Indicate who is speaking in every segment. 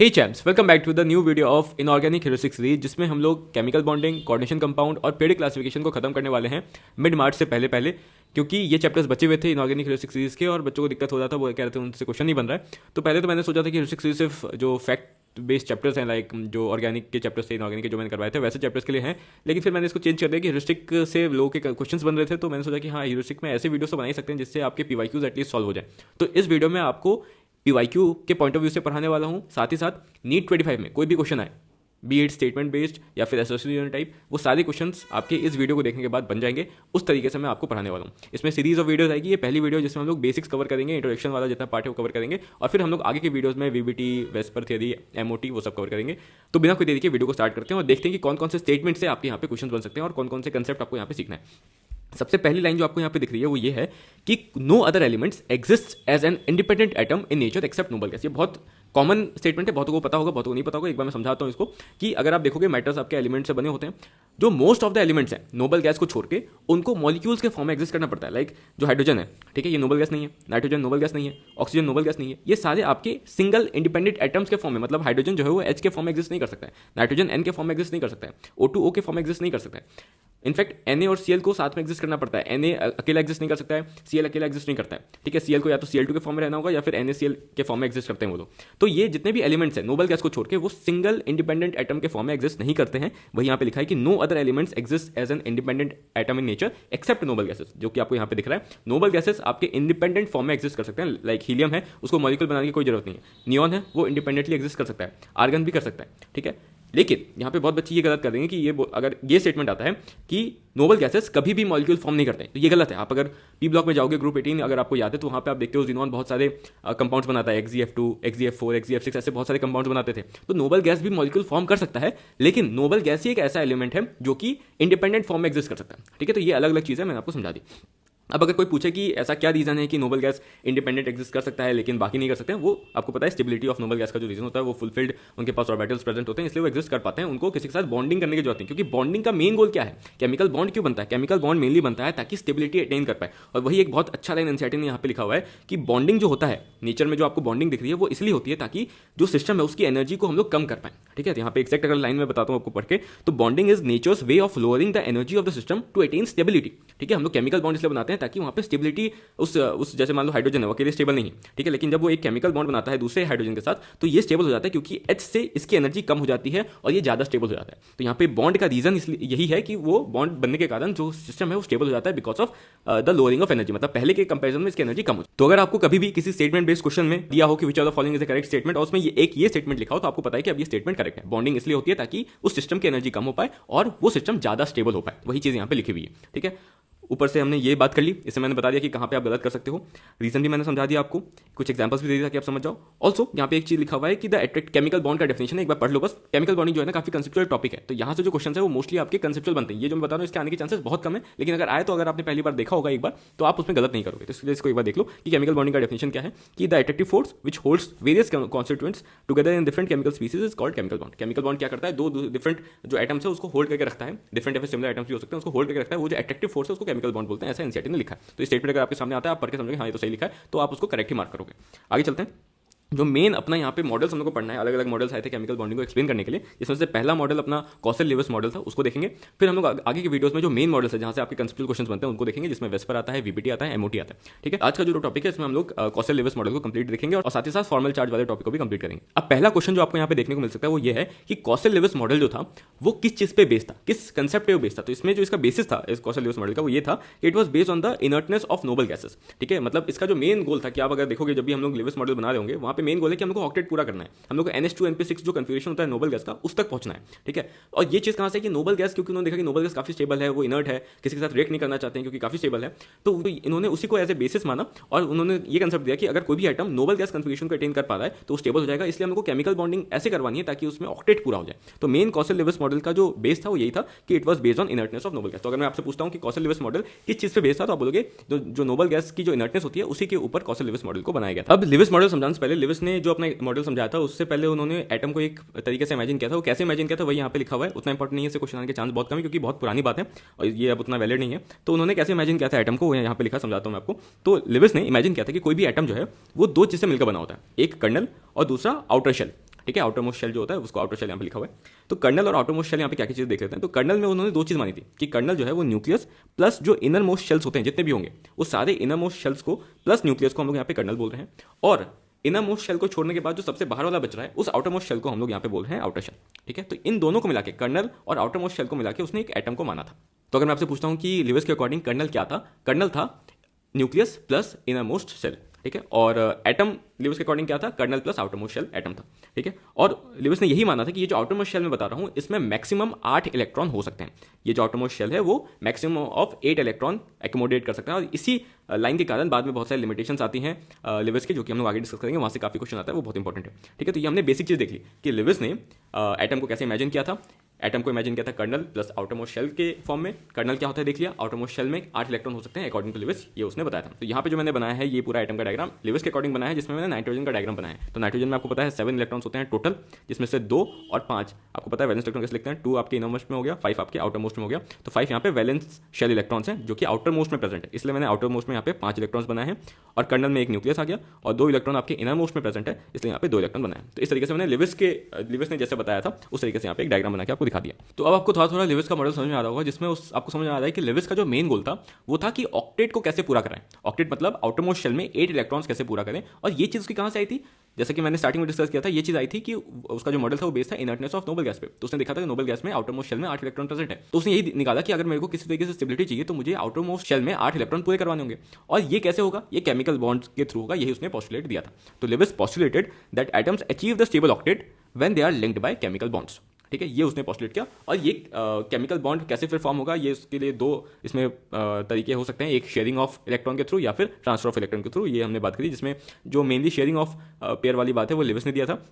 Speaker 1: Hey champs, welcome back to the new video of inorganic heuristic series, जिसमें हम लोग chemical bonding, coordination compound और periodic classification को खत्म करने वाले हैं मिड मार्च से पहले पहले, क्योंकि ये चैप्टर्स बचे हुए थे इनऑर्गेनिक हेरोस्टिक सीरीज के और बच्चों को दिक्कत हो रहा था, वो कह रहे थे उनसे क्वेश्चन नहीं बन रहा है। तो पहले तो मैंने सोचा था कि हेरोस्टिक सीरीज सिर्फ जो फैक्ट बेस्ड चैप्टर्स हैं, लाइक जो ऑर्गेनिक के चैप्टर्स थे, इनऑर्गेनिक के जो मैंने करवाए थे वैसे चैप्टर्स के लिए हैं। लेकिन फिर मैंने इसको चेंज कर दिया कि हेरोस्टिक से लोगों के क्वेश्चंस बन रहे थे, तो मैंने सोचा कि हाँ, हेरोस्टिक में ऐसे वीडियोस तो बना ही सकते हैं जिससे आपके पीवाईक्यूज एटलीस्ट सॉल्व हो जाए। तो इस वीडियो में आपको पीवाईक्यू के पॉइंट ऑफ व्यू से पढ़ाने वाला हूँ, साथ ही साथ नीट 25 में कोई भी क्वेश्चन आए, बी इट स्टेटमेंट बेस्ड या फिर एसोसिएशन टाइप, वो सारे क्वेश्चंस आपके इस वीडियो को देखने के बाद बन जाएंगे। उस तरीके से मैं आपको पढ़ाने वाला हूँ। इसमें सीरीज ऑफ वीडियोस आएगी। ये पहली वीडियो जिसमें हम लोग बेसिक्स कवर करेंगे, इंट्रोडक्शन वाला जितना पार्ट है वो कवर करेंगे, और फिर हम लोग आगे के वीडियोस में वीबीटी, वेस्पर थ्योरी, एमओटी वो सब कवर करेंगे। तो बिना कोई देरी के वीडियो को स्टार्ट करते हैं और देखते हैं कि कौन कौन से स्टेटमेंट से आपके यहाँ पे क्वेश्चन बन सकते हैं और कौन कौन से कंसेप्ट आपको यहाँ पे सीखना है। सबसे पहली लाइन जो आपको यहाँ पे दिख रही है वो ये है कि no other elements exist as an independent atom in nature except noble gas. ये बहुत कॉमन स्टेटमेंट है, बहुतों को पता होगा, बहुतों को नहीं पता होगा। एक बार मैं समझाता हूँ इसको कि अगर आप देखोगे मैटर्स आपके एलिमेंट से बने होते हैं, जो मोस्ट ऑफ द एलिमेंट्स हैं नोबल गैस को छोड़ के, उनको मॉलिक्यूल्स के फॉर्म में एग्जिस्ट करना पड़ता है। लाइक जो हाइड्रोजन है, ठीक है, ये नोबल गैस नहीं है, नाइट्रोजन नोबल गैस नहीं है, ऑक्सीजन नोबल गैस नहीं है, ये सारे आपके सिंगल इंडिपेंडेंट एटम्स के फॉर्म में, मतलब हाइड्रोजन जो है वो H के फॉर्म में एग्जिस्ट नहीं कर सकता है, नाइट्रोजन N के फॉर्म में एग्जिस्ट नहीं कर सकता है, O2O के फॉर्म में एग्जिस्ट नहीं कर सकता है। इनफैक्ट Na और Cl को साथ में एग्जिस्ट करना पड़ता है। Na अकेला एग्जिस्ट नहीं कर सकता है, Cl अकेला एग्जिस्ट नहीं करता है, ठीक है। Cl को या तो Cl2 के फॉर्म में रहना होगा या फिर NaCl के फॉर्म में एग्जिस्ट करते हैं वो लोग। तो ये जितने भी एलिमेंट्स हैं नोबल गैस को छोड़ के, वो सिंगल इंडिपेंडेंट एटम के फॉर्म में एग्जिस्ट नहीं करते हैं। वही यहाँ पे लिखा है कि no other elements exist as an independent atom in nature except noble gases, जो कि आपको यहाँ पे दिख रहा है। नोबल गैसेस आपके इंडिपेंडेंट फॉर्म में एग्जिस्ट कर सकते हैं। लाइक हीलियम है, उसको मॉलिक्यूल बनाने की कोई जरूरत नहीं है। नियॉन है, वो इंडिपेंडेंटली एग्जिस्ट कर सकता है। आर्गन भी कर सकता है, ठीक है। लेकिन यहाँ पे बहुत बच्चे ये गलत कर देंगे कि ये अगर ये स्टेटमेंट आता है कि नोबल गैसेस कभी भी मॉलिक्यूल फॉर्म नहीं करते, तो ये गलत है। आप अगर पी ब्लॉक में जाओगे, ग्रुप 18 अगर आपको याद है, तो वहाँ पे आप देखते हो जिनॉन बहुत सारे कंपाउंड्स बनाता है, XeF2, XeF4, XeF6, ऐसे बहुत सारे कंपाउंड्स बनाते थे। तो नोबल गैस भी मॉलिक्यूल फॉर्म कर सकता है, लेकिन नोबल गैस ही एक ऐसा एलिमेंट है जो कि इंडिपेंडेंट फॉर्म में एग्जिस्ट कर सकता है, ठीक है। तो ये अलग अलग चीज़ है, मैंने आपको समझा दी। अब अगर कोई पूछे कि ऐसा क्या रीज़न है कि नोबल गैस इंडिपेंडेंट एग्जिस्ट कर सकता है लेकिन बाकी नहीं कर सकते हैं, वो आपको पता है स्टेबिलिटी ऑफ नोबल गैस का जो रीजन होता है, वो फुलफिल्ड, उनके पास ऑर्बिटल्स प्रेजेंट होते हैं, इसलिए वो एग्जिस्ट कर पाते हैं। उनको किसी के साथ बॉन्डिंग करने की जरूरत नहीं, क्योंकि बॉन्डिंग का मेन गोल क्या है? केमिकल बॉन्ड क्यों बनता है? केमिकल बॉन्ड मेनली बनता है ताकि स्टेबिलिटी अटेन कर पाए। और वही एक बहुत अच्छा लाइन एनसीईआरटी ने यहाँ पे लिखा हुआ है कि बॉन्डिंग जो होता है नेचर में, जो आपको बॉन्डिंग दिख रही है, वो इसलिए होती है ताकि जो सिस्टम है उसकी एनर्जी को हम लोग कम कर पाए, ठीक है। यहाँ पे एक्जैक्ट अगर लाइन में बताता हूँ आपको पढ़ के, तो bonding is nature's way of lowering the energy of the system to attain stability, ठीक है। हम लोग केमिकल बॉन्ड इसलिए बनाते हैं ताकि वहाँ पे स्टेबिलिटी उस जैसे मान लो हाइड्रोजन है, वो अकेले स्टेबल नहीं है, ठीक है, लेकिन जब वो एक केमिकल बॉन्ड बनाता है दूसरे हाइड्रोजन के साथ, तो ये स्टेबल हो जाता है क्योंकि H से इसकी एनर्जी कम हो जाती है और ये ज्यादा स्टेबल हो जाता है। तो यहाँ पे बॉन्ड का रीजन इसलिए यही है कि वो बॉन्ड बनने के कारण जो सिस्टम है वो स्टेबल हो जाता है because of the lowering of energy, मतलब पहले के कंपेरिजन में इसकी एनर्जी कम हो। तो अगर आपको कभी भी किसी स्टेटमेंट बेस्ड क्वेश्चन में दिया हो कि which of the following is the correct statement, और उसमें ये स्टेटमेंट लिखा हो, तो आपको पता है कि अब ये स्टेटमेंट करेक्ट है। बॉन्डिंग इसलिए होती है ताकि उस सिस्टम की एनर्जी कम हो पाए और वो सिस्टम ज्यादा स्टेबल हो पाए, वही चीज यहाँ पे लिखी हुई है, ठीक है। ऊपर से हमने ये बात कर ली, इससे मैंने बता दिया कि कहाँ पे आप गलत कर सकते हो, रीजन भी मैंने समझा दिया आपको, कुछ एग्जांपल्स भी दे दिया कि आप समझ जाओ। ऑल्सो यहाँ पे एक चीज लिखा हुआ है कि द एट्रैक्ट केमिकल बॉन्ड का डेफिनेशन है, एक बार पढ़ लो बस। केमिकल बॉन्डिंग जो है ना, काफी कंसेप्चुअल टॉपिक है, तो यहाँ से जो क्वेश्चन है वो मोस्टली आपके कंसेप्चुअल बनते हैं। ये जो मैं बता रहा हूँ इसके आने के चांसेस बहुत कम है, लेकिन अगर आए तो अगर आपने पहली बार देखा होगा एक बार, तो आप उसमें गलत नहीं करोगे। तो इसलिए इसको एक बार देख लो कि केमिकल बॉन्डिंग का डेफिनेशन क्या है, कि the attractive force which holds various constituents together in different chemical species is called chemical bond. Chemical bond क्या करता है? दो डिफरेंट जो एटम्स है उसको होल्ड करके रखता है, डिफरेंट या फिर सिमिलर एटम्स भी हो सकते हैं, उसको होल्ड करके रखता है। वो जो एट्रैक्टिव फोर्स है उसको केमिकल बॉन्ड बोलते हैं, ऐसा एनसीईआरटी ने लिखा है। तो स्टेटमेंट अगर आपके सामने आता है, आप पढ़ के समझोगे हाँ ये तो सही लिखा है, तो आप उसको करेक्ट ही मार्क करोगे। आगे चलते हैं। जो मेन अपना यहाँ पे मॉडल्स हम लोग को पढ़ना है, अलग अलग मॉडल्स आए थे केमिकल बॉन्डिंग को एक्सप्लेन करने के लिए, जिसमें से पहला मॉडल अपना कॉसेल लेविस मॉडल था, उसको देखेंगे। फिर हम लोग आगे के वीडियोस में जो मेन मॉडल्स है जहाँ से आपके कंसेप्चुअल क्वेश्चंस बनते हैं उनको देखेंगे, जिसमें वेस्पर आता है, वीबीटी आता है, एमओटी आता है, ठीक है। आज का जो टॉपिक है इसमें हम लोग कॉसेल लेविस मॉडल को कंप्लीट देखेंगे और साथ ही साथ फॉर्मल चार्ज वाले टॉपिक को भी कंप्लीट करेंगे। अब पहला क्वेश्चन जो आपको यहाँ पे देखने को मिल सकता है वो ये है कि कॉसेल लेविस मॉडल जो था वो किस चीज पे बेस्ड था, किस कंसेप्ट पे वो बेस्ड था। तो इसमें जो इसका बेसिस था इस कॉसेल लेविस मॉडल का, वो ये था कि it was based on the inertness of noble gases, ठीक है। मतलब इसका जो मेन गोल था कि आप अगर देखोगे जब भी हम लोग लेविस मॉडल बना रहे होंगे, वहाँ पे मेन गोल है कि हम लोग को ऑक्टेट पूरा करना है, हम लोग को NH2 जो कन्फ्यूजन होता है नोबल गैस का, उस तक पहुंचना है, ठीक है। और ये चीज कहां से कि नोबल गैस, क्योंकि उन्होंने देखा कि नोबल गैस काफी स्टेबल है, वो इनर्ट है, किसी के साथ रिएक्ट नहीं करना चाहते हैं क्योंकि काफी स्टेबल है, तो इन्होंने उसी को एज ए बेसिस माना और उन्होंने ये कंसेप्ट दिया कि अगर कोई भी आइटम नोबल गैस कन्फ्यूजन को अटेन कर पा रहा है तो स्टेबल हो जाएगा, इसलिए हमको केमिकल बॉन्डिंग ऐसे करवानी है ताकि उसमें ऑक्टेट पूरा हो जाए। तो मेन कॉसेल लेविस मॉडल का जो बेस था वो यही था कि it was based on inertness of noble gas. तो अगर मैं आपसे पूछता हूं कि कॉसेल लेविस मॉडल किस चीज पे बेस्ड था, तो आप बोलोगे जो नोबल गैस की जो इनर्टनेस होती है उसी के ऊपर कॉसेल लेविस मॉडल को बनाया गया था। अब लेविस मॉडल समझाने से पहले, लेविस ने जो अपना मॉडल समझाया था उससे पहले उन्होंने एटम को एक तरीके से इमेजिन किया था। वो कैसे इमेजिन किया था वही यहाँ पे लिखा हुआ है, उतना इंपॉर्टेंट नहीं है, इससे क्वेश्चन आने के चांस बहुत कम है क्योंकि बहुत पुरानी बात है और ये अब उतना वैलिड नहीं है। तो उन्होंने कैसे इमेजिन किया था एटम को, वो यहाँ पे लिखा, समझाता हूँ मैं आपको। तो लेविस ने इमेजिन किया था कि कोई भी एटम जो है वो दो चीज से मिलकर बना होता है, एक कर्नल और दूसरा आउटर शेल, ठीक है, आउटर मोस्ट शेल जो होता है उसको आउटर शेल यहाँ पे लिखा हुआ है। तो कर्नल और आउटर मोस्ट शेल यहाँ पे क्या क्या चीज़ देख लेते हैं। तो कर्नल में उन्होंने दो चीज़ मानी थी कि कर्नल जो है वो न्यूक्लियस प्लस जो इनर मोस्ट शेल्स होते हैं जितने भी होंगे वो सारे इनर मोस्ट शेल्स को प्लस न्यूक्लियस को हम लोग यहाँ पे कर्नल बोल रहे हैं, और इनर मोस्ट शेल को छोड़ने के बाद जो सबसे बाहर वाला बच रहा है उस आउटर मोस्ट शेल को हम लोग यहाँ पे बोल रहे हैं आउटर शेल। ठीक है, तो इन दोनों को मिला के कर्नल और आउटर मोस्ट शेल को मिला के उसने एक एटम को माना था। तो अगर मैं आपसे पूछता हूँ कि लिविस के अकॉर्डिंग कर्नल क्या था, कर्नल था nucleus plus inner most shell. ठीक है, और एटम लिविस के अकॉर्डिंग क्या था, kernel plus outer most shell atom था। ठीक है, और लिविस ने यही माना था कि ये जो आउटर मोस्ट शेल मैं बता रहा हूँ इसमें मैक्सिमम 8 इलेक्ट्रॉन हो सकते हैं। ये जो आउटर मोस्ट शेल है वो मैक्सिमम ऑफ 8 इलेक्ट्रॉन एकोमोडेट कर सकता है, और इसी लाइन के कारण बाद में बहुत सारी लिमिटेशंस आती हैं लिविस के, जो कि हम लोग आगे डिस्कस करेंगे, वहाँ से काफी क्वेश्चन आता है, वो बहुत इंपॉर्टेंट है। ठीक है, तो ये हमने बेसिक चीज़ देख ली कि लिविस ने एटम को कैसे इमेजिन किया था। एटम को इमेजिन किया था kernel plus outer most shell के फॉर्म में। कर्नल क्या होता है देख लिया, आउटर मोस्ट शेल में 8 इलेक्ट्रॉन हो सकते हैं अकॉर्डिंग टू लिविस, ये उसने बताया था। तो यहाँ पे जो मैंने बनाया है ये पूरा एटम का डायग्राम लिविस के अकॉर्डिंग बनाया है, जिसमें मैंने नाइट्रोजन का डायग्राम बनाया है। तो नाइट्रोजन में आपको पता है 7 इलेक्ट्रॉन्स होते हैं टोटल, जिसमें से 2 और 5 आपको पता है वैलेंस इलेक्ट्रॉन कैसे लिखते हैं, 2 आपके इनर मोस्ट में हो गया, 5 आपके आउटर मोस्ट में हो गया। तो 5 यहाँ पे वैलेंस शेल इलेक्ट्रॉन्स हैं जो कि आउटर मोस्ट में प्रेजेंट है, इसलिए मैंने आउटर मोस्ट में यहाँ पे 5 इलेक्ट्रॉन्स बनाए हैं, और कर्नल में एक न्यूक्लियस आ गया, और 2 इलेक्ट्रॉन आपके इनर मोस्ट में प्रेजेंट है, इसलिए यहाँ पे 2 इलेक्ट्रॉन बनाए। तो इस तरीके से मैंने लिविस ने जैसे बताया था उस तरीके से यहाँ पे एक डायग्राम बना के आपको दिखा दिया। तो अब आपको थोड़ा लिविस का मॉडल समझ में आ रहा होगा, जिसमें आपको समझ में आ रहा है कि लिविस का जो मेन गोल था वो था कि ऑक्टेट को कैसे पूरा कराएं। ऑक्टेट मतलब आउटर मोस्ट शेल में 8 इलेक्ट्रॉन्स कैसे पूरा करें, और ये चीज़ की कहाँ से आई थी, जैसे कि मैंने स्टार्टिंग में डिस्कस किया था, ये चीज़ आई थी कि उसका जो मॉडल था वो बेस्ड था इनर्टनेस ऑफ नोबल गैस पे। तो उसने देखा था कि नोबल गैस में आउटर मोस्ट शेल में 8 इलेक्ट्रॉन प्रेजेंट है, तो उसने यही निकाला कि अगर मेरे को किसी तरीके से स्टेबिलिटी चाहिए तो मुझे आउटर मोस्ट शेल में 8 इलेक्ट्रॉन पूरे करवाने होंगे, और ये कैसे होगा, ये केमिकल बॉन्ड्स के थ्रू होगा, यही उसने पोस्टुलेट दिया था। तो Lewis postulated that atoms achieve the stable octet when they are linked by chemical bonds. ठीक है, ये उसने पोस्टुलेट किया, और ये केमिकल बॉन्ड कैसे फिर फॉर्म होगा, ये उसके लिए 2 इसमें तरीके हो सकते हैं, एक शेयरिंग ऑफ इलेक्ट्रॉन के थ्रू या फिर ट्रांसफर ऑफ इलेक्ट्रॉन के थ्रू, ये हमने बात करी, जिसमें जो मेनली शेयरिंग ऑफ पेयर वाली बात है वो लिविस ने दिया था,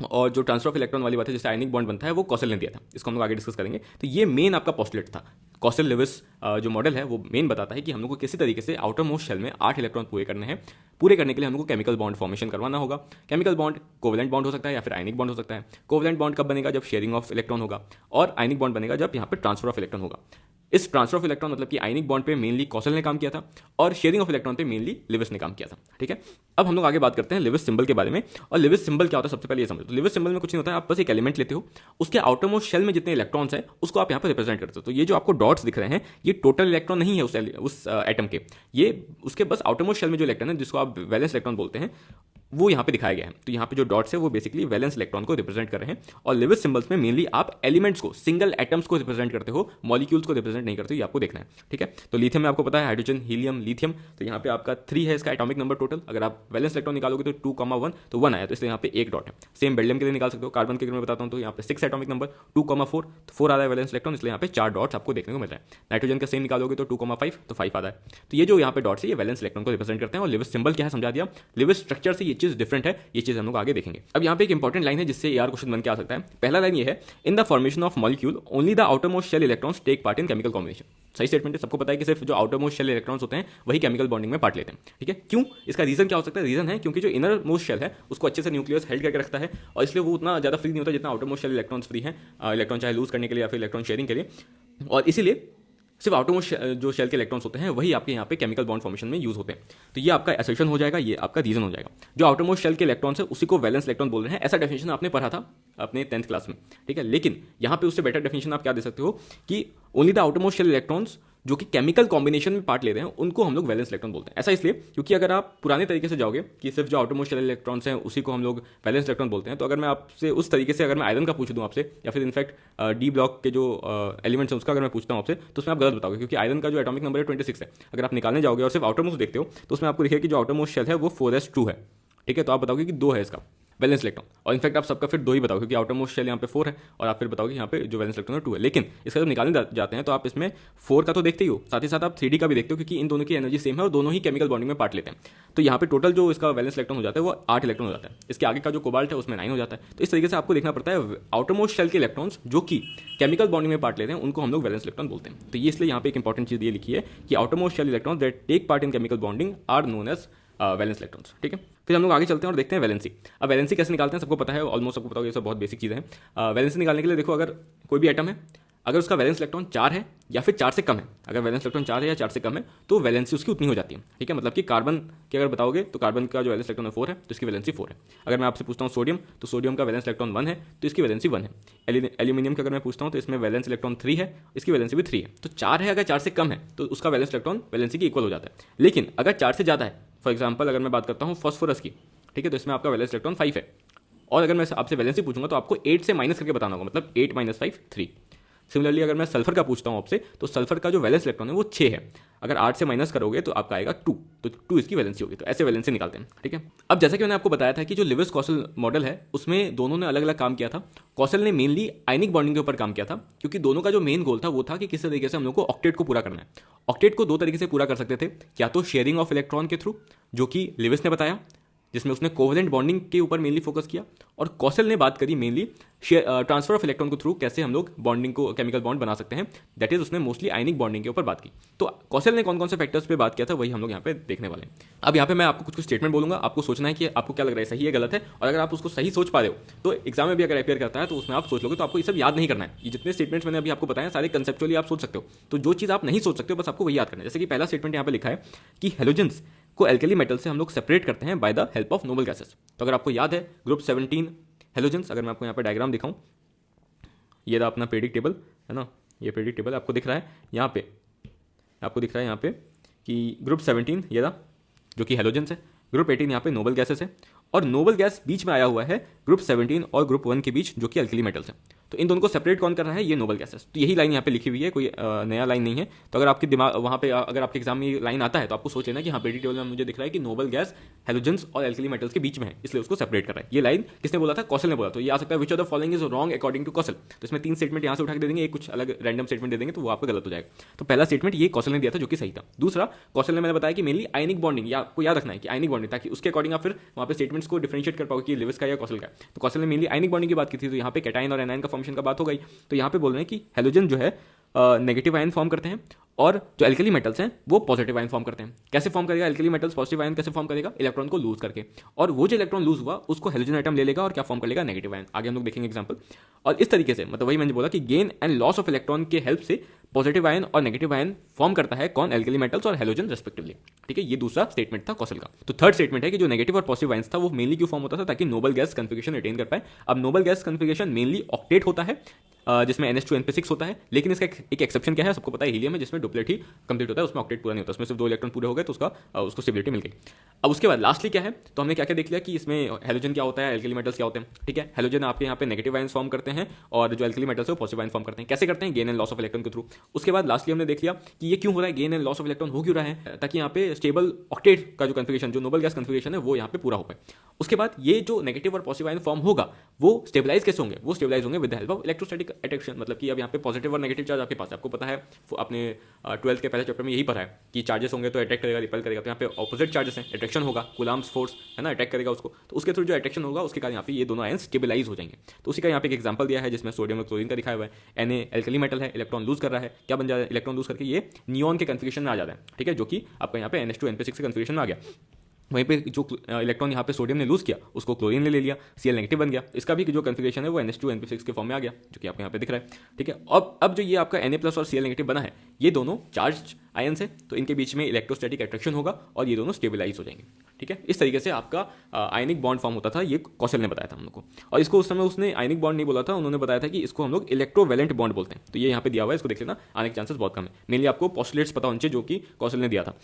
Speaker 1: और जो ट्रांसफर ऑफ इलेक्ट्रॉन वाली बात है जिससे आयनिक बॉन्ड बनता है वो कॉसेल ने दिया था। इसको हम लोग आगे डिस्कस करेंगे। तो ये मेन आपका पोस्टुलेट था। कॉसेल लिविस जो मॉडल है वो मेन बताता है कि हम लोग को किसी तरीके से आउटर मोस्ट शेल में 8 इलेक्ट्रॉन पूरे करने हैं। पूरे करने के लिए हम लोग को केमिकल बॉन्ड फॉर्मेशन करवाना होगा। केमिकल बॉन्ड कोवेलेंट बॉन्ड हो सकता है या फिर आयनिक बॉन्ड हो सकता है। कोवेलेंट बॉन्ड कब बनेगा, जब शेयरिंग ऑफ इलेक्ट्रॉन होगा, और आयनिक बॉन्ड बनेगा जब यहाँ पर ट्रांसफर ऑफ इलेक्ट्रॉन होगा। इस ट्रांसफर ऑफ इलेक्ट्रॉन मतलब कि आयनिक बॉन्ड पे मेनली कॉसेल ने काम किया था, और शेयरिंग ऑफ इलेक्ट्रॉन पे मेनली लिविस ने काम किया था। ठीक है, अब हम लोग आगे बात करते हैं लिविस सिंबल के बारे में। और लिविस सिंबल क्या होता है सबसे पहले ये समझो। तो लिविस सिंबल में कुछ नहीं होता है, आप बस एक एलिमेंट लेते हो, उसके आउटर मोस्ट शेल में जितने इलेक्ट्रॉन्स हैं उसको आप यहाँ पर रिप्रेजेंट करते हो। तो ये जो आपको डॉट्स दिख रहे हैं ये टोटल इलेक्ट्रॉन नहीं है उस एटम के, ये उसके बस आउटर मोस्ट शेल में जो इलेक्ट्रॉन है जिसको आप वैलेंस इलेक्ट्रॉन बोलते हैं वो यहाँ पे दिखाया गया है। तो यहाँ पे जो डॉट्स है वो बेसिकली वैलेंस इलेक्ट्रॉन को रिप्रेजेंट कर रहे हैं, और लिविस सिंबल्स में मेनली आप एलिमेंट्स को, सिंगल एटम्स को रिप्रेजेंट करते हो, मॉलिक्यूल्स को रिप्रेजेंट नहीं करते हो, ये आपको देखना है। ठीक है, तो लिथियम में आपको पता है हाइड्रोजन, हीलियम, लिथियम, तो यहाँ पे आपका 3 है इसका एटॉमिक नंबर टोटल। अगर आप वैलेंस इलेक्ट्रॉन निकालोगे तो 2,1 तो 1 आया, तो इसलिए यहाँ पे एक डॉट है। सेम बेरिलियम के लिए निकाल सकते हो। कार्बन के लिए मैं बताता हूँ तो यहाँ पे 6 एटॉमिक नंबर, 2,4 तो 4 आ रहा है वैलेंस इलेक्ट्रॉन, इसलिए यहाँ पे 4 डॉट्स आपको देखने को मिल रहा है। नाइट्रोजन का सेम निकालोगे तो 2,5 तो 5 आ रहा है। तो ये जो यहाँ पे डॉट्स है ये वैलेंस इलेक्ट्रॉन को रिप्रेजेंट करते हैं। और लिविस सिंबल क्या है समझा दिया। लिविस स्ट्रक्चर से ये चीज डिफरेंट है, ये चीज हम लोग आगे देखेंगे। अब यहाँ पे एक इंपॉर्टेंट लाइन है जिससे यार क्वेश्चन बन के आ सकता है। पहला लाइन ये है, in the formation of molecule only the outer most shell electrons take part in chemical combination. सही स्टेटमेंट है, सबको पता है कि सिर्फ जो आउटर मोस्ट शेल इलेक्ट्रॉन्स होते हैं वही केमिकल बॉन्डिंग में पार्ट लेते हैं। ठीक है, क्यों, इसका रीजन क्या हो सकता है। रीजन है क्योंकि जो इनर मोस्ट शेल है उसको अच्छे से न्यूक्लियस हेल्ड करके रखता है, और इसलिए वो उतना ज्यादा फ्री नहीं होता जितना outer most shell electrons free है, इलेक्ट्रॉन चाहे लूज करने के लिए या फिर इलेक्ट्रॉन शेयरिंग के लिए। और इसीलिए सिर्फ आउटर मोस्ट जो शेल के इलेक्ट्रॉन्स होते हैं वही आपके यहाँ पे केमिकल बॉन्ड फॉर्मेशन में यूज होते हैं। तो ये आपका एसर्शन हो जाएगा, ये आपका रीजन हो जाएगा। जो आउटर मोस्ट शेल के इलेक्ट्रॉन्स है उसी को वैलेंस इलेक्ट्रॉन बोल रहे हैं, ऐसा डेफिनेशन आपने पढ़ा था अपने 10th क्लास में। ठीक है, लेकिन यहाँ पे उससे बेटर डेफिनेशन आप क्या दे सकते हो कि only the outer most shell electrons जो कि केमिकल कॉम्बिनेशन में पार्ट लेते हैं उनको हम लोग वैलेंस इलेक्ट्रॉन बोलते हैं। ऐसा इसलिए क्योंकि अगर आप पुराने तरीके से जाओगे कि सिर्फ जो आउटर मोस्ट शेल इलेक्ट्रॉन्स हैं उसी को हम लोग वैलेंस इलेक्ट्रॉन बोलते हैं, तो अगर मैं आपसे उस तरीके से अगर मैं आयरन का पूछ दूं आपसे, या फिर इनफैक्ट डी ब्लॉक के जो एलिमेंट्स हैं उसका अगर मैं पूछता हूं आपसे, तो उसमें आप गलत बताओगे, क्योंकि आयरन का जो एटॉमिक नंबर है 26 है। अगर आप निकालने जाओगे और सिर्फ आउटर मोस्ट देखते हो तो उसमें आपको लिखेगा कि जो आउटर मोस्ट शेल है वो 4s2 है। ठीक है, तो आप बताओगे कि 2 है इसका वैलेंस इलेक्ट्रॉन, और इनफैक्ट आप सबका फिर 2 ही बताओगे क्योंकि आउटर मोस्ट शेल यहाँ पे 4 है, और आप फिर बताओगे यहाँ पे जो वैलेंस इलेक्ट्रॉन है 2 है। लेकिन इसका जब निकालने जाते हैं तो आप इसमें 4 का तो देखते ही हो, साथ ही साथ आप 3D का भी देखते हो, क्योंकि इन दोनों की एनर्जी सेम है और दोनों ही केमिकल बॉन्डिंग में पार्ट लेते हैं। तो यहाँ पे टोटल जो इसका वैलेंस इलेक्ट्रॉन हो जाता है वो 8 इलेक्ट्रॉन हो जाता है। इसके आगे का जो कोबाल्ट है उसमें 9 हो जाता है। तो इस तरीके से आपको देखना पड़ता है आउटर मोस्ट शेल के इलेक्ट्रॉन्स जो कि केमिकल बॉन्डिंग में पार्ट लेते हैं उनको हम लोग वैलेंस इलेक्ट्रॉन बोलते हैं। तो ये इसलिए यहाँ पे एक इंपॉर्टेंट चीज ये लिखी है कि outer most shell electrons that take part in chemical bonding are known as valence electrons. ठीक है, फिर हम लोग आगे चलते हैं और देखते हैं वैलेंसी। अब वैलेंसी कैसे निकालते हैं सबको पता है, ऑलमोस्ट सबको पता है, ये सब बहुत बेसिक चीज़ है। वैलेंसी निकालने के लिए देखो, अगर कोई भी एटम है, अगर उसका वैलेंस इलेक्ट्रॉन 4 है या फिर 4 से कम है, अगर वैलेंस इलेक्ट्रॉन 4 है या 4 से कम है तो वैलेंसी उसकी उतनी हो जाती है। ठीक है, मतलब कि कार्बन की अगर बताओगे तो कार्बन का जो वैलेंस इलेक्ट्रॉन 4 है तो इसकी वैलेंसी 4 है। अगर मैं आपसे पूछता हूँ सोडियम, तो सोडियम का वैलेंस इलेक्ट्रॉन 1 है तो इसकी वैलेंसी 1 है। एल्यूमिनियम का अगर मैं पूछता हूँ तो इसमें वैलेंस इलेक्ट्रॉन 3 है, इसकी वैलेंसी भी 3 है। तो 4 है, अगर 4 से कम है तो उसका वैलेंस इलेक्ट्रॉन वैलेंसी की इक्वल हो जाता है। लेकिन अगर 4 से ज़्यादा है, फॉर एग्जाम्पल अगर मैं बात करता हूँ फॉस्फोरस की, ठीक है, तो इसमें आपका वैलेंस इलेक्ट्रॉन 5 है, और अगर मैं आपसे वैलेंसी पूछूंगा तो आपको 8 से माइनस करके बताना होगा, मतलब 8 - 5 3। सिमिलरली अगर मैं सल्फर का पूछता हूँ आपसे, तो सल्फर का जो वैलेंस इलेक्ट्रॉन है वो 6 है, अगर 8 से माइनस करोगे तो आपका आएगा 2, तो 2 इसकी वैलेंसी होगी। तो ऐसे वैलेंसी निकालते हैं। ठीक है, अब जैसा कि मैंने आपको बताया था कि जो लिविस कौशल मॉडल है उसमें दोनों ने अलग अलग काम किया था। कौशल ने मेनली आयनिक बॉन्डिंग के ऊपर काम किया था, क्योंकि दोनों का जो मेन गोल था वो था कि किस तरीके से हम लोग को ऑक्टेट को पूरा करना है। ऑक्टेट को 2 तरीके से पूरा कर सकते थे, या तो शेयरिंग ऑफ इलेक्ट्रॉन के थ्रू, जो कि लिविस ने बताया, जिसमें उसने कोवेलेंट बॉन्डिंग के ऊपर मेनली फोकस किया, और कौशल ने बात करी मेनली ट्रांसफर ऑफ इलेक्ट्रॉन के थ्रू कैसे हम लोग बॉन्डिंग को, केमिकल बॉन्ड बना सकते हैं। दैट इज उसने मोस्टली आयनिक बॉन्डिंग के ऊपर बात की। तो कौशल ने कौन कौन से फैक्टर्स पे बात किया था वही हम लोग यहाँ पे देखने वाले हैं। अब यहाँ पे मैं आपको कुछ स्टेटमेंट बोलूंगा, आपको सोचना है कि आपको क्या लग रहा है, सही है गलत है, और अगर आप उसको सही सोच पा रहे हो तो एग्जाम में भी अगर अपेयर करता है तो उसमें आप सोच लोगे, तो आपको ये सब याद नहीं करना है। ये जितने स्टेटमेंट्स मैंने अभी आपको बताया सारे कंसेप्चुअली आप सोच सकते हो, तो जो चीज़ आप नहीं सोच सकते हो बस आपको वही याद करना है। जैसे कि पहला स्टेटमेंट यहाँ पे लिखा है कि हेलोजेंस को एल्कली मेटल से हम लोग सेपरेट करते हैं by the help of noble gases. तो अगर आपको याद है ग्रुप 17 हेलोजेंस, अगर मैं आपको यहाँ पे डायग्राम दिखाऊं, ये रहा अपना पीरियडिक टेबल है ना, ये पीरियडिक टेबल आपको दिख रहा है यहाँ पे, आपको दिख रहा है यहाँ पे कि ग्रुप 17 ये रहा जो कि हेलोजेंस है, ग्रुप 18 यहाँ पे नोबल गैसेस है, और नोबल गैस बीच में आया हुआ है ग्रुप 17 और ग्रुप 1 के बीच, जो कि अल्कली मेटल्स है। तो इन दोनों को सेपरेट कौन कर रहा है, ये नोबल गैसेस। तो यही लाइन यहाँ पे लिखी हुई है, कोई नया लाइन नहीं है। तो अगर आपके दिमाग वहाँ पे, अगर आपके एग्जाम में ये लाइन आता है तो आपको सोच लेना कि हाँ पीरियडिक टेबल में मुझे दिख रहा है कि नोबल गैस हेलोजेंस और एल्कली मेटल्स के बीच में है, इसलिए उसको सेपरेट कर रहा है। ये लाइन किसने बोला था, कौशल ने बोला। तो ये आ सकता है which of the following is wrong according to Kaushal. तो इसमें 3 स्टेटमेंट यहाँ से उठा के दे देंगे, एक कुछ अलग रैंडम स्टेटमेंट दे देंगे, तो वो आपका गलत हो जाएगा। तो पहला स्टेटमेंट ये कौशल ने दिया था जो कि सही था। दूसरा, कौशल ने मैंने बताया कि मेनली आयनिक बॉन्डिंग, या आपको याद रखना है कि आयनिक बॉन्डिंग, ताकि उसके अकॉर्डिंग आप फिर वहाँ पे स्टेटमेंट्स को डिफरेंशिएट कर पाओगे कि लिविस का या कौशल का। तो कौशल ने मेनली आयनिक बॉन्डिंग की बात की थी, तो यहाँ पे कैटायन और एनायन का फंक्शन का बात हो गई। तो यहाँ पे बोल रहे हैं कि हेलोजन जो है नेगेटिव आयन फॉर्म करते हैं, और जो एल्कली मेटल्स हैं वो पॉजिटिव आयन फॉर्म करते हैं। कैसे फॉर्म करेगा एल्कली मेटल्स पॉजिटिव आयन, कैसे फॉर्म करेगा, इलेक्ट्रॉन को लूज करके, और वो जो इलेक्ट्रॉन लूज हुआ उसको हेलोजन आइटम ले लेगा और क्या फॉर्म कर लेगा, नेगेटिव आयन। आगे हम लोग देखेंगे एग्जांपल। और इस तरीके से, मतलब वही मैंने बोला कि gain and loss of electron के हेल्प से पॉजिटिव आयन और नेगेटिव आयन फॉर्म करता है कौन, एल्कली मेटल्स और हेलोजन रेस्पेक्टिवली। ठीक है, ये दूसरा स्टेटमेंट था कौशल का। तो थर्ड स्टेटमेंट है कि जो नेगेटिव और पॉजिटिव आयंस था वो मेनली क्यों फॉर्म होता था, ताकि नोबल गैस कन्फिगरेशन रिटेन कर पाए। अब noble gas configuration mainly octet होता है, जिसमें NH2 NP6 होता है, लेकिन इसका एक एक्सेप्शन क्या है, सबको पता है, हीलियम है, जिसमें डुप्लेट ही कंप्लीट होता है, उसमें ऑक्टेट पूरा नहीं होता, उसमें सिर्फ 2 इलेक्ट्रॉन पूरे हो गए तो उसको स्टेबिलिटी मिल गई। अब उसके बाद लास्टली क्या है, तो हमने क्या क्या देख लिया कि इसमें हेलोजन क्या होता है, एल्कली मेटल्स क्या होते हैं। ठीक है, हेलोजन आपके यहाँ पे नेगेटिव आयंस फॉर्म करते हैं, और जो एल्कली मेटल्स है वो पॉजिटिव आयन फॉर्म करते हैं। कैसे करते हैं, gain and loss of electron के थ्रू। उसके बाद लास्टली हमने देख लिया कि ये क्यों हो रहा है, gain and loss of electron हो क्यों रहा है, ताकि यहाँ पे स्टेबल ऑक्टेट का जो कन्फिगरेशन, जो नोबल गैस कन्फिगरेशन है वो यहाँ पे पूरा हो पाए। उसके बाद ये जो नेगेटिव और पॉजिटिव आयन फॉर्म होगा वो स्टेबलाइज कैसे होंगे, वो स्टेबलाइज होंगे with the help of electrostatic attraction. मतलब कि अब यहाँ पे पॉजिटिव और नेगेटिव चार्ज आपके पास, आपको पता है अपने 12th के पहले चैप्टर में यही पढ़ा है कि चार्जेस होंगे तो अटैक करेगा, रिपेल करेगा। तो यहाँ पे ऑपोजिट चार्जेस हैं, अट्रैक्शन होगा, कूलम्ब्स फोर्स है ना, अटैक करेगा उसको, तो उसके थ्रू जो अट्रैक्शन होगा उसके कारण यहाँ पे ये दोनों आयंस स्टेबलाइज हो जाएंगे। तो उसी का यहाँ पे एक एग्जांपल दिया है जिसमें सोडियम और क्लोरीन का दिखाया हुआ है। Na एल्कली मेटल है, इलेक्ट्रॉन लूज कर रहा है, क्या बन जा रहा है, इलेक्ट्रॉन लूज करके ये नियॉन के कन्फिगरेशन में आ जाता है। ठीक है, जो कि आपका यहाँ पे NH2 NP6 के कन्फिगरेशन में आ गया। वहीं पे जो इलेक्ट्रॉन यहाँ पे सोडियम ने लूज किया उसको क्लोरीन ने ले लिया, Cl नेगेटिव बन गया, इसका भी जो कन्फिगरेशन है वो NH2 NP6 के फॉर्म में आ गया, जो कि आपको यहाँ पे दिख रहा है। ठीक है, अब जो ये आपका Na+ और Cl नेगेटिव बना है, ये दोनों चार्ज आयंस है, तो इनके बीच में इलेक्ट्रोस्टैटिक अट्रैक्शन होगा और ये दोनों स्टेबलाइज हो जाएंगे। ठीक है, इस तरीके से आपका आयनिक बॉन्ड फॉर्म होता था, ये कौशल ने बताया था हम लोग को। और इसको उस समय उसने आयनिक बॉन्ड नहीं बोला था, उन्होंने बताया था कि इसको हम लोग इलेक्ट्रोवैलेंट बॉन्ड बोलते हैं। तो ये यहाँ पे दिया हुआ है, इसको देख लेना, आने के चांसेस बहुत कम है। मेनली आपको पोस्टुलेट्स पता होने चाहिए जो कि कौशल ने दिया था।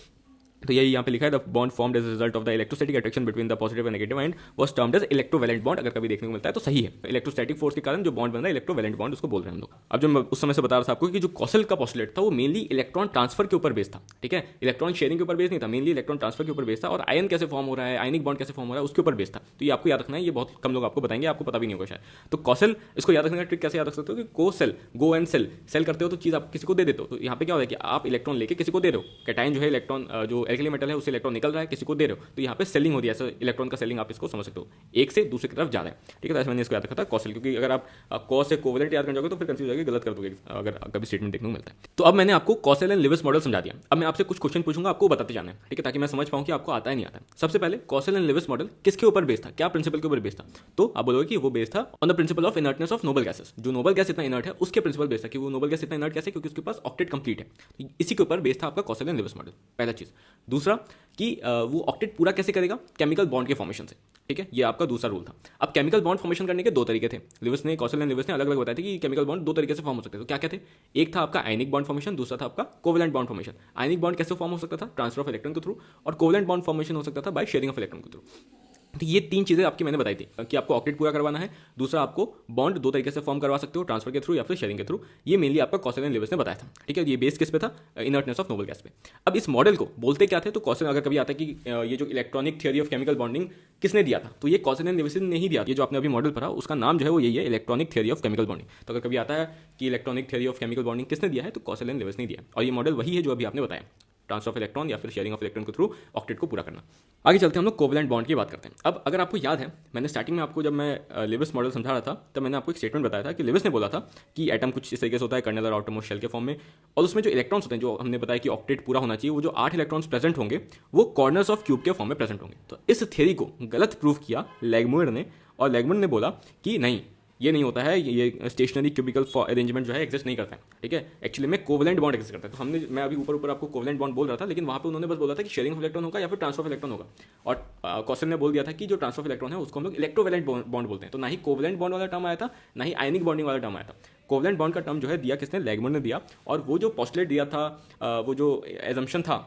Speaker 1: तो यही यहाँ पे लिखा है, the bond formed as result of the electrostatic attraction between the positive and negative ion was termed as electrovalent bond. अगर कभी देखने को मिलता है तो सही है, इलेक्ट्रोस्टैटिक फोर्स के कारण जो बॉन्ड बन रहा है इलेक्ट्रोवैलेंट बॉन्ड, उसको बोल रहे हैं हम लोग। अब जो मैं उस समय से बता रहा था आपको कि जो कौशल का पोस्टुलेट था वो मेनली इलेक्ट्रॉन ट्रांसफर के ऊपर बेस था। ठीक है, इलेक्ट्रॉन शेयरिंग के ऊपर बेस नहीं था, मेनली इलेक्ट्रॉन ट्रांसफर के ऊपर बेस था, और आयन कैसे फॉर्म हो रहा है, आयनिक बॉन्ड कैसे फॉर्म हो रहा है उसके ऊपर बेस था। तो ये आपको याद रखना है, ये बहुत कम लोग आपको बताएंगे, आपको पता भी नहीं होगा शायद। तो कौशल, इसको याद रखने का ट्रिक कैसे याद रख सकते हो कि को सेल, गो एंड सेल करते हो तो चीज़ आप किसी को दे देते हो। तो यहाँ पे क्या होता है कि आप इलेक्ट्रॉन लेके किसी को दे रहे हो, कैटायन जो है इलेक्ट्रॉन जो एल्कली मेटल है उससे इलेक्ट्रॉन निकल रहा है, किसी को दे रहे हो, तो यहाँ पे सेलिंग हो रही है, ऐसा इलेक्ट्रॉन का सेलिंग आप इसको समझ सकते हो, एक से दूसरी तरफ जा रहा है। ठीक है, तो ऐसे मैंने इसको याद रखा था कॉसेल, क्योंकि अगर आप कॉस से कोवेलेंट याद कर जाओगे तो फिर कंफ्यूज हो जाएगी, गलत कर दोगे अगर कभी स्टेटमेंट देखने को मिलता है। तो अब मैंने आपको कॉसेल एंड लेविस मॉडल समझा दिया। अब मैं आपसे कुछ क्वेश्चन पूछूंगा, आपको बताते जाना है, ठीक है, ताकि मैं समझ पाऊं कि आपको आता है नहीं आता है। सबसे पहले कॉसेल एंड लेविस मॉडल किसके ऊपर बेस्ड था, क्या प्रिंसिपल के ऊपर बेस्ड था? तो आप बोलोगे कि वो बेस्ड था on the principle of inertness of noble gases. जो नोबल गैस इतना इनर्ट है उसके प्रिंसिपल बेस्ड था कि वो नोबल गैस इतना इनर्ट कैसे, क्योंकि उसके पास ऑक्टेट कंप्लीट है। तो इसी के ऊपर बेस्ड था आपका कॉसेल एंड लेविस मॉडल, पहला चीज। दूसरा कि वो ऑक्टेट पूरा कैसे करेगा, केमिकल बॉन्ड के फॉर्मेशन से। ठीक है, ये आपका दूसरा रूल था। अब केमिकल बॉन्ड फॉर्मेशन करने के दो तरीके थे, लिविस ने, कॉसेल एंड लिविस ने अलग अलग बताया था कि केमिकल बॉन्ड दो तरीके से फॉर्म हो सकते थे। तो क्या क्या थे? एक था आपका आयनिक बॉन्ड फॉर्मेशन, दूसरा था आपका covalent bond formation. Ionic bond कैसे फॉर्म हो सकता था? ट्रांसफर ऑफ इलेक्ट्रॉन के थ्रू, और कोवेलेंट बॉन्ड फॉर्मेशन हो सकता था बाय शेयरिंग ऑफ इलेक्ट्रॉन के थ्रू। तो ये तीन चीजें आपकी मैंने बताई थी कि आपको ऑक्टेट पूरा करवाना है, दूसरा आपको बॉन्ड दो तरीके से फॉर्म करवा सकते हो, ट्रांसफर के थ्रू या फिर शेयरिंग के थ्रू। ये मेनली आपका कॉसेल एंड लिविस ने बताया था। ठीक है, ये बेस किस पे था? इनर्टनेस ऑफ नोबल गैस पे। अब इस मॉडल को बोलते क्या थे? तो कॉसेल, अगर कभी आता है कि ये जो electronic theory of chemical bonding किसने दिया था, तो ये कॉसेल एंड लिविस ने नहीं दिया। ये जो आपने अभी मॉडल पढ़ा उसका नाम जो है वो यही है, electronic theory of chemical bonding. तो अगर कभी आता है कि electronic theory of chemical bonding किसने दिया है, तो कॉसेल एंड लिविस ने दिया। और ये मॉडल वही है जो अभी आपने बताया, ट्रांसफर ऑफ इलेक्ट्रॉन या फिर शेयरिंग ऑफ इलेक्ट्रॉन के थ्रू ऑक्टेट को पूरा करना। आगे चलते हैं हम लोग कोवेलेंट बॉन्ड की बात करते हैं। अब अगर आपको याद है, मैंने स्टार्टिंग में आपको जब मैं लिविस मॉडल समझा रहा था तब मैंने आपको एक स्टेटमेंट बताया था कि लिविस ने बोला था कि एटम कुछ इस तरीके से होता है, कर्नल और आउटरमोस्ट शेल के फॉर्म में, और उसमें जो इलेक्ट्रॉन्स होते हैं, जो हमने बताया कि ऑक्टेट पूरा होना चाहिए, वो जो 8 इलेक्ट्रॉन्स प्रेजेंट होंगे वो कॉर्नर्स ऑफ क्यूब के फॉर्म में प्रेजेंट होंगे। तो इस थ्योरी को गलत प्रूव किया लैगमुइर ने, और लैगमुइर ने बोला कि नहीं, ये नहीं होता है, ये स्टेशनरी क्यूबिकल अरेंजमेंट जो है एग्जिस्ट नहीं करता है। ठीक है, एक्चुअली में कोवेलेंट बॉन्ड एग्जिस्ट करता है। तो मैं अभी ऊपर आपको कोवेलेंट बॉन्ड बोल रहा था, लेकिन वहाँ पे उन्होंने बस बोला था कि शेयरिंग ऑफ इलेक्ट्रॉन होगा या फिर ट्रांसफर ऑफ इलेक्ट्रॉन होगा। और कॉसेल ने बोल दिया था कि जो ट्रांसफर ऑफ इलेक्ट्रॉन है उसको हम लोग इलेक्ट्रोवेलेंट बॉन्ड बोलते हैं। तो ना ही कोवेलेंट बॉन्ड वाला टर्म आया था, ना ही आयनिक बॉन्डिंग वाला टर्म आया था। कोवेलेंट बॉन्ड का टर्म जो है दिया किसने? लैगमुइर ने दिया। और वो जो पोस्टुलेट दिया था, वो जो एजम्पशन था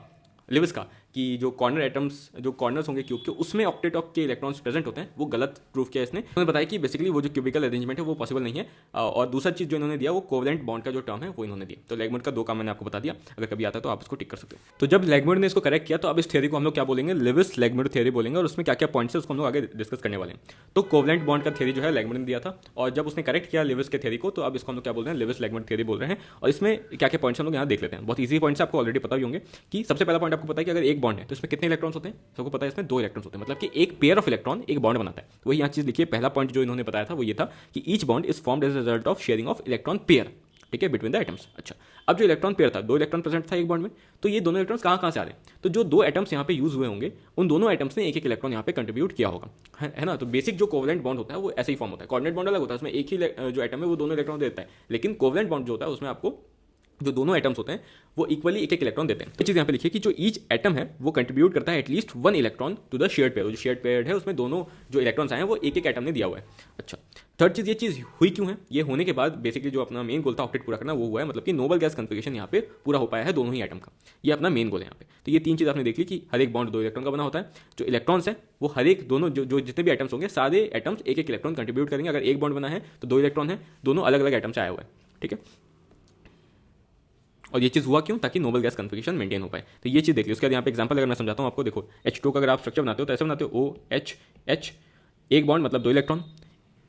Speaker 1: लिविस का कि जो कॉर्नर एटम्स, जो कॉर्नर्स होंगे क्यूब के, उसमें ऑक्टेट ऑफ के इलेक्ट्रॉन्स प्रेजेंट होते हैं, वो गलत प्रूफ किया इसने। उन्होंने बताया कि बेसिकली वो जो क्यूबिकल अरेंजमेंट है वो पॉसिबल नहीं है। और दूसरा चीज जो इन्होंने दिया वो कोवेलेंट बॉन्ड का जो टर्म है वो इन्होंने दिया। तो लैगमुइर का दो काम मैंने आपको बता दिया, अगर कभी आता है तो आप उसको टिक कर सकते हो। तो जब लैगमुइर ने इसको करेक्ट किया तो अब इस थ्योरी को हम लोग क्या बोलेंगे? लिविस लैगमुइर थ्योरी बोलेंगे, और उसमें क्या क्या पॉइंट्स है उसको हम लोग आगे डिस्कस करने वाले हैं। तो कोवेलेंट बॉन्ड का थ्योरी जो है लैगमुइर ने दिया था, और जब उसने करेक्ट किया लिविस के थ्योरी को, तो अब इसको हम लोग क्या बोल रहे हैं? लिविस लैगमुइर थ्योरी बोल रहे हैं। और इसमें क्या क्या पॉइंट्स हम लोग यहाँ देख लेते हैं। बहुत ईजी पॉइंट्स आपको ऑलरेडी पता भी होंगे। कि सबसे पहला पॉइंट आपको पता है कि अगर एक बॉन्ड है तो इसमें कितने इलेक्ट्रॉन्स होते हैं? सबको पता है इसमें 2 इलेक्ट्रॉन्स होते हैं, मतलब कि एक पेयर ऑफ इलेक्ट्रॉन एक बॉन्ड बनाता है। वही यहाँ चीज लिखिए, पहला पॉइंट जो इन्होंने बताया था वो ये था कि each bond is formed as a result of sharing of electron pair, ठीक है, बिटवीन द एटम्स। अच्छा, अब जो इलेक्ट्रॉन पेयर था, 2 इलेक्ट्रॉन प्रेजेंट था एक बॉन्ड में, तो ये दोनों इलेक्ट्रॉन्स कहाँ से आ रहे हैं? तो जो 2 एटम्स यहाँ पे यूज हुए होंगे, उन दोनों एटम्स ने एक एक इलेक्ट्रॉन यहाँ पे कंट्रीब्यूट किया होगा, है ना। तो बेसिक जो कोवेलेंट बॉन्ड होता है वो ऐसे ही फॉर्म होता है। कोऑर्डिनेट बॉन्ड अलग होता है, उसमें एक ही जो एटम है वो दोनों इलेक्ट्रॉन देता है, लेकिन कोवेलेंट बॉन्ड जो होता है उसमें आपको जो दोनों एटम्स होते हैं वो इक्वली एक एक इलेक्ट्रॉन देते हैं। तो चीज़ यहाँ पे लिखिए कि जो ईच एटम है वो कंट्रीब्यूट करता है at least 1 electron to the shared pair. जो शेयर्ड पेयर है उसमें दोनों जो इलेक्ट्रॉन्स आए हैं वो एक एक एटम ने दिया हुआ है। अच्छा, थर्ड चीज़, ये चीज़ हुई क्यों है? ये होने के बाद बेसिकली जो अपना मेन गोल था ऑक्टेट पूरा करना वो हुआ है, मतलब कि नोबल गैस कन्फिगरेशन यहाँ पे पूरा हो पाया है दोनों ही एटम का। ये अपना मेन गोल है यहाँ पे। तो ये 3 चीज़ आपने देख ली कि हर एक बॉन्ड 2 इलेक्ट्रॉन का बना होता है। जो इलेक्ट्रॉन्स है वो हर एक दोनों जो जितने भी एटम्स होंगे सारे एटम्स एक एक इलेक्ट्रॉन कंट्रीब्यूट करेंगे। अगर एक बॉन्ड बना है तो 2 इलेक्ट्रॉन है, दोनों अलग अलग एटम से आया हुआ है। ठीक है, और ये चीज़ हुआ क्यों? ताकि नोबल गैस कन्फिगरेशन मेंटेन हो पाए। तो ये चीज़ देख ली। उसके बाद यहाँ पे एग्जांपल अगर मैं समझाता हूँ आपको, देखो H2 का अगर आप स्ट्रक्चर बनाते हो तो ऐसे बनाते हो OH, एक बॉन्ड मतलब 2 इलेक्ट्रॉन,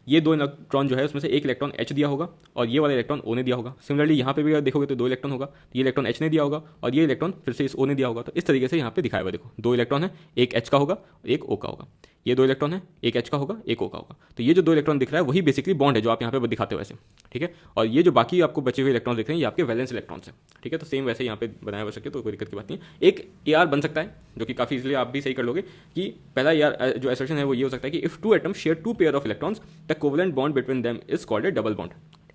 Speaker 1: ये 2 इलेक्ट्रॉन जो है उसमें से एक इलेक्ट्रॉन H दिया होगा और ये वाला इलेक्ट्रॉन O ने दिया होगा। सिमिलरली यहाँ पे भी अगर देखोगे तो 2 इलेक्ट्रॉन होगा, ये इलेक्ट्रॉन H ने दिया होगा और ये इलेक्ट्रॉन फिर से इस O ने दिया होगा। तो इस तरीके से यहाँ पे दिखाया हुआ देखो, 2 इलेक्ट्रॉन है, एक H का होगा एक O का होगा, ये 2 इलेक्ट्रॉन है, एक H का होगा एक O का होगा। तो ये जो 2 इलेक्ट्रॉन दिख रहा है वही बेसिकली बॉन्ड है जो आप यहाँ पे दिखाते हो ऐसे। ठीक है, और ये जो बाकी आपको बचे हुए इलेक्ट्रॉन दिख रहे हैं ये आपके वैलेंस इलेक्ट्रॉन्स हैं। ठीक है, तो सेम वैसे यहाँ पे बनाया हो सके तो कोई दिक्कत की बात नहीं है। एक AR बन सकता है जो कि काफ़ी इजीली आप भी सही कर लोगे कि पहला AR जो एसर्शन है वो ये हो सकता है कि if 2 atoms share 2 pair of electrons the covalent bond between them is called A double bond.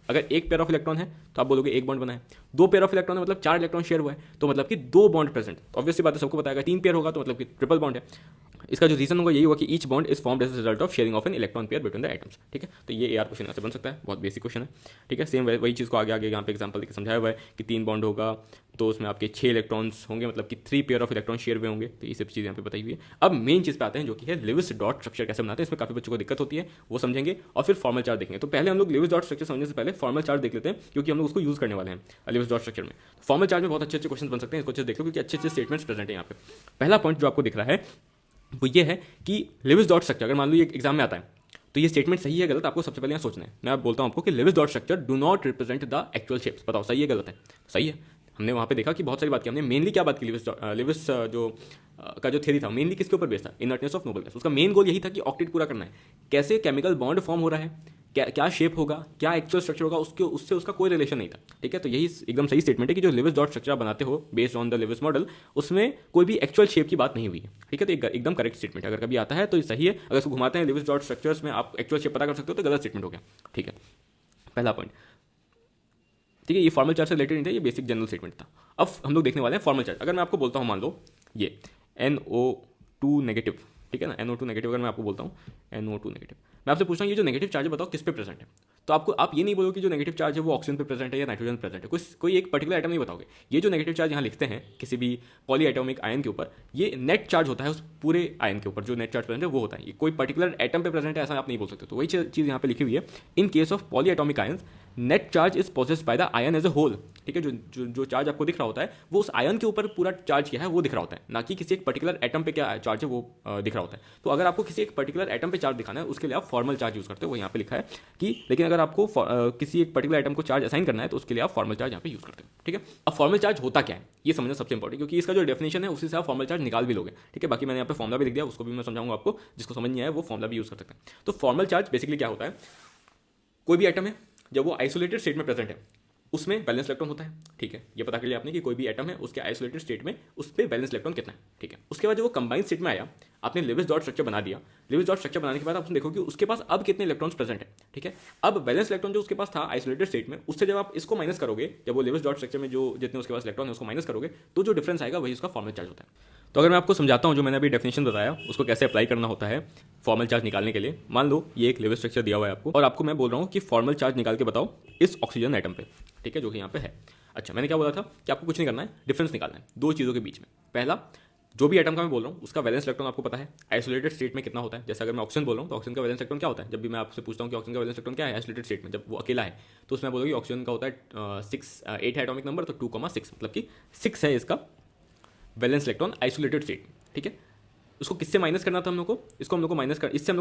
Speaker 1: अगर एक पेयर ऑफ इलेक्ट्रॉन है तो आप बोलोगे एक बॉन्ड बना है, 2 पेयर ऑफ इलेक्ट्रॉन है मतलब 4 इलेक्ट्रॉन शेयर हुआ है तो मतलब कि 2 बॉन्ड प्रेजेंट। ऑब्वियसली बात है, सबको बताएगा 3 पेयर होगा तो मतलब कि ट्रिपल बॉन्ड है। इसका जो रीजन होगा यही होगा कि each bond is formed as result of sharing of an electron pair between the atoms. ठीक है, तो ये AR क्वेश्चन ऐसे बन सकता है, बहुत बेसिक क्वेश्चन है। ठीक है, सेम वही चीज़ को आगे आगे यहाँ पे एग्जांपल देकर समझाया हुआ है कि 3 बॉन्ड होगा तो उसमें आपके 6 इलेक्ट्रॉन्स होंगे, मतलब कि 3 पेयर ऑफ इलेक्ट्रॉन शेयर हुए होंगे। तो ये सब चीज़ यहाँ पे बताई हुई है। अब मेन चीज़ पे आते हैं जो कि है लिविस डॉट स्ट्रक्चर कैसे बनाते हैं। इसमें काफ़ी बच्चों को दिक्कत होती है, वो समझेंगे और फिर फॉर्मल चार्ट देखेंगे। तो पहले हम लोग लिविस डॉट स्ट्रक्चर समझने से पहले फॉर्मल चार्ट देख लेते हैं क्योंकि हम लोग उसको यूज़ करने वाले हैं लिविस डॉट स्ट्रक्चर में। फॉर्मल चार्ट में बहुत अच्छे अच्छे क्वेश्चन बन सकते हैं, इसको अच्छे देख लो क्योंकि अच्छे अच्छे स्टेटमेंट्स प्रेजेंट है यहाँ पे। पहला पॉइंट जो आपको दिख रहा है वो ये है कि लिविस डॉट स्ट्रक्चर अगर मान लो ये एग्जाम में आता है तो ये स्टेटमेंट सही है गलत आपको सबसे पहले यहाँ सोचना है। मैं बोलता हूँ आपको कि Lewis dot structure do not represent the actual shapes. बताओ सही है गलत है? सही है, हमने वहाँ पे देखा कि बहुत सारी बात की हमने। मेनली क्या बात की, लिविस का जो थ्योरी था मेनली किसके ऊपर बेस्ड था, इनर्टनेस ऑफ नोबल गैस। उसका मेन गोल यही था कि ऑक्टेट पूरा करना है, कैसे केमिकल बॉन्ड फॉर्म हो रहा है, क्या शेप होगा, क्या एक्चुअल स्ट्रक्चर होगा, उससे उसका कोई रिलेशन नहीं था। ठीक है, तो यही एकदम सही स्टेटमेंट है कि जो लिविस डॉट स्ट्रक्चर बनाते हो based on the Lewis model, उसमें कोई भी एक्चुअल शेप की बात नहीं हुई है। ठीक है, तो एकदम करेक्ट स्टेटमेंट है। अगर कभी आता है तो ये सही है, अगर इसको घुमाते हैं लिविस डॉट स्ट्रक्चर्स में आप एक्चुअल शेप पता कर सकते हो तो गलत स्टेटमेंट हो गया। ठीक है, पहला पॉइंट। ठीक है, ये फॉर्मल चार्ज से रिलेटेड नहीं था, ये बेसिक जनरल स्टेटमेंट था। अब हम लोग देखने वाले हैं फॉर्मल चार्ज। अगर मैं आपको बोलता हूँ मान लो ये NO2 नेगेटिव, ठीक है ना, NO2 नेगेटिव अगर मैं आपको बोलता हूँ NO2 नेगेटिव, मैं आपसे पूछता हूँ ये जो नेगेटिव चार्ज है बताओ किस पे प्रेजेंट है। तो आप ये नहीं बोलोगे कि जो नेगेटिव चार्ज है वो ऑक्सीजन पे प्रेजेंट है या नाइट्रोजन प्रेजेंट है, कोई एक पर्टिकुलर आइटम नहीं बताओगे। ये जो नेगेटिव चार्ज यहाँ लिखते हैं किसी भी पॉली एटॉमिक आयन के ऊपर, ये नेट चार्ज होता है उस पूरे आयन के ऊपर, जो नेट चार्ज प्रेजेंट है वो होता है। ये कोई पर्टिकुलर एटम पे प्रेजेंट है ऐसा आप नहीं बोल सकते। तो वही चीज़ यहाँ पे लिखी हुई है, in case of poly atomic ions net charge is possessed by the ion as a whole. ठीक है, जो चार्ज आपको दिख रहा होता है वो उस आयन के ऊपर पूरा चार्ज क्या है वो दिख रहा होता है, ना कि किसी एक पर्टिकुलर एटम पे क्या चार्ज है वो दिख रहा होता है। तो अगर आपको किसी एक पर्टिकुलर एटम पे चार्ज दिखाना है उसके लिए आप फॉर्मल चार्ज यूज करते हो, वो यहाँ पे लिखा है कि। लेकिन अगर आपको किसी एक पर्टिकुलर एटम को चार्ज असाइन करना है तो उसके लिए आप फॉर्मल चार्ज यहाँ पे यूज करते हो। ठीक है, अब फॉर्मल चार्ज होता क्या है ये समझना सबसे इंपॉर्टेंट, क्योंकि इसका जो डेफिनेशन है उसी से आप फॉर्मल चार्ज निकाल भी लोगे। ठीक है, बाकी मैंने यहाँ पे फॉर्मुला भी लिख दिया, उसको भी मैं समझाऊंगा आपको, जिसको समझ नहीं आया वो फॉर्मुला भी यूज कर सकते हैं। तो फॉर्मल चार्ज बेसिकली क्या होता है, कोई भी एटम है जब वो आइसोलेटेड स्टेट में प्रेजेंट है उसमें बैलेंस इलेक्ट्रॉन होता है। ठीक है, ये पता कर लिया आपने कि कोई भी एटम है उसके आइसोलेटेड स्टेट में उस पर बैलेंस इलेक्ट्रॉन कितना है। ठीक है, उसके बाद जब वो कंबाइंड स्टेट में आया, आपने लिविस डॉट स्ट्रक्चर बना दिया। लिविस डॉट स्ट्रक्चर बनाने के बाद आप देखो कि उसके पास अब कितने इलेक्ट्रॉन्स प्रेजेंट है। ठीक है, अब बैलेंस इलेक्ट्रॉन जो उसके पास था आइसोलेटेड स्टेट में, उससे जब आप इसको माइनस करोगे, जब वो लिविस डॉट स्ट्रक्चर में जो जितने उसके पास इलेक्ट्रॉन है उसको माइनस करोगे, तो जो डिफरेंस आएगा वही उसका फॉर्मल चार्ज होता है। तो अगर मैं आपको समझाता हूँ जो मैंने अभी डेफिनेशन बताया उसको कैसे अप्लाई करना होता है फॉर्मल चार्ज निकालने के लिए। मान लो ये एक लिविस स्ट्रक्चर दिया हुआ है आपको, और आपको मैं बोल रहा हूँ कि फॉर्मल चार्ज निकाल के बताओ इस ऑक्सीजन एटम पे। ठीक है, जो कि यहाँ पे है। अच्छा, मैंने क्या बोला था कि आपको कुछ नहीं करना है, डिफरेंस निकालना है दो चीज़ों के बीच में। पहला, जो भी एटम का मैं बोल रहा हूँ उसका वैलेंस इलेक्ट्रॉन आपको पता है आइसोलेटेड स्टेट में कितना होता है। जैसे अगर मैं ऑक्सीजन बोल रहा हूँ तो ऑक्सीजन का वैलेंस इलेक्ट्रॉन क्या होता है, जब भी मैं आपसे पूछता हूँ कि ऑक्सीजन का वैलेंस इलेक्ट्रॉन क्या है आइसोलेटेड स्टेट में, जब वो अकेला है, तो उसमें बोलोगे ऑक्सीजन का होता है 8 है एटॉमिक नंबर, तो 2,6 मतलब कि 6 है इसका वैलेंस इलेक्ट्रॉन आइसोलेटेड स्टेट। ठीक है, उसको किससे माइनस करना था हम लोग को, इससे हम लोग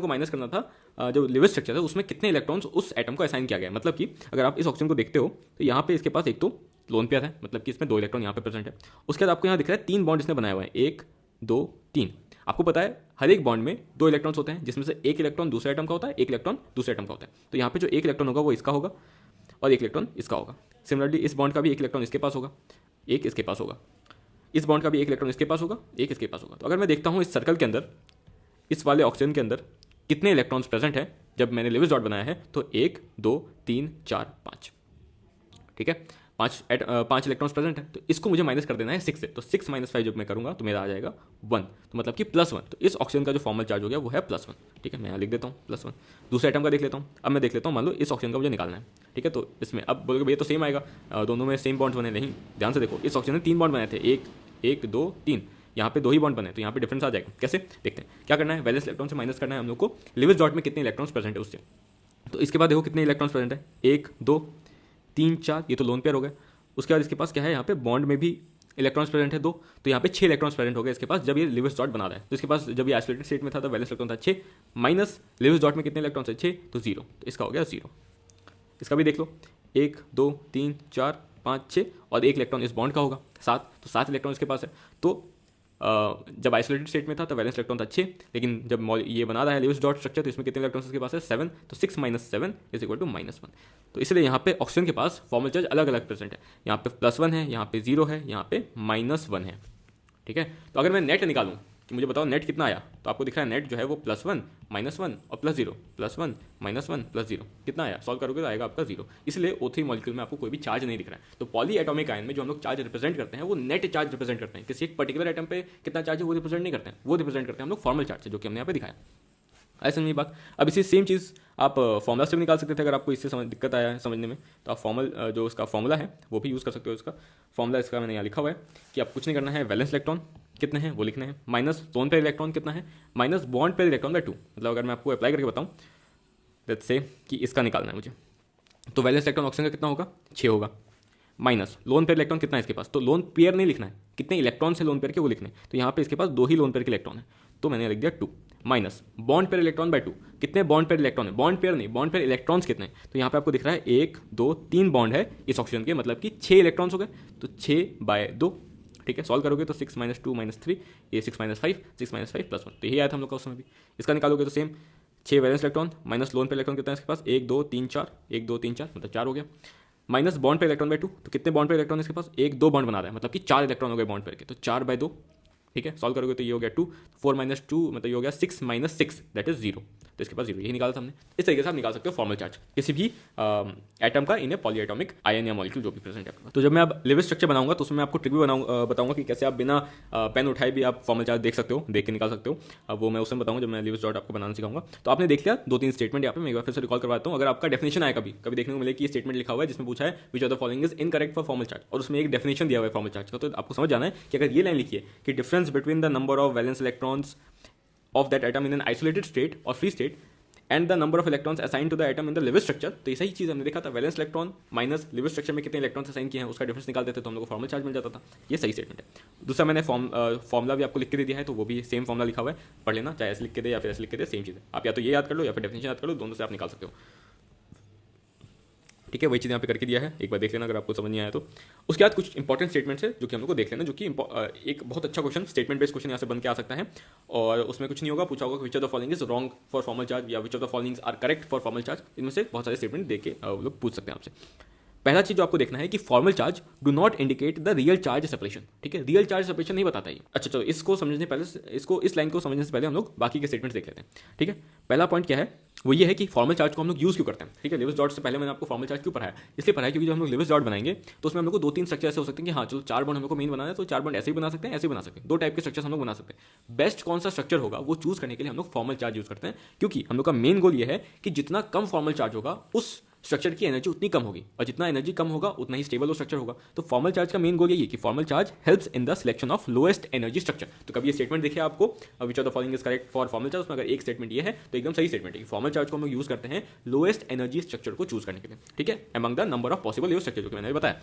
Speaker 1: को माइनस करना था जो लिविस स्ट्रक्चर है उसमें कितने इलेक्ट्रॉन्स उस एटम को असाइन किया गया है। मतलब कि अगर आप इस ऑक्सीजन को देखते हो तो यहाँ पे इसके पास एक तो लोन पेयर है, मतलब कि इसमें 2 इलेक्ट्रॉन यहाँ पे प्रेजेंट है। उसके बाद आपको यहाँ दिख रहा है 3 बॉन्ड इसने बनाए हुए हैं, 1 2 3। आपको पता है हर एक बॉन्ड में 2 इलेक्ट्रॉन्स होते हैं, जिसमें से एक इलेक्ट्रॉन दूसरे एटम का होता है, एक इलेक्ट्रॉन दूसरे एटम का होता है। तो यहाँ पे जो एक इलेक्ट्रॉन होगा वो इसका होगा और एक इलेक्ट्रॉन इसका होगा। सिमिलरली इस बॉन्ड का भी एक इलेक्ट्रॉन इसके पास होगा, एक इसके पास होगा। इस बॉन्ड का भी एक इलेक्ट्रॉन इसके पास होगा, एक इसके पास होगा। तो अगर मैं देखता हूँ इस सर्कल के अंदर, इस वाले ऑक्सीजन के अंदर कितने इलेक्ट्रॉन्स प्रेजेंट हैं जब मैंने लिविस डॉट बनाया है, तो 1 2 3 4 5। ठीक है, 5 इलेक्ट्रॉन्स प्रेजेंट है, तो इसको मुझे माइनस कर देना है 6 से। तो 6 - 5 जब मैं करूँगा तो मेरा आ जाएगा 1, तो मतलब कि +1। तो इस ऑक्सीजन का जो फॉर्मल चार्ज हो गया वो है +1। ठीक है, मैं यहाँ लिख देता हूँ +1। दूसरे आइटम का देख लेता हूँ। अब मैं देख लेता हूँ, मान लो इस ऑक्सीजन का मुझे निकालना है। ठीक है, तो इसमें अब बोलोगे भैया तो सेम आएगा, दोनों में सेम बॉन्ड्स बने। नहीं, ध्यान से देखो, इस ऑक्सीजन में 3 बॉन्ड बने थे, 1 2 3। यहाँ पे 2 ही बॉन्ड बने, तो यहाँ पे डिफरेंस आ जाएगा। कैसे देखते हैं, क्या करना है, वैलेंस इलेक्ट्रॉन से माइनस करना है हम लोग को लिविस डॉट में कितने इलेक्ट्रॉन्स प्रेजेंट है उससे। तो इसके बाद देखो कितने इलेक्ट्रॉन्स प्रेजेंट है, 1 2 3 4, ये तो लोन पेयर हो गए। उसके बाद इसके पास क्या है, यहाँ पे बॉन्ड में भी इलेक्ट्रॉन्स प्रेजेंट है 2, तो यहाँ पे 6 इलेक्ट्रॉन्स प्रेजेंट हो गए इसके पास जब ये लिविस डॉट बना रहा है। तो इसके पास जब ये आइसोलेटेड स्टेट में था तो वैलेंस इलेक्ट्रॉन था 6, माइनस लिविस डॉट में कितने इलेक्ट्रॉन्स है 6, तो 0। तो इसका हो गया 0। इसका भी देख लो, 1 2 3 4 5 6 और एक इलेक्ट्रॉन इस बॉन्ड का होगा 7, तो 7 इलेक्ट्रॉन इसके पास है। तो जब आइसोलेटेड स्टेट में था तो वैलेंस इलेक्ट्रॉन था 6, लेकिन जब ये बना रहा है लिविस डॉट स्ट्रक्चर तो इसमें कितने इलेक्ट्रॉन्स इसके पास है 7, तो 6 - 7 = -1। तो इसलिए यहाँ पे ऑक्सीजन के पास फॉर्मल चार्ज अलग अलग प्रेजेंट है, यहाँ पे +1 है, यहाँ पे 0 है, यहाँ पे -1 है। ठीक है, तो अगर मैं नेट निकालूँ कि मुझे बताओ नेट कितना आया, तो आपको दिख रहा है नेट जो है वो +1 -1 और +0, +1 -1 +0 कितना आया, सॉल्व करोगे तो आएगा आपका 0। इसलिए O3 मॉलिक्यूल में आपको कोई भी चार्ज नहीं दिख रहा है। तो पॉली एटॉमिक आयन में जो हम लोग चार्ज रिप्रेजेंट करते हैं वो नेट चार्ज रिप्रेजेंट करते हैं, किसी एक पर्टिकुलर एटम पे कितना चार्ज है वो रिप्रेजेंट नहीं करते हैं, वो रिप्रेजेंट करते हैं हम लोग फॉर्मल चार्ज से, जो कि हमने यहाँ पे दिखाया। ऐसा समझिए बात। अब इसी सेम चीज़ आप फॉर्मूला से भी निकाल सकते थे, अगर आपको इससे दिक्कत आया है समझने में तो आप जो उसका फॉर्मूला है वो भी यूज़ कर सकते हो। इसका फॉर्मूला इसका मैंने यहाँ लिखा हुआ है कि आप कुछ नहीं करना है, वैलेंस इलेक्ट्रॉन कितने हैं वो लिखने हैं, माइनस लोन पेयर इलेक्ट्रॉन कितना है, minus bond pair electron by 2। मतलब अगर मैं आपको अप्लाई करके बताऊँ, लेट्स से कि इसका निकालना है मुझे, तो वैलेंस इलेक्ट्रॉन ऑक्सीजन का कितना होगा 6 होगा, माइनस लोन पेयर इलेक्ट्रॉन कितना है इसके पास, तो लोन पेयर नहीं लिखना है, कितने इलेक्ट्रॉन से लोन पेयर के वो लिखने हैं। तो यहाँ पे इसके पास 2 ही लोन पेयर के इलेक्ट्रॉन है, तो मैंने लिख दिया 2, minus bond pair electron by 2। कितने बॉन्ड पेयर इलेक्ट्रॉन है, बॉन्ड पेयर नहीं, बॉन्ड पेयर इलेक्ट्रॉन्स कितने हैं, तो यहाँ पे आपको दिख रहा है 1 2 3 बॉन्ड है इस ऑक्सीजन के, मतलब कि 6 इलेक्ट्रॉन्स हो गए, तो 6/2। ठीक है, सॉल्व करोगे तो 6 - 2 - 3, ये 6 - 5 6 - 5 + 1, तो यही आया था हम लोग का उसमें भी। इसका निकालोगे तो same 6 valence electron minus loan पे इलेक्ट्रॉन कितना है इसके पास, 1 2 3 4, 1 2 3 4 मतलब 4 हो गया, माइनस बॉन्ड पे इलेक्ट्रॉन बाय 2, तो कितने बॉन्ड पे इलेक्ट्रॉन इसके पास, 1 2 बॉन्ड बना रहा है, मतलब कि 4 इलेक्ट्रॉन हो गए बॉन्ड पेयर के, तो 4/2। ठीक है, सॉल्व करोगे तो ये हो गया 2, 4 - 2 मतलब ये हो गया 6 - 6 दैट इज 0, तो इसके पास 0, यही निकाला था हमने। इस तरीके से आप निकाल सकते हो फॉर्मल चार्ज किसी भी एटम का इन ए पॉलीएटॉमिक आयन या मॉलिक्यूल जो भी प्रेजेंट है। तो जब मैं अब लिविस स्ट्रक्चर बनाऊंगा तो उसमें मैं आपको ट्रिक भी बताऊंगा कि कैसे आप बिना पेन उठाए भी आप फॉर्मल चार्ज देख सकते हो, देख के निकाल सकते हो। अब वो मैं उसमें बताऊंगा जब मैं लिविस डॉट आपको बनाना सिखाऊंगा। तो आपने देख लिया 2-3 स्टेटमेंट, यहाँ पे मैं एक बार फिर से रिकॉल करवाता हूँ। अगर आपका डेफिनेशन आया कभी देखने को मिले कि स्टेटमेंट लिखा हुआ है जिसमें पूछा है which of the following is incorrect for formal charge, और उसमें एक डेफिनेशन दिया हुआ है फॉर्मल चार्ज का, तो आपको समझ जाना है कि अगर ये लाइन लिखी है कि difference between the number of valence electrons of that atom in an isolated state और free state and the number of electrons assign to the atom in the Lewis structure, तो ऐसा ही चीज़ हमने देखा था, valence electron minus Lewis structure में कितने इलेक्ट्रॉन्स असाइन किए हैं उसका डिफरेंस निकालते थे तो हम लोग को फॉर्मल चार्ज मिल जाता था। ये सही स्टेटमेंट है। दूसरा मैंने फॉर्मूला भी आपको लिख के दे दिया है, तो वो भी सेम फॉर्मूला लिखा हुआ है, पढ़ लेना, चाहे ऐसे लिख के दे या फिर ऐसे लिख के दे, सेम चीज़ है। आप या तो ये याद कर लो या फिर डेफिनेशन याद कर लो, दोनों से आप निकाल सकते हो। ठीक है, वही चीज़ यहाँ पे करके दिया है, एक बार देख लेना अगर आपको समझ नहीं आया तो। उसके बाद कुछ इंपॉर्टेंट स्टेटमेंट्स है जो कि हम लोग को देख लेना, जो कि एक बहुत अच्छा क्वेश्चन, स्टेटमेंट बेस्ड क्वेश्चन यहाँ से बन के आ सकता है, और उसमें कुछ नहीं होगा, पूछा होगा which of the following is wrong for formal charge या which of the following are correct for formal charge, इनमें से बहुत सारे स्टेटमेंट देख के वो लोग पूछ सकते हैं आपसे। पहला चीज जो आपको देखना है कि formal charge do not indicate the real charge separation. ठीक है, रियल चार्ज सेपरेशन नहीं बताता ये। अच्छा चलो, इसको समझने पहले इस लाइन को समझने से पहले हम लोग बाकी के स्टेटमेंट्स देख लेते हैं। ठीक है, पहला पॉइंट क्या है, वो ये है कि फॉर्मल चार्ज को हम लोग यूज क्यों करते हैं। ठीक है, लिविस डॉट से पहले मैंने आपको फॉर्मल चार्ज क्यों पढ़ाया, इसलिए पढ़ाया क्योंकि जब हम लोग लिविस डॉट बनाएंगे तो उसमें हम लोग को 2-3 स्ट्रक्चर ऐसे हो सकते हैं कि हाँ चलो 4 बॉन्ड हम लोग को मेन बनाना है, तो 4 बॉन्ड ऐसे ही बना सकते हैं, ऐसे ही बना सकते हैं, 2 टाइप के स्ट्रक्चर हम लोग बना सकते हैं। बेस्ट कौन सा स्ट्रक्चर होगा वो चूज करने के लिए हम लोग फॉर्मल चार्ज यूज करते हैं, क्योंकि हम लोग का मेन गोल ये है कि जितना कम फॉर्मल चार्ज होगा उस स्ट्रक्चर की एनर्जी उतनी कम होगी, और जितना एनर्जी कम होगा उतना ही स्टेबल वो स्ट्रक्चर होगा। तो फॉर्मल चार्ज का मेन गोल यही है कि formal charge helps in the selection of lowest energy structure. तो कभी ये स्टेटमेंट देखिए आपको, विच of the following is correct for formal charge, उसमें अगर एक स्टेटमेंट ये है तो एकदम सही स्टेटमेंट है कि फॉर्मल चार्ज को हम लोग यूज करते हैं लोएस्ट एनर्जी स्ट्रक्चर को चूज करने के लिए। ठीक है, among the number of possible structure, जो कि मैंने बताया।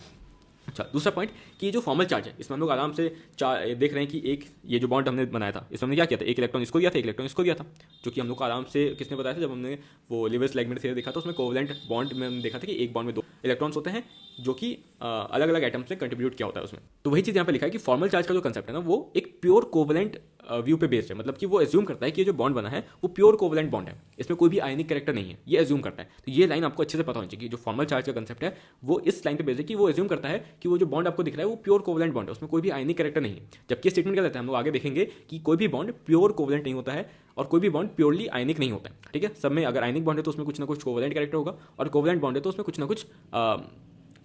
Speaker 1: अच्छा, दूसरा पॉइंट कि ये जो फॉर्मल चार्ज है इसमें हम लोग आराम से देख रहे हैं कि एक ये जो बॉन्ड हमने बनाया था इसमें हमने क्या किया था, एक इलेक्ट्रॉन इसको दिया था, एक इलेक्ट्रॉन इसको दिया था, जो कि हम लोग को आराम से किसने बताया था, जब हमने वो लिविस लेगमेंट थ्योरी देखा था, उसमें कोवलेंट बॉन्ड में हमने देखा था कि एक बॉन्ड में 2 इलेक्ट्रॉन्स होते हैं जो कि अलग अलग एटम्स में कंट्रीब्यूट किया होता है उसमें। तो वही चीज़ यहाँ पे लिखा है कि फॉर्मल चार्ज का जो कंसेप्ट है ना वो एक प्योर कोवलेंट व्यू पे बेस्ड है, मतलब कि वो एज्यूम करता है कि ये जो बॉन्ड बना है वो प्योर कोवलेंट बॉन्ड है, इसमें कोई भी आयनिक कैरेक्टर नहीं है, ये एज्यूम करता है। तो ये लाइन आपको अच्छे से पता होनी चाहिए कि जो फॉर्मल चार्ज का कंसेप्ट है वो इस लाइन पे बेस्ड है कि वो एज्यूम करता है कि वो जो बॉन्ड आपको दिख रहा है वो प्योर कोवलेंट बॉन्ड है, उसमें कोई भी आयनिक कैरेक्टर नहीं है। जबकि स्टेटमेंट क्या कहता है हम लोग आगे देखेंगे कि कोई भी बॉन्ड प्योर कोवलेंट नहीं होता है और कोई भी बॉन्ड प्योरली आयनिक नहीं होता है। ठीक है, सब में अगर आयनिक बॉन्ड है तो उसमें कुछ ना कुछ कोवलेंट कैरेक्टर होगा, और कोवलेंट बॉन्ड है तो उसमें कुछ ना कुछ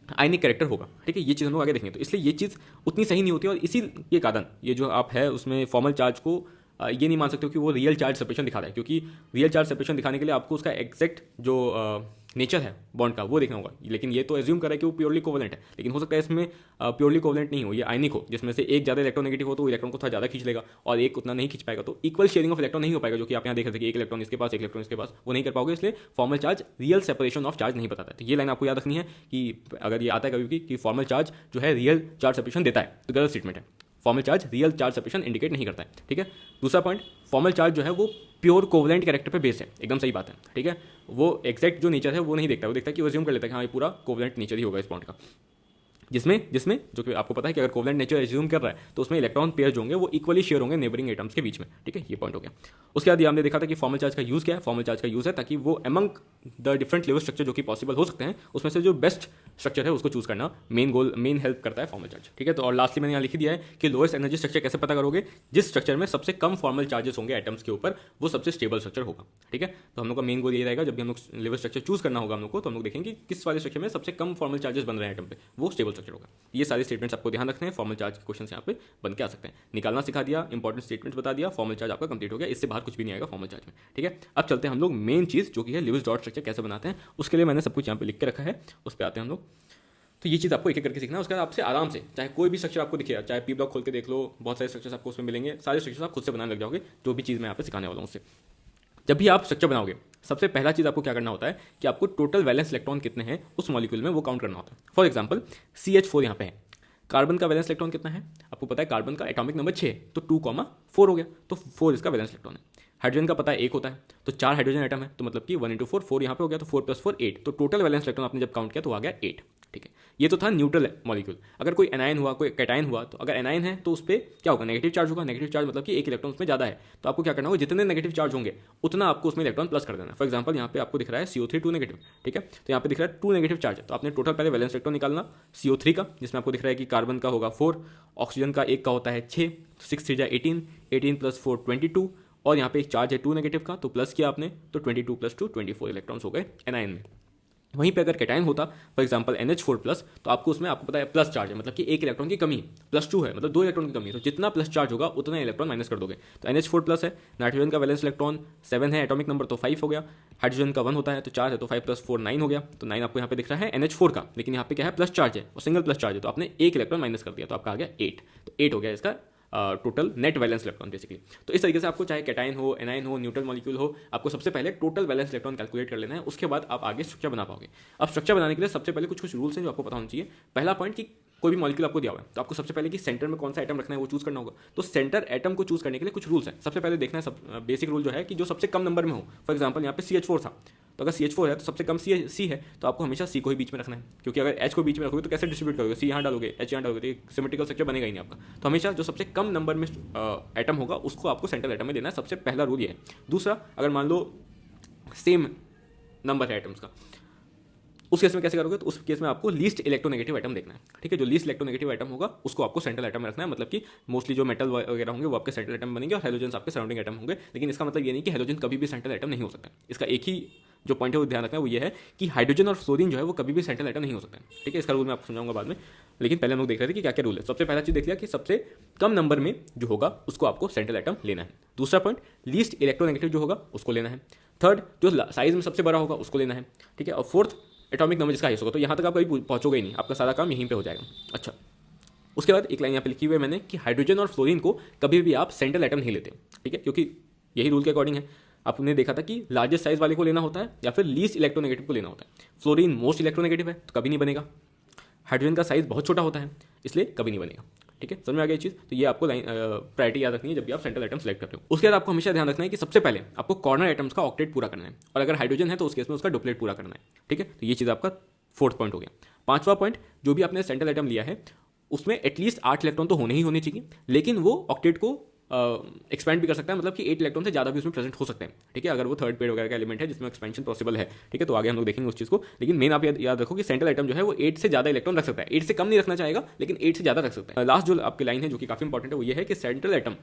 Speaker 1: आयनिक कैरेक्टर होगा। ठीक है, ये चीज़ हम लोग आगे देखेंगे, तो इसलिए ये चीज़ उतनी सही नहीं होती, और इसी के कारण ये जो आप है उसमें फॉर्मल चार्ज को ये नहीं मान सकते हो कि वो रियल चार्ज सेपरेशन दिखा रहा है, क्योंकि रियल चार्ज सेपरेशन दिखाने के लिए आपको उसका एग्जैक्ट जो नेचर है बॉन्ड का वो देखना होगा। लेकिन ये तो एज्यूम कर रहा है कि वो प्योरली कोवलेंट है, लेकिन हो सकता है इसमें प्योरली कोवलेंट नहीं हो, ये आयनिक हो, जिसमें से एक ज़्यादा इलेक्ट्रोनेगेटिव हो तो इलेक्ट्रॉन को थोड़ा ज़्यादा खींच लेगा और एक उतना नहीं खींच पाएगा, तो इक्वल शेयरिंग ऑफ इलेक्ट्रॉन नहीं हो पाएगा, जो कि आप यहाँ देख रहे थे कि एक इलेक्ट्रॉन इसके पास एक इलेक्ट्रॉन इसके पास, वो नहीं कर पाओगे। इसलिए formal charge real separation of charge नहीं बताता है। तो ये लाइन आपको याद रखनी है कि अगर ये आता है कभी कि फॉर्मल चार्ज जो है रियल चार्ज सेपरेशन देता है तो गलत स्टेटमेंट है, formal charge real charge separation indicate नहीं करता है। ठीक है, दूसरा पॉइंट, फॉर्मल चार्ज जो है वो प्योर कोवलेंट कैरेक्टर पे बेस है, एकदम सही बात है। ठीक है, वो एक्जैक्ट जो नेचर है वो नहीं देखता, वो देखता है कि वो एज्यूम कर लेता है कि हाँ ये पूरा कोवलेंट नेचर ही होगा इस बॉन्ड का, जिसमें जो कि आपको पता है कि अगर कोवलेंट नेचर एज्यूम कर रहा है तो उसमें इलेक्ट्रॉन पेयर जो होंगे वो इक्वली शेयर होंगे नेबरिंग एटम्स के बीच में। ठीक है, ये पॉइंट हो गया। उसके बाद हमने देखा था कि फॉर्मल चार्ज का यूज़ क्या है, फॉर्मल चार्ज का यूज़ है ताकि वो among the different level structure जो कि पॉसिबल हो सकते हैं उसमें से जो बेस्ट स्ट्रक्चर है उसको चूज करना मेन हेल्प करता है फॉर्मल चार्ज। ठीक है, तो और लास्टली मैंने यहाँ लिख दिया है कि लोएस्ट एनर्जी स्ट्रक्चर कैसे पता करोगे, जिस स्ट्रक्चर में सबसे कम फॉर्मल चार्जेस होंगे एटम्स के ऊपर वो सबसे स्टेबल स्ट्रक्चर होगा। ठीक है, तो हम लोग का मेन गोल ये रहेगा, जब भी हम लोग लेवल स्ट्रक्चर चूज करना होगा हम लोग को, तो हम लोग देखेंगे किस वाले स्ट्रक्चर में सबसे कम फॉर्मल चार्जेस बन रहे हैं एटम पे, वो स्टेबल स्ट्रक्चर होगा। ये सारे स्टेटमेंट्स आपको ध्यान रखने हैं, फॉर्मल चार्ज के क्वेश्चन यहाँ पे बन के आ सकते हैं। निकालना सिखा दिया, इंपॉर्टेंट स्टेटमेंट्स बता दिया, फॉर्मल चार्ज आपका कंप्लीट हो गया, इससे बाहर कुछ भी नहीं आएगा फॉर्मल चार्ज में। ठीक है, अब चलते हैं हम लोग मेन चीज़ जो कि है लिविस डॉट स्ट्रक्चर कैसे बनाते हैं, उसके लिए मैंने सब कुछ यहाँ पे लिख के रखा है, उस पर आते हैं हम लोग। तो ये चीज़ आपको एक एक करके सीखना है, उसके बाद आपसे आराम से चाहे कोई भी स्ट्रक्चर आपको दिखेगा, चाहे पी ब्लॉक खोल के देख लो, बहुत सारे स्ट्रक्चर्स आपको उसमें मिलेंगे, सारे स्ट्रक्चर्स आप खुद से बनाने लग जाओगे, जो भी चीज़ मैं यहाँ पे सिखाने वाला हूँ उससे। जब भी आप स्ट्रक्चर बनाओगे सबसे पहला चीज़ आपको क्या करना होता है कि आपको टोटल वैलेंस इलेक्ट्रॉन कितने हैं उस मॉलिक्यूल में वो काउंट करना होता है। फॉर एग्जाम्पल CH4 यहाँ पे है, कार्बन का वैलेंस इलेक्ट्रॉन कितना है आपको पता है, कार्बन का एटॉमिक नंबर 6, तो 2,4 हो गया, तो 4 इसका वैलेंस इलेक्ट्रॉन है। हाइड्रोजन का पता है 1 होता है, तो 4 हाइड्रोजन एटम है, तो मतलब कि 1 इंटू 4, 4 यहाँ पे हो गया, तो 4 + 4 8, तो टोटल वैलेंस इलेक्ट्रॉन आपने जब काउंट किया तो आ गया 8। ठीक है, ये तो था न्यूट्रल मॉलिक्यूल। अगर कोई एनायन हुआ, कोई कैटायन हुआ, तो अगर एनायन है तो उस पर क्या होगा, नेगेटिव चार्ज होगा। नेगेटिव चार्ज मतलब कि एक इलेक्ट्रॉन उसमें ज़्यादा है, तो आपको क्या करना होगा, जितने नेगेटिव चार्ज होंगे उतना आपको उसमें इलेक्ट्रॉन प्लस कर देना। फॉर एग्जाम्पल यहाँ पे आपको दिख रहा है CO3 2 नेगेटिव, ठीक है, तो यहाँ पे दिख रहा है 2 नेगेटिव चार्ज है, तो आपने टोटल पहले वैलेंस इलेक्ट्रॉन निकालना CO3 का, जिसमें आपको दिख रहा है कि कार्बन का होगा 4, ऑक्सीजन का एक का होता है 6, 6 3 18, 18 + 4 22, और यहाँ पे एक चार्ज है 2 नेगेटिव का, तो प्लस किया आपने, तो 22 + 2 24 इलेक्ट्रॉन्स हो गए एनायन में। वहीं पे अगर कैटायन होता, फॉर एग्जांपल NH4+, तो आपको उसमें आपको पता है प्लस चार्ज है, मतलब कि एक इलेक्ट्रॉन की कमी है, +2 है, मतलब 2 इलेक्ट्रॉन की कमी है, तो जितना प्लस चार्ज होगा उतना इलेक्ट्रॉन माइनस कर दोगे। तो NH4+ है, नाइट्रोजन का वैलेंस इलेक्ट्रॉन 7 है, एटॉमिक नंबर तो 5 हो गया, हाइड्रोजन का 1 होता है तो 4 है, तो 5 + 4 9 हो गया, तो 9 आपको यहाँ पे दिख रहा है NH4 का, लेकिन यहाँ पे क्या है, प्लस चार्ज है और सिंगल प्लस चार्ज है, तो आपने एक इलेक्ट्रॉन माइनस कर दिया, तो आपका आ गया 8, तो 8 हो गया इसका total net valence electron basically. तो इस तरीके से आपको चाहे कैटायन हो, एनायन हो, न्यूट्रल मॉलिक्यूल हो, आपको सबसे पहले टोटल वैलेंस इलेक्ट्रॉन कैलकुलेट कर लेना है, उसके बाद आप आगे स्ट्रक्चर बना पाओगे। अब स्ट्रक्चर बनाने के लिए सबसे पहले कुछ रूल्स हैं जो आपको पता होना चाहिए। पहला पॉइंट कि कोई भी मॉलिक्यूल आपको दिया हुआ है तो आपको सबसे पहले कि सेंटर में कौन सा एटम रखना है वो चूज करना होगा। तो सेंटर एटम को चूज करने के लिए कुछ रूल्स हैं। सबसे पहले देखना है, सब बेसिक रूल जो है कि जो सबसे कम नंबर में हो। फॉर एग्जाम्पल यहाँ पे CH4 था, तो अगर CH4 है तो सबसे कम C है, तो आपको हमेशा C को ही बीच में रखना है, क्योंकि अगर H को बीच में रखोगे तो कैसे डिस्ट्रीब्यूट करोगे, C यहाँ डालोगे, H यहाँ डालोगे, तो एक सिमेट्रिकल स्ट्रक्चर बनेगा ही नहीं आपका। तो हमेशा जो सबसे कम नंबर में एटम होगा उसको आपको सेंट्रल एटम में देना है, सबसे पहला रूल ये है। दूसरा, अगर मान लो सेम नंबर है एटम्स का, उस केस में कैसे करोगे, तो उस केस में आपको लीस्ट इलेक्ट्रोनेगेटिव एटम देखना है। ठीक है, जो लीस्ट इलेक्ट्रोनेगेटिव एटम होगा उसको आपको सेंट्रल एटम में रखना है, मतलब कि मोस्टली जो मेटल वगैरह होंगे वो आपके सेंट्रल एटम बनेंगे और हेलोजन्स आपके सराउंडिंग एटम होंगे। लेकिन इसका मतलब ये नहीं कि हेलोजन कभी भी सेंट्रल एटम नहीं हो सकता। इसका एक ही जो पॉइंट है वो ध्यान रखना है, वो ये है कि हाइड्रोजन और फ्लोरीन जो है वो कभी भी सेंट्रल एटम नहीं हो सकता है। ठीक है, इसका रूल मैं आपको समझाऊंगा बाद में, लेकिन पहले हम लोग देख रहे थे कि क्या क्या रूल है। सबसे पहला चीज देख लिया कि सबसे कम नंबर में जो होगा उसको आपको सेंट्रल एटम लेना है। दूसरा पॉइंट, लीस्ट इलेक्ट्रोनेगेटिव जो होगा उसको लेना है। थर्ड, जो साइज में सबसे बड़ा होगा उसको लेना है। ठीक है, और फोर्थ, एटॉमिक नंबर जिसका हाईएस्ट होगा। तो यहाँ तक आप कभी पहुंचोगे ही नहीं, आपका सारा काम यहीं पे हो जाएगा। अच्छा, उसके बाद एक लाइन यहाँ पे लिखी हुई है मैंने कि हाइड्रोजन और फ्लोरीन को कभी भी आप सेंट्रल एटम नहीं लेते। ठीक है, क्योंकि यही रूल के अकॉर्डिंग है। आपने देखा था कि लार्जेस्ट साइज वाले को लेना होता है या फिर लीस्ट इलेक्ट्रोनेगेटिव को लेना होता है। फ्लोरीन मोस्ट इलेक्ट्रोनेगेटिव है तो कभी नहीं बनेगा। हाइड्रोजन का साइज बहुत छोटा होता है इसलिए कभी नहीं बनेगा। ठीक है, समझ में आ गई चीज़। तो ये आपको प्रायोरिटी याद रखनी है जब भी आप सेंट्रल एटम सेलेक्ट करते हो। उसके बाद आपको हमेशा ध्यान रखना है कि सबसे पहले आपको कॉर्नर एटम्स का ऑक्टेट पूरा करना है, और अगर हाइड्रोजन है तो उस केस में उसका डुप्लेट पूरा करना है। ठीक है, तो ये चीज़ आपका फोर्थ पॉइंट हो गया। पांचवा पॉइंट, जो भी आपने सेंट्रल एटम लिया है उसमें एटलीस्ट 8 इलेक्ट्रॉन तो होने ही होने चाहिए, लेकिन वो ऑक्टेट को एक्सपेंड भी कर सकता है, मतलब कि 8 इलेक्ट्रॉन से ज़्यादा भी उसमें प्रेजेंट हो सकते हैं। ठीक है, अगर वो थर्ड पेड वगैरह का एलिमेंट है जिसमें एक्सपेंशन पॉसिबल है। ठीक है, तो आगे हम लोग देखेंगे उस चीज़ को, लेकिन मेन आप याद रखो कि सेंट्रल एटम जो है वो 8 से ज़्यादा इलेक्ट्रॉन रख सकता है। 8 से कम नहीं रखना चाहेगा, लेकिन 8 से ज़्यादा रख सकता है। लास्ट जो आपकी लाइन है जो कि काफ़ी इंपॉर्टेंट है वो ये है कि central atom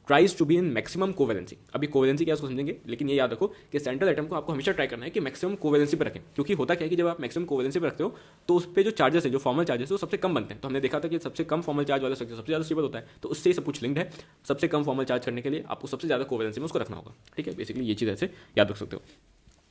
Speaker 1: tries to be in maximum covalency. अभी कोवेलेंसी क्या है उसको समझेंगे, लेकिन ये याद रखो कि सेंट्रल एटम को आपको हमेशा ट्राई करना है कि मैक्सिमम कोवेलेंसी पर रखें, क्योंकि होता क्या है कि जब आप मैक्सिमम कोवेलेंसी पर रखते हो तो उस पर जो चार्जेस है, जो फॉर्मल चार्जेस है, वो सबसे कम बनते हैं। तो हमने देखा था कि सबसे कम फॉर्मल चार्ज वाला स्ट्रक्चर सबसे ज़्यादा स्टेबल होता है, तो उससे सब कुछ लिंक्ड है। सबसे कम फॉर्मल चार्ज करने के लिए आपको सबसे ज़्यादा कोवेलेंसी में उसको रखना होगा। ठीक है, बेसिकली ये चीज़ ऐसे याद रख सकते हो।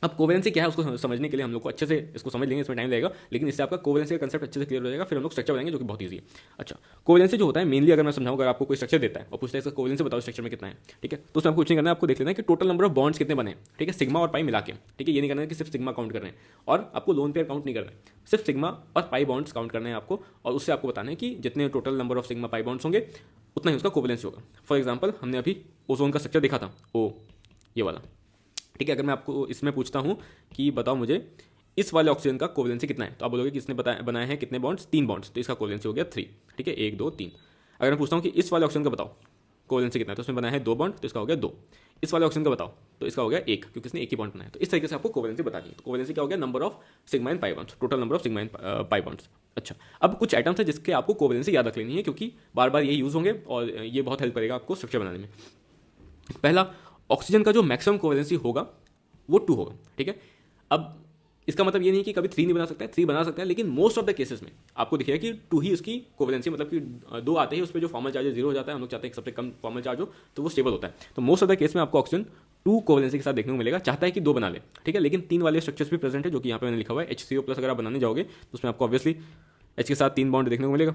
Speaker 1: अब कोवेलेंसी क्या है उसको समझने के लिए हम लोग को अच्छे से इसको समझ लेंगे, इसमें टाइम लगेगा, लेकिन इससे आपका कोवेलेंसी का कंसेप्ट अच्छे से क्लियर हो जाएगा। फिर हम लोग स्ट्रक्चर बनाएंगे जो कि बहुत ईजी है। अच्छा, कोवेलेंसी जो होता है मेनली, अगर मैं समझाऊं, अगर आपको कोई स्ट्रक्चर देता है और पूछता है इसका कोवेलेंसी बताओ स्ट्रक्चर में कितना है, ठीक है, तो उसमें आपको कुछ नहीं करना है, आपको देख लेना है कि टोटल नंबर ऑफ बॉन्ड्स कितने बने हैं। ठीक है, सिग्मा और पाई मिला के। ठीक है, ये नहीं करना है कि सिर्फ सिग्मा काउंट कर रहे हैं, और आपको लोन पेयर काउंट नहीं करना है, सिर्फ सिग्मा और पाई बॉन्ड्स काउंट करने हैं आपको, और उससे आपको बताना है कि जितने total number of sigma pi bonds होंगे उतना ही उसका कोवेलेंसी होगा। फॉर एग्जाम्पल हमने अभी ओजोन का स्ट्रक्चर देखा था, ओ ये वाला। ठीक है, अगर मैं आपको इसमें पूछता हूँ कि बताओ मुझे इस वाले ऑक्सीजन का कोवेलेंसी कितना है, तो आप बोलोगे कि इसने बनाए हैं कितने बॉन्ड्स, 3 बॉन्ड्स, तो इसका कोवेलेंसी हो गया 3। ठीक है, 1 2 3। अगर मैं पूछता हूँ कि इस वाले ऑक्सीजन का बताओ कोवेलेंसी कितना है, तो उसमें बनाया है 2 बॉन्ड, तो इसका हो गया 2। इस वाले ऑक्सीजन का बताओ, तो इसका हो गया 1, क्योंकि इसने एक ही बॉन्ड बनाया। तो इस तरीके से आपको कोवेलेंसी बता दी। तो कोवेलेंसी क्या हो गया, number of sigma and pi bonds, total number of sigma and pi bonds. अच्छा, अब कुछ आइटम्स है जिसके आपको कोवेलेंसी याद रख लेनी है, क्योंकि बार बार ये यूज़ होंगे और ये बहुत हेल्प करेगा आपको स्ट्रक्चर बनाने में। पहला, ऑक्सीजन का जो मैक्सिमम कोवेलेंसी होगा वो 2 होगा। ठीक है, अब इसका मतलब ये नहीं कि कभी 3 नहीं बना सकता है, 3 बना सकता है, लेकिन मोस्ट ऑफ द केसेस में आपको दिखेगा कि 2 ही उसकी कोवेलेंसी, मतलब कि 2 आते ही उस पर जो फॉर्मल चार्ज 0 हो जाता है। हम लोग चाहते हैं कि सबसे कम फॉर्मल चार्ज हो तो वो स्टेबल होता है। तो मोस्ट ऑफ द केस में आपको ऑक्सीजन 2 कोवेलेंसी के साथ देखने को मिलेगा। चाहता है कि 2 बना ले, ठीक है, लेकिन 3 वाले स्ट्रक्चर्स भी प्रेजेंट है, जो कि यहाँ पे मैंने लिखा हुआ है। HCO+ अगर आप बनाने जाओगे तो उसमें आपको ऑब्वियसली H के साथ 3 बॉन्ड देखने को मिलेगा।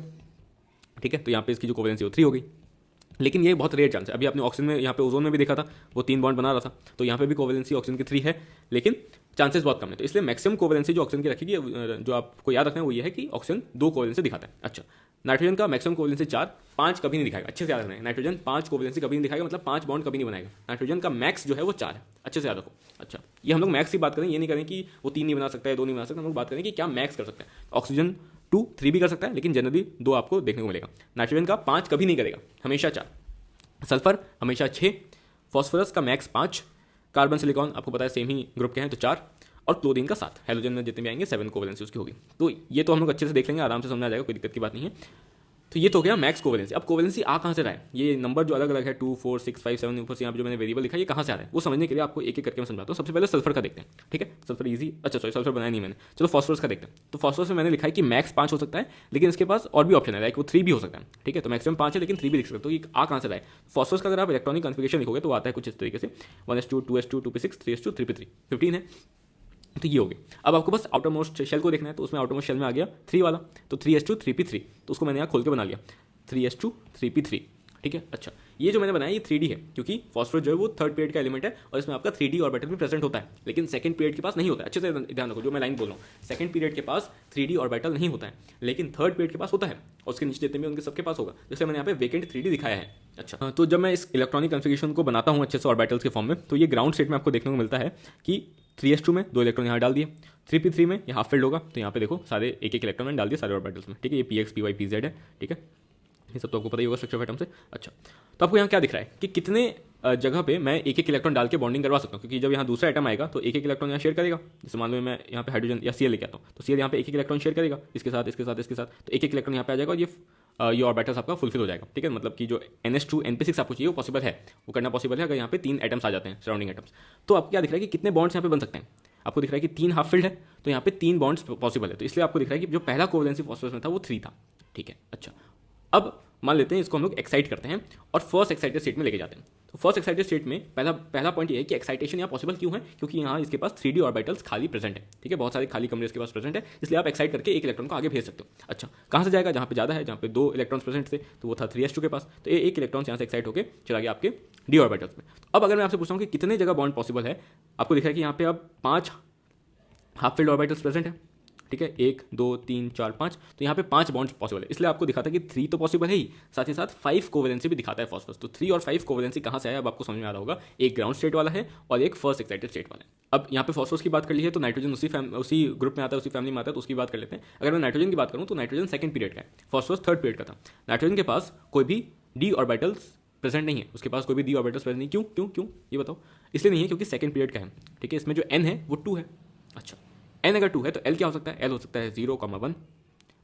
Speaker 1: ठीक है, तो यहाँ पे इसकी जो कोवेलेंसी वो 3 हो गई, लेकिन ये बहुत रेयर चांस है। अभी आपने ऑक्सीजन में, यहाँ पे ओजोन में भी देखा था, वो 3 बॉन्ड बना रहा था, तो यहाँ पे भी कोवेलेंसी ऑक्सीजन की 3 है, लेकिन चांसेस बहुत कम है। तो इसलिए मैक्सिमम कोवेलेंसी जो ऑक्सीजन की रखेगी, जो आपको याद रखना है वो ये है कि ऑक्सीजन 2 कोवेलेंसी दिखाता है। अच्छा, नाइट्रोजन का मैक्सिमम कोवेलेंसी 4, 5 कभी नहीं दिखाएगा। अच्छे से याद रखना है, नाइट्रोजन 5 कोवेलेंसी कभी नहीं दिखाएगा, मतलब 5 बॉन्ड कभी नहीं बनाएगा। नाइट्रोजन का मैक्स जो है वो 4 है, अच्छे से याद रखो। अच्छा, ये हम लोग मैक्स की बात करें, ये नहीं करें कि वो 3 नहीं बना सकता है, 2 नहीं बना सकता, हम लोग बात करें कि क्या मैक्स कर सकते हैं। ऑक्सीजन 2, 3 भी कर सकता है, लेकिन जनरली 2 आपको देखने को मिलेगा। नाइट्रोजन का 5 कभी नहीं करेगा, हमेशा 4। सल्फर हमेशा 6, फॉस्फोरस का मैक्स 5, कार्बन सिलिकॉन आपको पता है सेम ही ग्रुप के हैं तो 4, और क्लोरीन का 7। हेलोजन में जितने भी आएंगे 7 कोवेलेंसी उसकी होगी। तो ये तो हम लोग अच्छे से देख लेंगे, आराम से समझ आ जाएगा, कोई दिक्कत की बात नहीं है। तो ये तो हो गया मैक्स कोवेलेंसी। अब कोवेलेंसी आ कहाँ से रहा है, ये नंबर जो अलग अलग है 2, 4, 6, 5, 7 ऊपर से यहाँ पे जो मैंने वेरिएबल लिखा है ये कहाँ से आ रहा है वो समझने के लिए आपको एक एक करके मैं समझाता हूँ। सबसे पहले सल्फर का देखते हैं, ठीक है। सल्फर इजी, अच्छा सॉरी सल्फर बनाया नहीं मैंने, चलो फॉस्फोरस का देखते हैं। तो फॉस्फोरस में मैंने लिखा है कि मैक्स 5 हो सकता है, लेकिन इसके पास और भी ऑप्शन है, लाइक वो 3 भी हो सकता है, ठीक है। तो मैक्सिमम 5 है लेकिन 3 भी लिख सकते हो। तो ये आ कहाँ से रहा है, फॉस्फोरस का अगर आप इलेक्ट्रॉनिक कॉन्फिगरेशन लिखोगे तो आता है कुछ इस तरीके से 1s2 2s2 2p6 3s2 3p3 15 है। तो ये हो गया। अब आपको बस आउटर मोस्ट शेल को देखना है, तो उसमें आउटर मोस्ट शेल में आ गया 3 वाला, तो 3s2 3p3, तो उसको मैंने यहाँ खोल के बना लिया 3s2 3p3, ठीक है। अच्छा, ये जो मैंने बनाया ये 3D है, क्योंकि फॉस्फोरस जो है वो थर्ड पीरियड का एलिमेंट है और इसमें आपका 3D ऑर्बिटल भी प्रेजेंट होता है, लेकिन सेकंड पीरियड के पास नहीं होता है। अच्छे से ध्यान रखो जो मैं लाइन बोल रहा हूँ, सेकंड पीरियड के पास 3D ऑर्बिटल नहीं होता है, लेकिन थर्ड पीरियड के पास होता है, और उसके नीचे जितने भी उनके सबके पास होगा, जैसे मैंने यहाँ पे वेकेंट 3D दिखाया है। अच्छा, तो जब मैं इस इलेक्ट्रॉनिक कॉन्फिगरेशन को बनाता हूँ अच्छे से ऑर्बिटल्स के फॉर्म में, तो ये ग्राउंड स्टेट में आपको देखने को मिलता है कि 3s2 में 2 इलेक्ट्रॉन यहाँ डाल दिए, 3p3 में ये हाफ फिल्ड होगा, तो यहाँ पे देखो सारे एक एक इलेक्ट्रॉन डाल दिए सारे ऑर्बिटल्स में, ठीक है। ये px py pz है, ठीक है, ये सब तो आपको पता ही होगा स्ट्रक्चर ऑफ एटम से। अच्छा, तो आपको यहाँ क्या दिख रहा है कि कितने जगह पे मैं एक एक इलेक्ट्रॉन डाल के बॉन्डिंग करवा सकता हूँ, क्योंकि जब यहाँ दूसरा एटम आएगा तो एक एक इलेक्ट्रॉन यहाँ शेयर करेगा। जैसे मान लो मैं यहाँ पे हाइड्रोजन या Cl लेके आता हूँ, तो Cl यहाँ पे एक एक इलेक्ट्रॉन शेयर करेगा इसके साथ इसके साथ इसके साथ, तो एक एक इलेक्ट्रॉन यहाँ पे आ जाएगा और ये ऑर्बिटल्स आपका फुलफिल हो जाएगा, ठीक है। मतलब कि जो NH2 NP6 आपको चाहिए वो पॉसिबल है, वो करना पॉसिबल है अगर यहाँ पे 3 एटम्स आ जाते हैं सराउंडिंग एटम्स। तो आपको क्या दिख रहा है कि कितने बॉन्ड्स यहाँ पे बन सकते हैं, आपको दिख रहा है कि 3 हाफ फील्ड है, तो यहाँ पे 3 बॉन्ड्स पॉसिबल है, तो इसलिए आपको दिख रहा है कि जो पहला कोवेलेंसी फॉस्फोरस में था वो 3 था, ठीक है। अच्छा, अब मान लेते हैं इसको हम लोग एक्साइट करते हैं और फर्स्ट एक्साइटेड स्टेट में लेके जाते हैं। तो फर्स्ट एक्साइटेड स्टेट में पहला पॉइंट ये है कि एक्साइटेशन यहाँ पॉसिबल क्यों है, क्योंकि यहाँ इसके पास 3D ऑर्बिटल्स खाली प्रेजेंट है, ठीक है। बहुत सारे खाली कमरे इसके पास प्रेजेंट है, इसलिए आप एक्साइट करके एक इलेक्ट्रॉन को आगे भेज सकते हो। अच्छा, कहाँ से जाएगा, जहाँ पे ज़्यादा है, जहाँ पे 2 इलेक्ट्रॉन्स प्रेजेंट थे तो वो था 3s2 के पास, तो एक इलेक्ट्रॉन यहाँ से एक्साइट होकर चला गया आपके D ऑर्बिटल्स में। तो अब अगर मैं आपसे पूछता हूँ कि कितने जगह बॉन्ड पॉसिबल है, आपको दिख रहा है कि यहाँ पे अब 5 हाफ फील्ड ऑर्बिटल्स प्रेजेंट है, ठीक है। 1 2 3 4 5, तो यहाँ पे 5 बॉन्ड्स पॉसिबल है, इसलिए आपको दिखाता है कि 3 तो पॉसिबल है ही, साथ ही साथ 5 कोवेलेंसी भी दिखाता है फॉस्फोरस। तो 3 और 5 कोवेलेंसी कहाँ से आया अब आपको समझ में आ रहा होगा, एक ग्राउंड स्टेट वाला है और एक फर्स्ट एक्साइटेड स्टेट वाला है। अब यहाँ पे फॉस्फोरस की बात कर ली है, तो नाइट्रोजन उसी ग्रुप में आता है, उसी फैमिली में आता है, तो उसकी बात कर लेते हैं। अगर मैं नाइट्रोजन की बात करूँ तो नाइट्रोजन सेकंड पीरियड का है, फॉस्फोरस थर्ड पीरियड का था। नाइट्रोजन के पास कोई भी D ऑर्बिटल्स प्रेजेंट नहीं है, उसके पास कोई भी D ऑर्बिटल्स प्रेजेंट नहीं। क्यों क्यों क्यों ये बताओ, इसलिए नहीं है क्योंकि सेकंड पीरियड का है, ठीक है। इसमें जो N है वो 2 है। अच्छा, N अगर 2 है तो L क्या हो सकता है, L हो सकता है 0,1,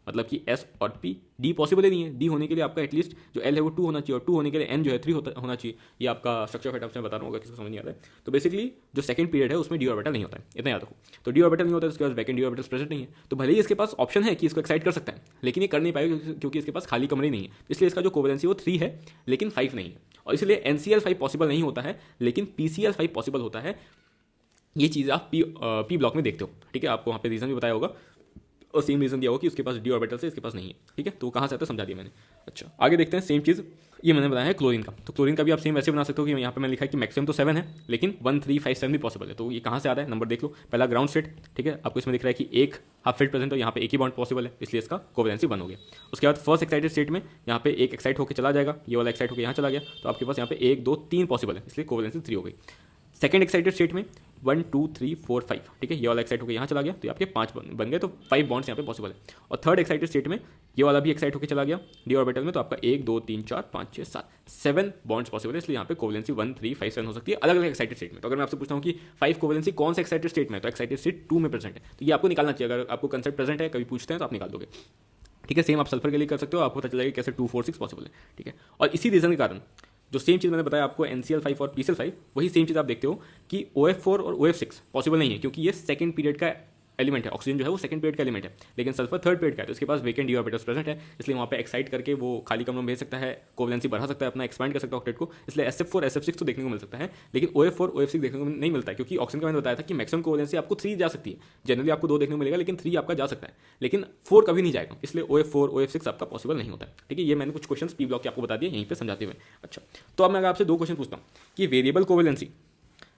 Speaker 1: मतलब कि S और P, D पॉसिबल ही नहीं है। D होने के लिए आपका एटलीस्ट जो L है वो 2 होना चाहिए, और 2 होने के लिए N जो है 3 होना चाहिए। ये आपका स्ट्रक्चर ऑफ एटम्स में बता रहा हूँ अगर किसी को समझ नहीं आता है। तो बेसिकली जो सेकंड पीरियड है उसमें D ऑर्बिटल नहीं होता है, इतना याद रखो। तो D ऑर्बिटल नहीं होता है, उसके पास वैकेंट D ऑर्बिटल्स प्रेजेंट नहीं है, तो भले ही इसके पास ऑप्शन है कि इसको एक्साइट कर सकता है, लेकिन ये कर नहीं पाएगा क्योंकि इसके पास खाली कमरे नहीं है। इसलिए इसका जो कोवेलेंसी वो 3 है लेकिन 5 नहीं है, और इसलिए NCl5 पॉसिबल नहीं होता है लेकिन PCl5 पॉसिबल होता है। ये चीज़ आप पी ब्लॉक में देखते हो, ठीक है। आपको वहाँ पे रीज़न भी बताया होगा और सेम रीज़न दिया होगा कि उसके पास D ऑर्बिटल से इसके पास नहीं है, ठीक है। तो कहाँ से आता है समझा दिया मैंने। अच्छा, आगे देखते हैं सेम चीज़ ये मैंने बताया है क्लोरीन का। तो क्लोरीन का भी आप सेम वैसे बना सकते हो कि यहाँ पे मैंने लिखा है कि मैक्सिमम तो 7 है लेकिन 1 3 5 7 भी पॉसिबल है। तो ये कहाँ से आता है, नंबर देख लो। पहला ग्राउंड स्टेट, ठीक है, आपको इसमें दिख रहा है कि एक हाफ फील्ड प्रेजेंट, तो यहाँ पे एक ही बॉन्ड पॉसिबल है, इसलिए इसका कोवेलेंसी 1 हो गया। उसके बाद फर्स्ट एक्साइटेड स्टेट में यहाँ पे एक एक्साइट होकर चला जाएगा, ये वाला एक्साइट होकर यहाँ चला गया, तो आपके पास यहाँ पे 1 2 3 पॉसिबल है, इसलिए कोवेलेंसी 3 हो गई। सेकंड एक्साइटेड स्टेट में 1 2 3 4 5, ठीक है, ये वाला एक्साइट होकर यहाँ चला गया, तो ये आपके 5 बन गए, तो 5 बॉन्ड्स यहाँ पे पॉसिबल है। और थर्ड एक्साइटेड स्टेट में ये वाला भी एक्साइट होकर चला गया D ऑर्बिटल में, तो आपका 1 2 3 4 5 6 7 बॉन्ड्स पॉसिबल है, इसलिए यहाँ पे कोवेलेंसी 1 3 5 7 हो सकती है अलग अलग एक्साइटेड स्टेट में। तो अगर मैं आपसे पूछता हूँ कि 5 कोवेलेंसी कौन से एक्साइटेड स्टेट में है, तो एक्साइटेड स्टेट 2 में प्रेजेंट है, तो ये आपको निकालना चाहिए। अगर आपको कंसेप्ट प्रेजेंट है, कभी पूछते हैं तो आप निकाल दोगे, ठीक है। सेम आप सल्फर के लिए कर सकते हो, आपको पता चलेगा कैसे 2 4 6 पॉसिबल है, ठीक है। और इसी रीजन के कारण जो सेम चीज़ मैंने बताया आपको NCl5 और PCl5, वही सेम चीज़ आप देखते हो कि OF4 और OF6 पॉसिबल नहीं है, क्योंकि ये सेकंड पीरियड का एलिमेंट है। ऑक्सीजन जो है वो सेकंड पीरियड का एलिमेंट है, लेकिन सल्फर थर्ड पीरियड का है, तो इसके पास वेकेंट D ऑर्बिटल्स प्रेजेंट है, इसलिए वहाँ पे एक्साइट करके वो खाली कमरों में भेज सकता है, कोवेलेंसी बढ़ा सकता है, अपना एक्सपैंड कर सकता है ऑक्टेट को। इसलिए SF4 SF6 तो देखने को मिल सकता है, लेकिन OF4 OF6 देखने को नहीं मिलता है, क्योंकि ऑक्सीजन का मैंने बताया था कि मैक्सिमम कोवेलेंसी आपको 3 जा सकती है। जनरली आपको 2 देखने को मिलेगा, लेकिन 3 आपका जा सकता है, लेकिन 4 कभी नहीं जाएगा, इसलिए OF4 OF6 आपका पॉसिबल नहीं होता है, ठीक है। ये मैंने कुछ क्वेश्चन पी ब्लॉक के आपको बता दिए यहीं पर समझाते हुए। अच्छा, तो अब मैं आपसे 2 क्वेश्चन पूछता हूँ कि वेरिएबल कोवेलेंसी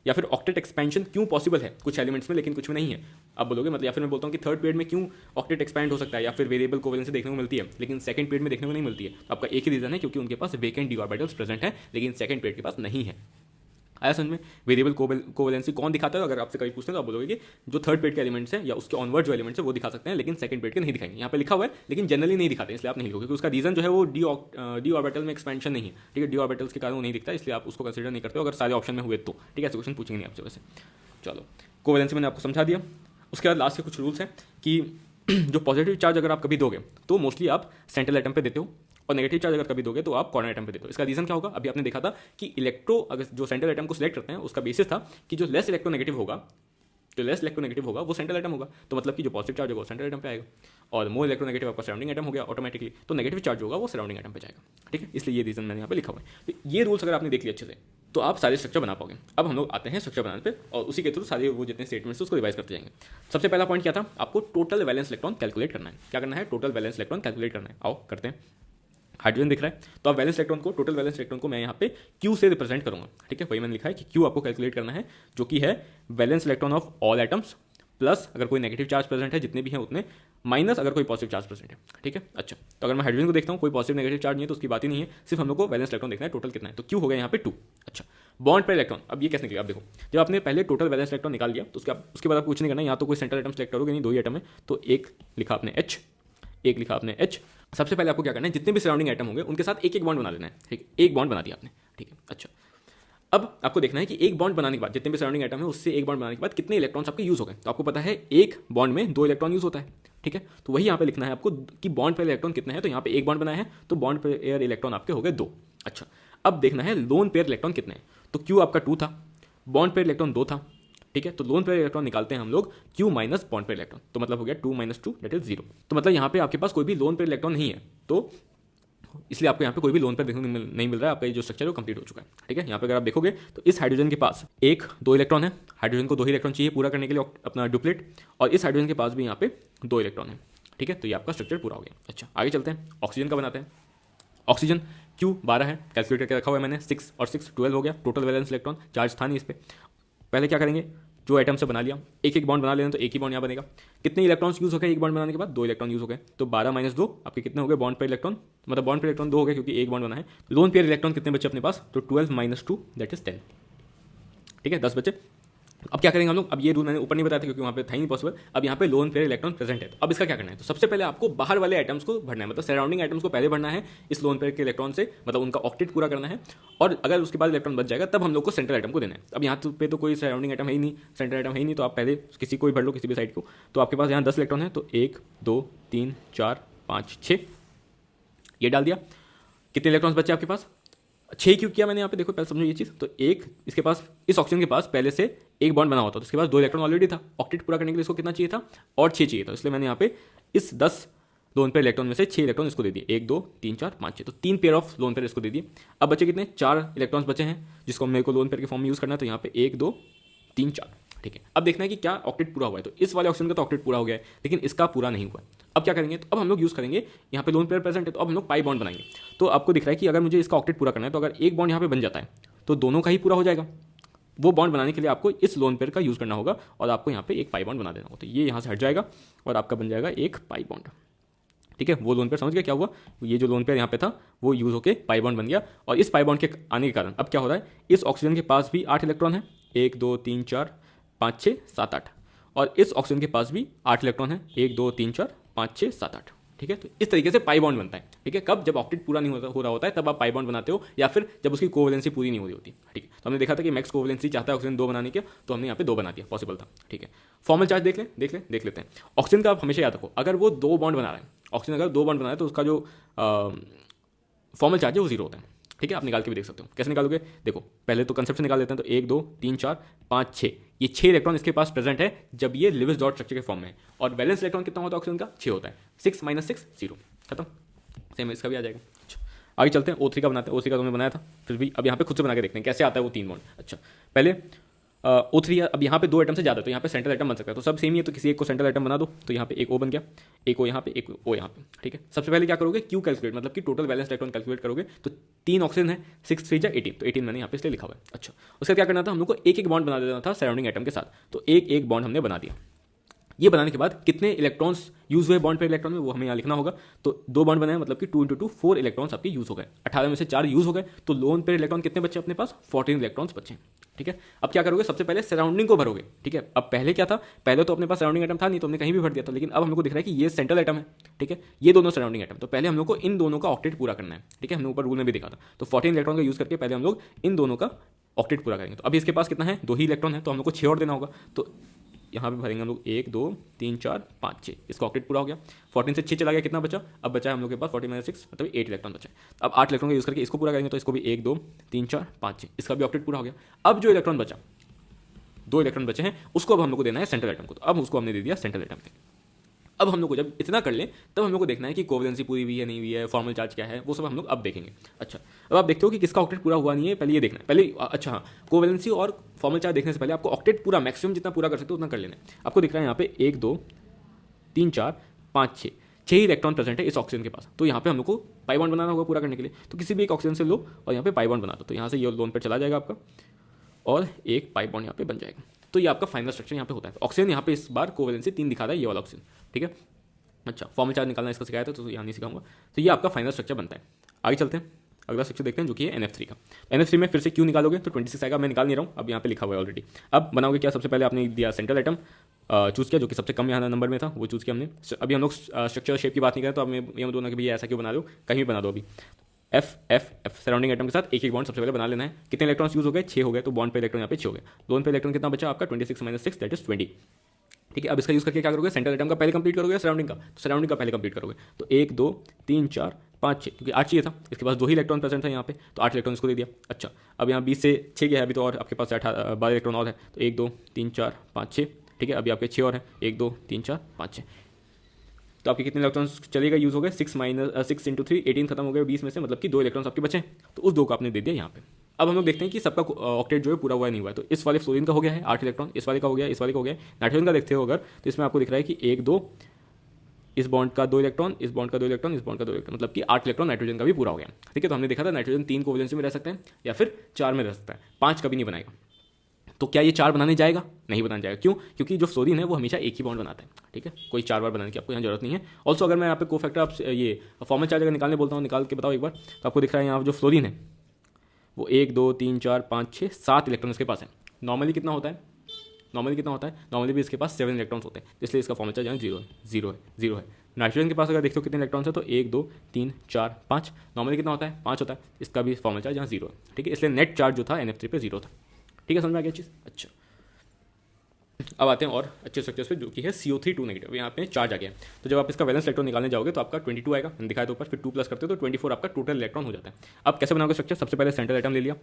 Speaker 1: या फिर ऑक्टेट एक्सपेंशन क्यों पॉसिबल है कुछ एलिमेंट्स में लेकिन कुछ में नहीं है। आप बोलोगे मतलब, या फिर मैं बोलता हूँ कि थर्ड पीरियड में क्यों ऑक्टेट एक्सपैंड हो सकता है या फिर वेरिएबल कोवेलेंसी देखने को मिलती है लेकिन सेकंड पीरियड में देखने को नहीं मिलती है। आपका एक ही रीजन है, क्योंकि उनके पास वेकेंट डी ऑर्बिटल्स प्रेजेंट है लेकिन सेकंड पीरियड के पास नहीं है। आया समझ में? वेरिएबल कोवेलेंसी कौन दिखाता है? अगर आपसे कभी पूछते हैं तो आप बोलोगे कि जो थर्ड पेड के एलिमेंट्स हैं या उसके ऑनवर्ड जो एलिमेंट्स है वो दिखा सकते हैं लेकिन सेकंड पेड के नहीं दिखाएंगे। यहाँ पे लिखा हुआ है लेकिन जनरली नहीं दिखाते, इसलिए आप नहीं लिखोगे, क्योंकि उसका रीजन जो है वो डी ऑर्बिटल में एक्सपेंशन नहीं है। ठीक है, डी ऑर्बिटल्स के कारण वो नहीं दिखता, इसलिए आप उसको कंसिडर नहीं करते हो अगर सारे ऑप्शन में हुए तो। ठीक है, ऐसे क्वेश्चन पूछेंगे नहीं आपसे वैसे। चलो, कोवेलेंसी मैंने आपको समझा दिया। उसके बाद लास्ट के कुछ रूल्स हैं कि जो पॉजिटिव चार्ज अगर आप कभी दोगे तो मोस्टली आप सेंट्रल एटम पे देते हो, और नेगेटिव चार्ज अगर कभी दोगे तो आप कॉर्नर एटम पे देते हो। इसका रीजन क्या होगा? अभी आपने देखा था कि अगर जो सेंट्रल एटम को सिलेक्ट करते हैं उसका बेसिस था कि जो लेस इलेक्ट्रोनेगेटिव होगा वो सेंट्रल एटम होगा, तो मतलब कि जो पॉजिटिव चार्ज होगा वो सेंट्रल एटम पे आएगा, और मोर इलेक्ट्रोनेगेटिव आपका सराउंडिंग एटम हो गया ऑटोमेटिकली, तो नेगेटिव चार्ज होगा वो सराउंडिंग एटम पे जाएगा। ठीक है, इसलिए ये रीजन मैंने यहाँ पे लिखा हुआ है। तो ये रूल्स अगर आपने देख लिया अच्छे से तो आप सारे स्ट्रक्चर बना पाओगे। अब हम लोग आते हैं स्ट्रक्चर बनाने पे, और उसी के थ्रू सारे वो जितने स्टेटमेंट्स उसको रिवाइज करते जाएंगे। सबसे पहला पॉइंट क्या था? आपको टोटल वैलेंस इलेक्ट्रॉन कैलकुलेट करना है। क्या करना है? टोटल वैलेंस इलेक्ट्रॉन कैलकुलेट करना है। आओ करते हैं। हाइड्रोजन दिख रहा है तो अब वैलेंस इलेक्ट्रॉन को, टोटल वैलेंस इलेक्ट्रॉन को मैं यहाँ पे क्यू से रिप्रेजेंट करूंगा। ठीक है, वही मैंने लिखा है कि क्यू आपको कैलकुलेट करना है, जो कि है valence electron of all atoms plus अगर कोई नेगेटिव चार्ज प्रेजेंट है जितने भी हैं उतने, माइनस अगर कोई पॉजिटिव चार्ज प्रेजेंट है। ठीक है, अच्छा, तो अगर मैं हाइड्रोजन को देखता हूँ कोई पॉजिटिव नेगेटिव चार्ज नहीं है तो उसकी बात ही नहीं है, सिर्फ हम लोग को वैलेंस इलेक्ट्रॉन देखना है टोटल कितना है, तो क्यू हो गया यहाँ पे 2। अच्छा, बॉन्ड पर इलेक्ट्रॉन, अब ये कैसे निकलेगा? आप देखो, जब आपने पहले टोटल वैलेंस इलेक्ट्रॉन निकाल लिया तो उसके बाद आप कुछ नहीं करना है, यहाँ तो कोई सेंट्रल एटम सेलेक्ट करोगे नहीं, 2 ही एटम है, तो एक लिखा आपने H, एक लिखा आपने H। सबसे पहले आपको क्या करना है, जितने भी सराउंडिंग एटम होंगे उनके साथ एक एक बॉन्ड बना लेना है। ठीक, एक बॉन्ड बना दिया आपने। ठीक है, अच्छा, अब आपको देखना है कि एक बॉन्ड बनाने के बाद जितने भी सराउंडिंग एटम है उससे एक बॉन्ड बनाने के बाद कितने इलेक्ट्रॉन्स आपके यूज हो गए। तो आपको पता है एक बॉन्ड में 2 इलेक्ट्रॉन यूज होता है। ठीक है, तो वही यहाँ पे लिखना है आपको कि बॉन्ड पेयर इलेक्ट्रॉन कितने हैं, तो यहाँ पे एक बॉन्ड बनाया है तो बॉन्ड पेयर इलेक्ट्रॉन आपके हो गए 2। अच्छा, अब देखना है लोन पेयर इलेक्ट्रॉन कितने हैं, तो क्यू आपका 2 था, बॉन्ड पेयर इलेक्ट्रॉन 2 था। ठीक है, तो लोन पेयर इलेक्ट्रॉन निकालते हैं हम लोग Q minus bond pair electron, तो मतलब हो गया 2 - 2 दैट इज 0। तो मतलब यहाँ पे आपके पास कोई भी लोन पेयर इलेक्ट्रॉन नहीं है, तो इसलिए आपको यहाँ पे कोई भी लोन पेयर देखने को नहीं मिल रहा है। आपका ये जो स्ट्रक्चर है वो कंप्लीट हो चुका है। ठीक है, यहाँ पे अगर आप देखोगे तो इस हाइड्रोजन के पास 1-2 इलेक्ट्रॉन है, हाइड्रोजन को 2 ही इलेक्ट्रॉन चाहिए पूरा करने के लिए अपना डुप्लेट, और इस हाइड्रोजन के पास भी यहाँ पे 2 इलेक्ट्रॉन है। ठीक है, तो ये आपका स्ट्रक्चर पूरा हो गया। अच्छा, आगे चलते हैं, ऑक्सीजन का बनाते हैं। ऑक्सीजन क्यू 12 है, कैलकुलेट करके रखा हुआ है मैंने, 6 और 6 12 हो गया। टोटल वैलेंस इलेक्ट्रॉन चार्ज था नहीं इस पर। पहले क्या करेंगे, जो एटम से बना लिया एक एक बॉन्ड बना लेना, तो एक ही बॉन्ड यहाँ बनेगा। कितने इलेक्ट्रॉन्स यूज हो गए एक बॉन्ड बनाने के बाद? 2 इलेक्ट्रॉन यूज हो गए, तो 12 - 2 आपके कितने हो गए बॉन्ड पेयर इलेक्ट्रॉन, मतलब बॉन्ड पेयर इलेक्ट्रॉन 2 हो गए क्योंकि एक बॉन्ड बना है। लोन पेयर इलेक्ट्रॉन कितने बचे अपने पास? तो 12 - 2 दैट इज 10। ठीक है, 10 बचे। अब क्या करेंगे हम लोग? अब ये रूल मैंने ऊपर नहीं बताया था क्योंकि वहाँ पे था ही नहीं पॉसिबल। अब यहाँ पे लोन पेयर इलेक्ट्रॉन प्रेजेंट है, तो अब इसका क्या करना है? तो सबसे पहले आपको बाहर वाले एटम्स को भरना है, मतलब सराउंडिंग एटम्स को पहले भरना है इस लोन पेयर के इलेक्ट्रॉन से, मतलब उनका ऑक्टेट पूरा करना है, और अगर उसके बाद इलेक्ट्रॉन बच जाएगा तब हम लोग को सेंट्रल एटम को देना है। अब यहाँ पे तो कोई सराउंडिंग एटम है ही नहीं, सेंट्रल एटम है ही नहीं, तो आप पहले किसी को भी भर लो, किसी भी साइड को। तो आपके पास यहाँ 10 इलेक्ट्रॉन है, तो 1 2 3 4 5 6 ये डाल दिया। कितने इलेक्ट्रॉन्स बचे आपके पास? 6 क्यों किया मैंने यहाँ पे? देखो पहले समझो ये चीज़। तो एक इसके पास, इस ऑक्सीजन के पास पहले से एक बॉन्ड बना होता तो उसके पास 2 इलेक्ट्रॉन ऑलरेडी था, ऑक्टेट पूरा करने के लिए इसको कितना चाहिए था? और 6 चाहिए था, इसलिए मैंने यहाँ पे इस 10 लोन पेयर इलेक्ट्रॉन में से 6 इलेक्ट्रॉन इसको दे दिए, 1 2 3 4 5 6, तो 3 पेयर ऑफ लोन पेयर इसको दे दिए। अब बचे कितने? 4 इलेक्ट्रॉन्स बचे हैं जिसको मेरे को लोन पेयर के फॉर्म में यूज़ करना है, तो यहाँ पे 1 2 3 4। ठीक है, अब देखना है कि क्या ऑक्टेट पूरा हुआ है, तो इस वाले ऑक्सीजन का तो ऑक्टेट पूरा हो गया है लेकिन इसका पूरा नहीं हुआ है। अब क्या करेंगे? तो अब हम लोग यूज़ करेंगे, यहाँ पे लोन पेयर प्रेजेंट है तो अब हम लोग पाई बॉन्ड बनाएंगे। तो आपको दिख रहा है कि अगर मुझे इसका ऑक्टेट पूरा करना है तो अगर एक बॉन्ड यहाँ पे बन जाता है तो दोनों का ही पूरा हो जाएगा। वो बॉन्ड बनाने के लिए आपको इस लोन पेयर का यूज़ करना होगा और आपको यहाँ पे एक पाई बॉन्ड बना देना होगा, तो ये यहाँ से हट जाएगा और आपका बन जाएगा एक पाई बॉन्ड। ठीक है, वो लोन पेयर समझ गया क्या हुआ? ये जो लोन पेयर यहाँ पे था वो यूज़ होकर पाई बॉन्ड बन गया, और इस पाई बॉन्ड के आने के कारण अब क्या हो रहा है, इस ऑक्सीजन के पास भी 8 इलेक्ट्रॉन है, 1 2 3 4 5 6 7 8, और इस ऑक्सीजन के पास भी 8 इलेक्ट्रॉन है, 1 2 3 4 5 6 7 8। ठीक है, तो इस तरीके से पाई बॉन्ड बनता है। ठीक है, कब? जब ऑक्टेट पूरा नहीं हो रहा होता है तब आप पाई बॉन्ड बनाते हो, या फिर जब उसकी कोवेलेंसी पूरी नहीं हो रही होती। ठीक है, तो हमने देखा था कि मैक्स कोवेलेंसी चाहता है ऑक्सीजन 2 बनाने के, तो हमने यहाँ पे 2 बना दिया, पॉसिबल था। ठीक है, फॉर्मल चार्ज देख लेते हैं। ऑक्सीजन का आप हमेशा याद रखो, अगर वो 2 बॉन्ड बना रहा है, ऑक्सीजन अगर 2 बॉन्ड बना रहा है तो उसका जो फॉर्मल चार्ज है वो 0 होता है। ठीक है, आप निकाल के भी देख सकते हो। कैसे निकालोगे? देखो पहले तो कंसेप्ट से निकाल लेते हैं, तो 1 2 3 4 5 6, ये 6 इलेक्ट्रॉन इसके पास प्रेजेंट है जब ये लिविस डॉट स्ट्रक्चर के फॉर्म में है, और वैलेंस इलेक्ट्रॉन कितना होता है ऑक्सीजन का? 6 होता है, 6 - 6 0, खत्म। सेम इसका भी आ जाएगा। अच्छा, आगे चलते हैं, O3 का बनाते हैं। O3 का तो मैंने बनाया था, फिर भी अब यहाँ पे खुद से बना के देखते हैं कैसे आता है वो 3 बॉन्ड। अच्छा, पहले O3 है। अब यहाँ पे दो एटम से ज़्यादा, तो यहाँ पे सेंट्रल एटम बन सकता है, तो सब सेम ही है, तो किसी एक को सेंट्रल एटम बना दो, तो यहाँ पे एक O बन गया, एक O यहाँ पे, एक O यहाँ पे, ठीक है। सबसे पहले क्या करोगे, क्यू कैलकुलेट, मतलब कि टोटल बैलेंस इलेक्ट्रॉन कैलकुलेट करोगे, तो 3 ऑक्सीजन है, 6 3 जा 18, तो 18 मैंने यहाँ पे इसलिए लिखा हुआ है। अच्छा, उसका क्या करना था, हम लोग को एक एक बॉन्ड बना देना था सराउंडिंग एटम के साथ, तो एक एक बॉन्ड हमने बना दिया। ये बनाने के बाद कितने इलेक्ट्रॉन्स यूज हुए बॉन्ड पे इलेक्ट्रॉन में, वो हमें यहाँ लिखना होगा। तो 2 बॉन्ड बनाए, मतलब कि 2 × 2 4 इलेक्ट्रॉन्स आपके यूज हो गए, 18 में से 4 यूज हो गए, तो लोन पे इलेक्ट्रॉन कितने बचे अपने पास, 14 इलेक्ट्रॉन्स बचे, ठीक है। अब क्या करोगे, सबसे पहले सराउंडिंग को भरोगे, ठीक है। अब पहले क्या था, पहले तो अपने पास सराउंडिंग एटम था नहीं, तो हमने कहीं भी भर दिया था, लेकिन अब हम लोग को दिख रहा है कि ये सेंट्रल एटम है, ठीक है, ये दोनों सराउंडिंग एटम, तो पहले हम लोग को इन दोनों का ऑक्टेट पूरा करना है, ठीक है। हमने ऊपर रूल में भी देखा था, तो 14 इलेक्ट्रॉन का यूज करके पहले हम लोग इन दोनों का ऑक्टेट पूरा करेंगे। तो अभी इसके पास कितना है, 2 ही इलेक्ट्रॉन है, तो हम लोग को 6 और देना होगा, तो यहाँ पे भरेंगे हम लोग 1 2 3 4 5 6, इसका ऑक्टेट पूरा हो गया। 14 से 6 चला गया, कितना बचा, अब बचा है हम लोग के पास 40 - 6, मतलब 8 इलेक्ट्रॉन बचा। अब 8 इलेक्ट्रॉन का यूज़ करके इसको पूरा करेंगे, तो इसको भी 1 2 3 4 5 6, इसका भी ऑक्टेट पूरा हो गया। अब जो इलेक्ट्रॉन बचा, 2 इलेक्ट्रॉन बचे हैं, उसको अब हम लोग को देना है सेंट्रल एटम को, तो अब उसको हमने दे दिया सेंट्रल एटम के। अब हम लोग को जब इतना कर लें, तब हम लोग को देखना है कि कोवेलेंसी पूरी हुई है नहीं हुई है, फॉर्मल चार्ज क्या है, वो सब हम लोग अब देखेंगे। अच्छा, अब आप देखते हो कि किसका ऑक्टेट पूरा हुआ नहीं है, पहले ये देखना है पहले। अच्छा हाँ, कोवेलेंसी और फॉर्मल चार्ज देखने से पहले आपको ऑक्टेट पूरा मैक्सिमम जितना पूरा कर सकते हो उतना कर लेना है। आपको दिख रहा है यहाँ पे 1 2 3 4 5 6 6 ही इलेक्ट्रॉन प्रेजेंट है इस ऑक्सीजन के पास, तो यहाँ पे हम लोग को पाई बॉन्ड बनाना होगा पूरा करने के लिए। तो किसी भी एक ऑक्सीजन से लो और यहाँ पे पाई बॉन्ड बना दो, तो यहाँ से ये लोन पर चला जाएगा आपका, और एक पाई बॉन्ड यहाँ पे बन जाएगा। तो ये आपका फाइनल स्ट्रक्चर यहाँ पे होता है। ऑक्सीजन यहाँ पे इस बार कोवेलेंसी 3 दिखा रहा है, ये वाला ऑक्सीजन, ठीक है। अच्छा, फॉर्मल चार्ज निकालना इसका सिखाया था, तो यहाँ नहीं सिखाऊंगा। तो ये आपका फाइनल स्ट्रक्चर बनता है। आगे चलते हैं, अगला स्ट्रक्चर देखते हैं, जो कि है NF3 का। NF3 में फिर से क्यू निकालोगे तो 26 आएगा, मैं निकाल नहीं रहा हूँ, अब यहाँ पे लिखा हुआ है ऑलरेडी। अब बनाओगे क्या, सबसे पहले आपने दिया सेंट्रल एटम चूज़ किया, जो कि सबसे कम यहाँ नंबर में था, वो चूज़ किया हमने। अभी हम लोग स्ट्रक्चर शेप की बात नहीं करें, तो अब ये दोनों कि भैया ऐसा क्यों बना दो, कहीं भी बना दो। अभी F सराउंडिंग एटम के साथ एक एक बॉन्ड सबसे पहले बना लेना है। कितने इलेक्ट्रॉन्स यूज हो गए, 6 हो गए, तो बॉन्ड पे इलेक्ट्रॉन यहाँ पे 6 हो गए। लोन पे इलेक्ट्रॉन कितना बचा आपका, 26 - 6, दैट इज 20, ठीक है। अब इसका यूज़ करके क्या करोगे, सेंट्रल एटम का पहले कंप्लीट करोगे या सराउंडिंग का, तो सराउंडिंग का पहले कंप्लीट करोगे। तो 1 2 3 4 5 6, क्योंकि 8 चाहिए था, इसके पास 2 ही इलेक्ट्रॉन प्रेजेंट है यहाँ पे, तो 8 इलेक्ट्रॉन इसको दे दिया। अच्छा, अब यहाँ 20 से 6 गया है अभी, तो और आपके पास 12 इलेक्ट्रॉन और है, तो 1 2 3 4 5 6, ठीक है। अभी आपके 6 और है, 1 2 3 4 5 6, तो आपके कितने इलेक्ट्रॉन्स चलेगा यूज़ हो गए, 6 × 3 18 खत्म हो गए 20 में से, मतलब कि 2 इलेक्ट्रॉन्स आपके बचे, तो उस 2 को आपने दे दिया यहाँ पे। अब हम लोग देखते हैं कि सबका ऑक्टेट जो है पूरा हुआ नहीं हुआ है। तो इस वाले फ्लोरीन का हो गया है 8 इलेक्ट्रॉन, इस वाले का हो गया, इस वाले का हो गया। नाइट्रोजन का देखते हो अगर, तो इसमें आपको दिख रहा है कि 1 2, इस बॉन्ड का 2 इलेक्ट्रॉन, इस बॉन्ड का 2 इलेक्ट्रॉन, इस बॉन्ड का 2 इलेक्ट्रॉन, मतलब कि 8 इलेक्ट्रॉन नाइट्रोजन का भी पूरा हो गया, ठीक है। तो हमने देखा था नाइट्रोजन 3 कोवेलेंसी में रह सकते हैं या फिर 4 में रह सकता है, 5 कभी नहीं बनाएगा। तो क्या ये 4 बनाने जाएगा, नहीं बनाने जाएगा, क्यों, क्योंकि जो फ्लोरीन है वो हमेशा एक ही बॉन्ड बनाता है, ठीक है। कोई 4 बार बनाने की आपको यहाँ जरूरत नहीं है। ऑल्सो अगर मैं यहाँ पे कोफैक्टर आप ये फॉर्मल चार्ज अगर निकालने बोलता हूँ, निकाल के बताओ एक बार, तो आपको दिख रहा है यहाँ जो फ्लोरीन है वो 1 2 3 4 5 6 7 इलेक्ट्रॉन इसके पास है। नॉर्मली कितना होता है, नॉर्मली भी इसके पास 7 इलेक्ट्रॉन्स होते हैं, इसलिए इसका फॉर्मल चार्ज यहाँ 0 है। नाइट्रोजन के पास अगर देखते हो कितने इलेक्ट्रॉन्स है, तो 1 2 3 4 5, नॉर्मली कितना होता है, 5 होता है, इसका भी फॉर्मल चार्ज यहाँ 0 है, ठीक है। इसलिए नेट चार्ज जो था NF3 पे 0 था, ठीक है, समझ में आ गया चीज़। अच्छा, अब आते हैं और अच्छे स्ट्रक्चर्स पे, जो कि है CO3 2 नेगेटिव। यहाँ पे चार्ज आ गया, तो जब आप इसका वैलेंस इलेक्ट्रॉन निकालने जाओगे तो आपका 22 आएगा, दिखाया तो ऊपर, फिर 2 प्लस करते हो तो 24 आपका टोटल इलेक्ट्रॉन हो जाता है। अब कैसे बनाओगे स्ट्रक्चर, सबसे पहले सेंट्रल एटम ले लिया,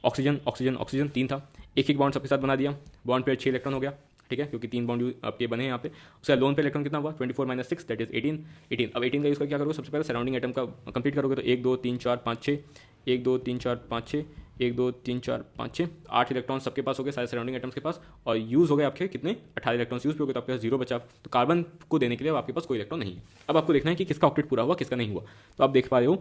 Speaker 1: ऑक्सीजन 3 था, एक बॉन्ड सबके साथ बना दिया, बॉन्ड पे 6 इलेक्ट्रॉन हो गया, ठीक है, क्योंकि 3 बॉन्ड आपके बने हैं यहाँ पे। उसका लोन पे इलेक्ट्रॉन कितना हुआ, 24 - 6, दैट इज 18। अब 18 का यूज़ करके क्या करोगे, सबसे पहले सराउंडिंग एटम का कंप्लीट करोगे, तो 1 2 3 4 5 6, 1 2 3 4 5 6, 1 2 3 4 5 6, 8 इलेक्ट्रॉन सबके पास हो गए सारे सराउंडिंग एटम्स के पास, और यूज़ हो गए आपके कितने, 18 इलेक्ट्रॉन्स यूज़ भी हो गए, तो आपके पास 0 बचा। तो कार्बन को देने के लिए आपके पास कोई इलेक्ट्रॉन नहीं है। अब आपको देखना है कि किसका ऑक्टेट पूरा हुआ, किसका नहीं हुआ। तो आप देख पा रहे हो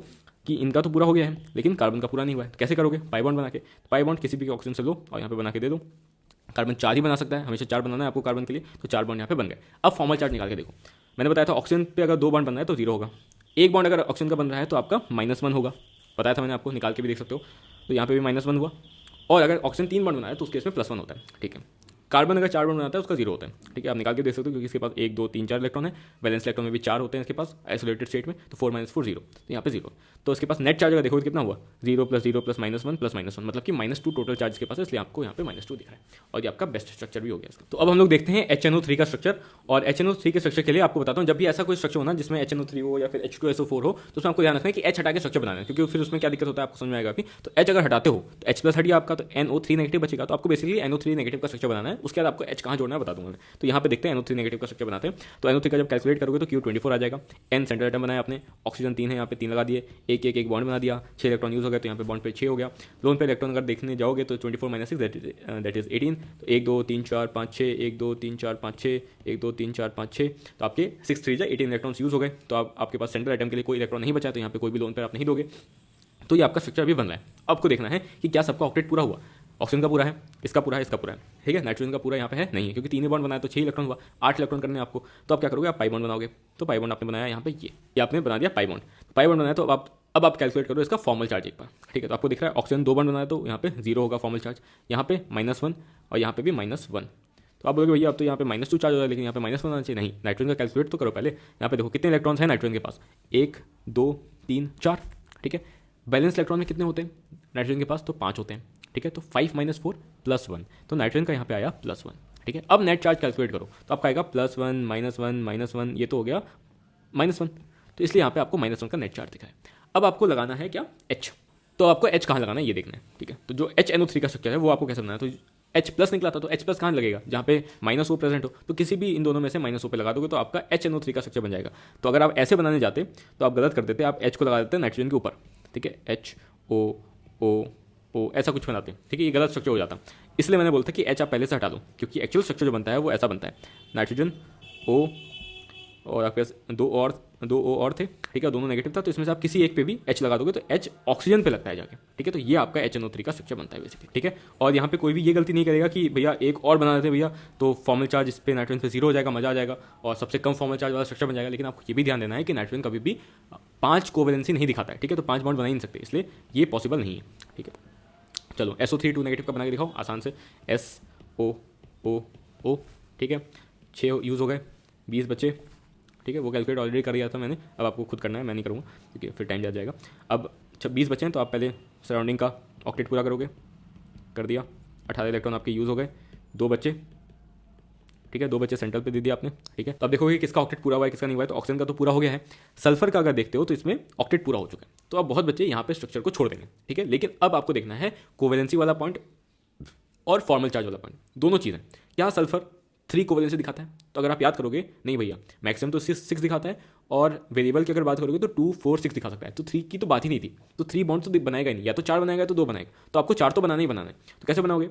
Speaker 1: कि इनका तो पूरा हो गया है, लेकिन कार्बन का पूरा नहीं हुआ है। कैसे करोगे, पाई बॉन्ड बना के, पाई बॉन्ड किसी भी ऑक्सीजन से लो और यहाँ पे बना के दे दो। कार्बन 4 ही बना सकता है, हमेशा 4 बनाना है आपको कार्बन के लिए, तो 4 बॉन्ड यहाँ पे बन गए। अब फॉर्मल चार्ज निकाल के देखो, मैंने बताया था ऑक्सीजन पे अगर 2 बॉन्ड बनना है तो 0 होगा, एक बॉन्ड अगर ऑक्सीजन का बन रहा है तो आपका -1 होगा, बताया था मैंने आपको, निकाल के भी देख सकते हो। तो यहाँ पे भी -1 हुआ, और अगर ऑक्सीजन 3 बॉन्ड बनाया तो उसके इसमें +1 होता है, ठीक है। कार्बन अगर 4 बॉन्ड बनाता है उसका 0 होता है, ठीक है। आप निकाल के देख सकते हो, क्योंकि इसके पास 1 2 3 4 इलेक्ट्रॉन है, वैलेंस इलेक्ट्रॉन में भी 4 होते हैं इसके पास आइसोलेटेड स्टेट में, तो 4 - 4 0, तो यहाँ पे 0। तो इसके पास नेट चार्ज अगर देखो तो कितना हुआ, 0 + 0 + -1 + -1, मतलब कि -2 टोटल चार्ज के पास है, इसलिए आपको यहाँ पे -2 दिख रहा है, और ये आपका बेस्ट स्ट्रक्चर भी हो गया इसका। तो अब हम लोग देखते हैं HNO3 का स्ट्रक्चर। और HNO3 के स्ट्रक्चर के लिए आपको बताता हूँ, जब भी ऐसा कोई स्ट्रक्चर हो ना जिसमें HNO3 हो या फिर H2SO4 हो, तो उसमें आपको ध्यान रखना है कि H हटा के स्ट्रक्चर बनाना है, क्योंकि फिर उसमें क्या दिक्कत होता है आपको समझ में आएगा अभी। तो H अगर हटाते हो तो H+ हट गया आपका, तो NO3 नेगेटिव बचेगा, तो आपको बेसिकली NO3 नेगेटिव का स्ट्रक्चर बनाना है, उसके बाद आपको H कहाँ जोड़ना है बता दूंगा मैं। तो यहाँ पे देखते हैं NO3 नेगेटिव का स्ट्रक्चर बनाते हैं। तो NO3 का जब कैलकुलेट करोगे तो Q24 आ जाएगा। N सेंट्रल एटम बनाया आपने, ऑक्सीजन 3 है, यहाँ पे 3 लगा दिए, एक बॉन्ड बना दिया, 6 इलेक्ट्रॉन यूज हो गए, तो यहाँ पे बॉन्ड पे 6 हो गया। लोन पे इलेक्ट्रॉन अगर देखने जाओगे तो 24 - 6 दैट इज 18। तो 1 2 3 4 5 6, 1 2 3 4 5 6, 1 2 3 4 5 6, तो आपके 6 3 18 इलेक्ट्रॉन्स यूज हो गए। तो आपके पास सेंट्रल एटम के लिए कोई इलेक्ट्रॉन नहीं बचा, तो यहाँ पे कोई भी लोन पेयर आप नहीं दोगे। तो ये आपका स्ट्रक्चर अभी बन रहा है। आपको देखना है कि क्या सबका ऑक्टेट पूरा हुआ। ऑक्सीजन का पूरा है, इसका पूरा है, इसका पूरा है, ठीक है। नाइट्रोजन का पूरा यहाँ पे है नहीं है, क्योंकि 3 बॉन्ड बनाया तो 6 इलेक्ट्रॉन हुआ, 8 इलेक्ट्रॉन करने आपको। तो आप क्या करोगे, आप पाई बॉन्ड बनाओगे। तो पाई बॉन्ड आपने बनाया यहाँ पे, ये आपने बना दिया पाई बॉन्ड। पाई बॉन्ड बनाया तो अब आप कैलकुलेट करो इसका फॉर्मल चार्ज एक बार, ठीक है। तो आपको दिख रहा है ऑक्सीजन 2 बॉन्ड बनाया तो यहाँ पे 0 होगा फॉर्मल चार्ज, यहाँ पे -1 और यहाँ पे भी -1। तो आप बोलोगे भैया अब तो यहाँ पे -2 चार्ज हो रहा है, लेकिन यहाँ पे -1 आना चाहिए। नहीं, नाइट्रोजन का कैलकुलेट तो करो पहले। यहाँ पे देखो कितने इलेक्ट्रॉन्स हैं नाइट्रोजन के पास, 1 2 3 4, ठीक है। बैलेंस इलेक्ट्रॉन में कितने होते हैं नाइट्रोजन के पास, तो 5 होते हैं, ठीक है। तो 5 - 4 +1, तो नाइट्रोजन का यहाँ पे आया +1, ठीक है। अब नेट चार्ज कैलकुलेट करो तो आपका आएगा +1 -1 -1, ये तो हो गया -1। तो इसलिए यहाँ पे आपको -1 का नेट चार्ज दिखा है। अब आपको लगाना है क्या, H। तो आपको H कहाँ लगाना है ये देखना है, ठीक है। तो जो HNO3 का स्ट्रक्चर है वो आपको कैसे बनाना है, तो H+ निकला था तो H+ कहाँ लगेगा, जहाँ पे -O प्रेजेंट हो, तो किसी भी इन दोनों में से -O पे लगा दोगे तो आपका HNO3 का स्ट्रक्चर बन जाएगा। तो अगर आप ऐसे बनाने जाते तो आप गलत कर देते, आप H को लगा देते नाइट्रोजन के ऊपर, ठीक है, HO ऐसा कुछ बनाते हैं, ठीक है। ये गलत स्ट्रक्चर हो जाता, इसलिए मैंने बोलता कि H आप पहले से हटा दो, क्योंकि एक्चुअल स्ट्रक्चर जो बनता है वो ऐसा बनता है, नाइट्रोजन O और आपके पास दो O और थे, ठीक है, दोनों नेगेटिव था, तो इसमें से आप किसी एक पे भी H लगा दोगे तो H ऑक्सीजन पे लगता है जाके, ठीक है। तो ये आपका HNO3 का स्ट्रक्चर बनता है बेसिकली, ठीक है। और यहाँ पे कोई भी ये गलती नहीं करेगा कि भैया एक और बना देते भैया तो फॉर्मल चार्ज इस पे नाइट्रोजन पे 0 हो जाएगा, मजा आ जाएगा और सबसे कम फॉर्मल चार्ज वाला स्ट्रक्चर बन जाएगा। लेकिन आपको ये भी ध्यान देना है कि नाइट्रोजन कभी भी 5 कोवेलेंसी नहीं दिखाता है, ठीक है। तो 5 बॉन्ड बना ही नहीं सकते, इसलिए ये पॉसिबल नहीं है, ठीक है। चलो SO3 2 नेगेटिव का बना के दिखाओ आसान से, SOO, ठीक है। 6 यूज़ हो गए, 20 बचे, ठीक है। वो कैलकुलेट ऑलरेडी कर दिया था मैंने, अब आपको खुद करना है, मैं नहीं करूँगा क्योंकि फिर टाइम ज़्यादा जाएगा। अब 20 बचे हैं तो आप पहले सराउंडिंग का ऑक्टेट पूरा करोगे, कर दिया, 18 इलेक्ट्रॉन आपके यूज़ हो गए, 2 बच्चे, ठीक है, 2 बच्चे सेंट्रल पे दे दिया आपने, ठीक है। तो अब देखोगे किसका ऑक्टेट पूरा हुआ है किसका नहीं हुआ है। तो ऑक्सीजन का तो पूरा हो गया है, सल्फर का अगर देखते हो तो इसमें ऑक्टेट पूरा हो चुका है। तो अब बहुत बच्चे यहाँ पे स्ट्रक्चर को छोड़ देंगे, ठीक है। लेकिन अब आपको देखना है कोवेलेंसी वाला पॉइंट और फॉर्मल चार्ज वाला पॉइंट, दोनों चीज़ें। क्या सल्फर 3 कोवेलेंसी दिखाता है, तो अगर आप याद करोगे नहीं भैया, मैक्सिमम तो 6 दिखाता है, और वेरिएबल की अगर बात करोगे तो 2 4 6 दिखा सकता है। तो 3 की तो बात ही नहीं थी, तो 3 बॉन्ड तो बनाएगा ही नहीं, या तो 4 बनाएगा तो 2 बनाएगा, तो आपको 4 तो बनाना ही बनाना है। तो कैसे बनाओगे,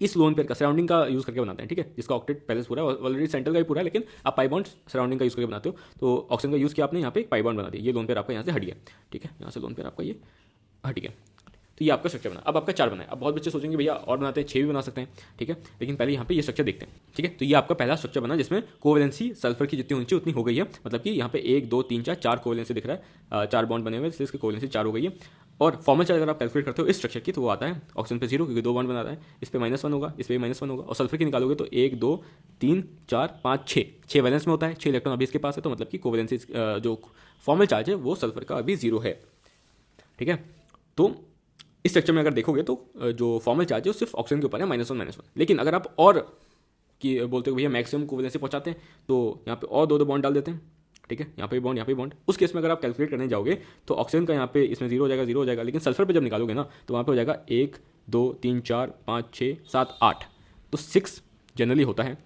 Speaker 1: इस लोन पेयर का सराउंडिंग का यूज़ करके बनाते हैं, ठीक है, जिसका ऑक्टेट पहले से पूरा है, ऑलरेडी सेंट्रल का ही पूरा है, लेकिन आप पाई बॉन्ड सराउंडिंग का यूज़ करके बनाते हो। तो ऑक्सीजन का यूज़ किया आपने, यहाँ पे पाई बॉन्ड बना दिया, ये लोन पेयर आपका यहाँ से हट गया, ठीक है, यहाँ से लोन पेयर आपका ये हट गया। तो ये आपका स्ट्रक्चर बना। अब आपका 4 बना है। अब बहुत बच्चे सोचेंगे भैया और बनाते हैं, 6 भी बना सकते हैं, ठीक है। लेकिन पहले यहाँ पे ये स्ट्रक्चर देखते हैं, ठीक है। तो ये आपका पहला स्ट्रक्चर बना जिसमें कोवेलेंसी सल्फर की जितनी होनी चाहिए उतनी हो गई है, मतलब कि यहाँ पे 1 2 3 4 कोवेलेंसी दिख रहा है, 4 बॉन्ड बने हुए, इसलिए इसकी कोवेलेंसी 4 हो गई है। और फॉर्मल चार्ज अगर आप कैलकुलेट करते हो इस स्ट्रक्चर की तो वो आता है ऑक्सीजन पे 0, क्योंकि 2 बॉन्ड बनाता है, इस पे -1 होगा, इस पे -1 होगा, और सल्फर की निकालोगे तो 1 2 3 4 5 6 वैलेंस में होता है, 6 इलेक्ट्रॉन अभी इसके पास है, तो मतलब कि कोवेलेंसी जो फॉर्मल चार्ज है वो सल्फर का अभी 0 है, ठीक है। तो इस स्ट्रक्चर में अगर देखोगे तो जो फॉर्मल चार्ज है वो सिर्फ ऑक्सीजन के ऊपर है, -1 लेकिन अगर आप और कि बोलते हो भैया मैक्सिमम कोवेलेंसी पहुंचाते हैं तो यहाँ पे और 2 बॉन्ड डाल देते हैं, ठीक है, यहाँ पे बॉन्ड यहाँ पे बॉन्ड। उस केस में अगर आप कैलकुलेट करने जाओगे तो ऑक्सीजन का यहाँ पे इसमें 0 हो जाएगा, लेकिन सल्फर पे जब निकालोगे ना तो वहाँ पे हो जाएगा 1 2 3 4 5 6 7 8, तो 6 जनरली होता है,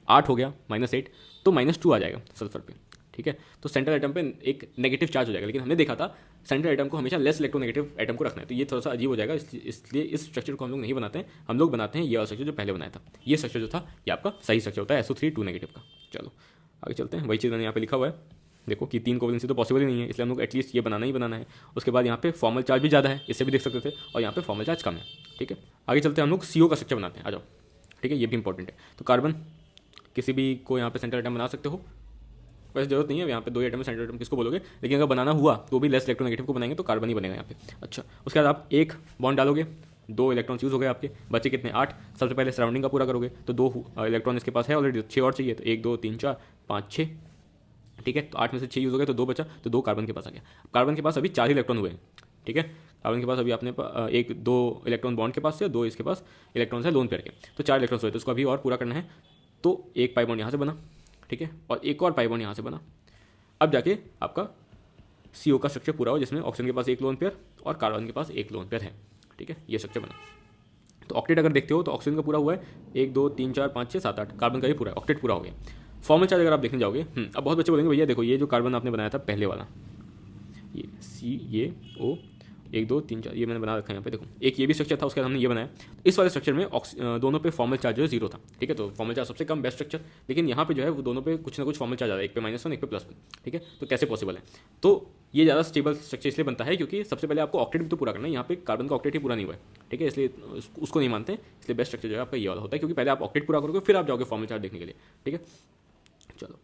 Speaker 1: 8 हो गया -8, तो -2 आ जाएगा सल्फर पे, ठीक है। तो सेंट्रल एटम पे एक नेगेटिव चार्ज हो जाएगा, लेकिन हमने देखा था सेंट्रल एटम को हमेशा लेस इलेक्ट्रोनेगेटिव एटम को रखना है, तो ये थोड़ा सा अजीब हो जाएगा, इसलिए इस स्ट्रक्चर को हम लोग नहीं बनाते हैं, हम लोग बनाते हैं ये वाला स्ट्रक्चर जो पहले बनाया था। ये स्ट्रक्चर जो था ये आपका सही स्ट्रक्चर होता है SO3 2 नेगेटिव का। चलो आगे चलते हैं, वही चीज़ मैंने यहाँ पे लिखा हुआ है, देखो कि 3 कोवेलेंसी तो पॉसिबल ही नहीं है, इसलिए हम लोग एटलीस्ट ये बनाना ही बनाना है। उसके बाद यहाँ पे फॉर्मल चार्ज भी ज़्यादा है, इससे भी देख सकते थे, और यहाँ पे फॉर्मल चार्ज कम है, ठीक है। आगे चलते हैं, हम लोग CO का स्ट्रक्चर बनाते हैं, आ जाओ, ठीक है, ये भी इंपॉर्टेंट है। तो कार्बन किसी भी को यहाँ पे सेंट्रल एटम बना सकते हो, वैसे जरूरत नहीं है, यहाँ पे 2 एटम सेंट्रल एटम किसको बोलोगे, लेकिन अगर बनाना हुआ तो भी लेस इलेक्ट्रोनेगेटिव को बनाएंगे तो कार्बन ही बनेगा यहाँ पे। अच्छा, उसके बाद आप 1 बॉन्ड डालोगे, 2 इलेक्ट्रॉन्स यूज़ हो गए आपके, बचे कितने 8। सबसे पहले सराउंडिंग का पूरा करोगे तो 2 इलेक्ट्रॉन इसके पास है ऑलरेडी, 6 और चाहिए, तो 1 2 3 4 5 6, ठीक है। तो 8 में से 6 यूज़ हो गए तो 2 बचा, तो 2 कार्बन के पास आ गया। कार्बन के पास अभी 4 इलेक्ट्रॉन हुए हैं, ठीक है। कार्बन के पास अभी आपने 1 2 इलेक्ट्रॉन बॉन्ड के पास से, 2 इसके पास इलेक्ट्रॉन्स है लोन पेयर के, तो 4 इलेक्ट्रॉन्स हुए, तो उसको अभी और पूरा करना है। तो एक पाई बॉन्ड यहाँ से बना, ठीक है, और एक और पाई बॉन्ड यहाँ से बना। अब जाके आपका CO का स्ट्रक्चर पूरा हो, जिसमें ऑक्सीजन के पास 1 लोन पेयर और कार्बन के पास 1 लोन पेयर है, ठीक है, ये स्ट्रक्चर बना। तो ऑक्टेट अगर देखते हो तो ऑक्सीजन का पूरा हुआ है 1 2 3 4 5 6 7 8, कार्बन का ही पूरा है, ऑक्टेट पूरा हो गया। फॉर्मल चार्ज अगर आप देखने जाओगे, अब बहुत बच्चे बोलेंगे भैया देखो ये जो कार्बन आपने बनाया था पहले वाला, ये सी ये ओ 1 2 3 4 ये मैंने बना रखा है यहाँ पे देखो, एक ये भी स्ट्रक्चर था उसके बाद हमने ये बनाया। इस वाले स्ट्रक्चर में दोनों पे फॉर्मल चार्ज जो है जीरो था, ठीक है। तो फॉर्मल चार्ज सबसे कम बेस्ट स्ट्रक्चर, लेकिन यहाँ पे जो है वो दोनों पे कुछ ना कुछ फॉर्मल चार्ज आ रहा है, एक पे -1 एक पे +1, ठीक है। तो कैसे पॉसिबल है? तो ये ज़्यादा स्टेबल स्ट्रक्चर इसलिए बनता है क्योंकि सबसे पहले आपको ऑक्टेट भी तो पूरा करना है, यहाँ पे कार्बन का ऑक्टेट ही पूरा नहीं हुआ है, ठीक है, इसलिए उसको नहीं मानते, इसलिए बेस्ट स्ट्रक्चर जो है आपका ये वाला होता है, क्योंकि पहले आप ऑक्टेट पूरा करोगे फिर आप जाओगे फॉर्मल चार्ज देखने के लिए, ठीक है। चलो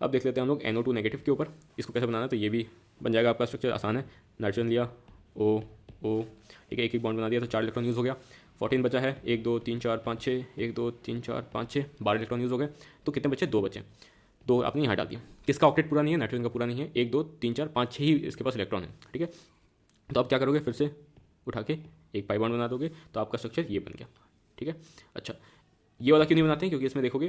Speaker 1: अब देख लेते हैं हम लोग NO2 नेगेटिव के ऊपर, इसको कैसे बनाना है। तो ये भी बन जाएगा आपका स्ट्रक्चर, आसान है। नाइट्रोजन लिया O O, ठीक है, एक बॉन्ड बना दिया तो 4 इलेक्ट्रॉन यूज़ हो गया। 14 बचा है, 1 2 3 4 5 6, 1 2 3 4 5 6, 12 इलेक्ट्रॉन यूज़ हो गए। तो कितने बचे? 2 बचे, 2 आपने यहाँ डाल दिया। किसका ऑक्टेट पूरा नहीं है? नाइट्रोजन का पूरा नहीं है। 1 2 3 4 5 6 ही इसके पास इलेक्ट्रॉन है, ठीक है। तो आप क्या करोगे, फिर से उठा के एक पाई बॉन्ड बना दोगे तो आपका स्ट्रक्चर ये बन गया, ठीक है। अच्छा, ये वाला क्यों नहीं बनाते हैं? क्योंकि इसमें देखोगे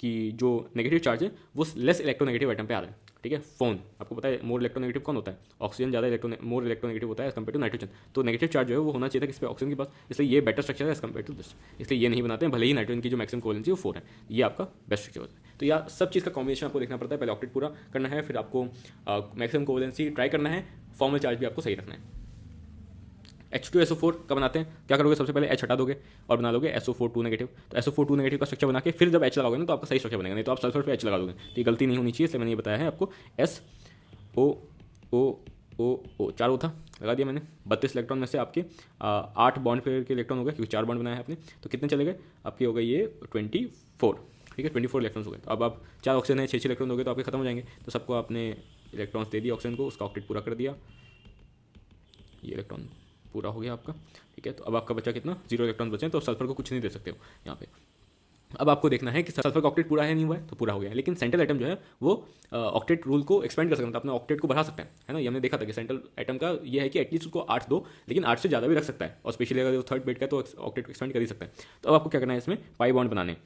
Speaker 1: कि जो नेगेटिव चार्ज है वो लेस इलेक्ट्रोनेगेटिव आइटम पे आ रहा है, ठीक है। फोन आपको पता है मोर इलेक्ट्रोनेगेटिव कौन होता है? ऑक्सीजन ज़्यादा मोर इलेक्ट्रोनेगेटिव होता है एज कम्पेयर टू नाइट्रोजन। तो नेगेटिव चार्ज जो है वो होना चाहिए था किस पे? ऑक्सीजन के पास, इसलिए ये बेटर स्ट्रक्चर है एज कम्पेयर टू दिस, इसलिए ये नहीं बनाते हैं। भले ही नाइट्रोजन की जो मैक्सिमम कोवेलेंसी वो 4 है, ये आपका बेस्ट स्ट्रक्चर होता है। तो यह सब चीज़ का कॉम्बिनेशन आपको देखना पड़ता है। पहले ऑक्टेट पूरा करना है, फिर आपको मैक्सिमम कोवेलेंसी ट्राई करना है, फॉर्मल चार्ज भी आपको सही रखना है। H2SO4 का बनाते हैं, क्या करोगे? सबसे पहले H हटा दोगे और बना लोगे SO4 2 नेगेटिव। तो SO4 2 नेगेटिव का स्ट्रक्चर बना के फिर जब H लगाओगे ना तो आपका सही स्ट्रक्चर बनेगा, नहीं तो आप सल्फर पे H लगा दोगे, तो ये गलती नहीं होनी चाहिए, इसलिए मैंने ये बताया है आपको। SO4 चार था, लगा दिया मैंने। 32 इलेक्ट्रॉन में से आपके 8 बॉन्ड पेयर के इलेक्ट्रॉन हो गए, क्योंकि 4 बॉन्ड बनाया है आपने। तो कितने चले गए आपके? हो गए ये 24, ठीक है, 24 इलेक्ट्रॉन्स हो गए। तो अब आप 4 ऑक्सीजन है, 6 इलेक्ट्रॉन हो गए तो आपके खत्म हो जाएंगे। तो सबको आपने इलेक्ट्रॉन्स दे दिया ऑक्सीजन को, उसका ऑक्टेट पूरा कर दिया, ये इलेक्ट्रॉन पूरा हो गया आपका, ठीक है। तो अब आपका बचा कितना? 0 इलेक्ट्रॉन बचे हैं, तो सल्फर को कुछ नहीं दे सकते हो यहाँ पे। अब आपको देखना है कि सल्फर का ऑक्टेट पूरा है नहीं हुआ है, तो पूरा हो गया है। लेकिन सेंट्रल एटम जो है वो ऑक्टेट रूल को एक्सपेंड कर सकता है, अपने ऑक्टेट को बढ़ा सकता है ना। ये हमने देखा था कि सेंट्रल एटम का ये है कि एटलीस्ट उसको 8 दो, लेकिन 8 से ज़्यादा भी रख सकता है, और स्पेशली अगर वो थर्ड बेड का है तो ऑक्टेट को एक्सपेंड कर ही सकता है। तो अब आपको क्या करना है, इसमें पाई बॉन्ड बनाने।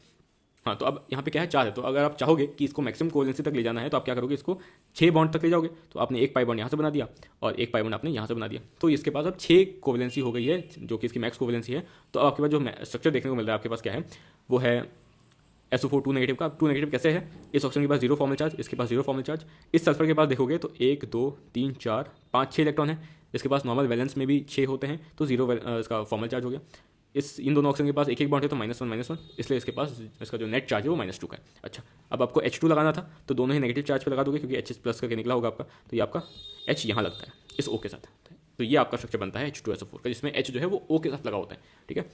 Speaker 1: हाँ, तो अब यहाँ पे क्या है? 4 है। तो अगर आप चाहोगे कि इसको मैक्सिमम कोवेलेंसी तक ले जाना है तो आप क्या करोगे? इसको 6 बॉन्ड तक ले जाओगे। तो आपने एक पाई बॉन्ड यहाँ से बना दिया और एक पाई बॉन्ड आपने यहाँ से बना दिया, तो इसके पास अब 6 कोवेलेंसी हो गई है, जो कि इसकी मैक्स कोवेलेंसी है। तो अब आपके पास जो स्ट्रक्चर देखने को मिल रहा है आपके पास क्या है? वो है SO4 2 नेगेटिव का। 2 नेगेटिव कैसे है? इस ऑक्सीजन के पास 0 फॉर्मल चार्ज, इसके पास 0 फॉर्मल चार्ज। इस सल्फर के पास देखोगे तो 1 2 3 4 5 6 इलेक्ट्रॉन है, इसके पास नॉर्मल वैलेंस में भी 6 होते हैं, तो 0 इसका फॉर्मल चार्ज हो गया। इन दोनों ऑक्सीजन के पास एक एक बॉन्ड है, तो -1 इसलिए इसके पास इसका जो नेट चार्ज है वो -2 का है। अच्छा, अब आपको H2 लगाना था, तो दोनों ही नेगेटिव चार्ज पे लगा दोगे, क्योंकि H प्लस करके निकला होगा आपका। तो ये आपका H यहाँ लगता है इस O के साथ, तो ये आपका स्ट्रक्चर बनता है H2SO4 का, जिसमें H जो है वो O के साथ लगा होता है, ठीक है।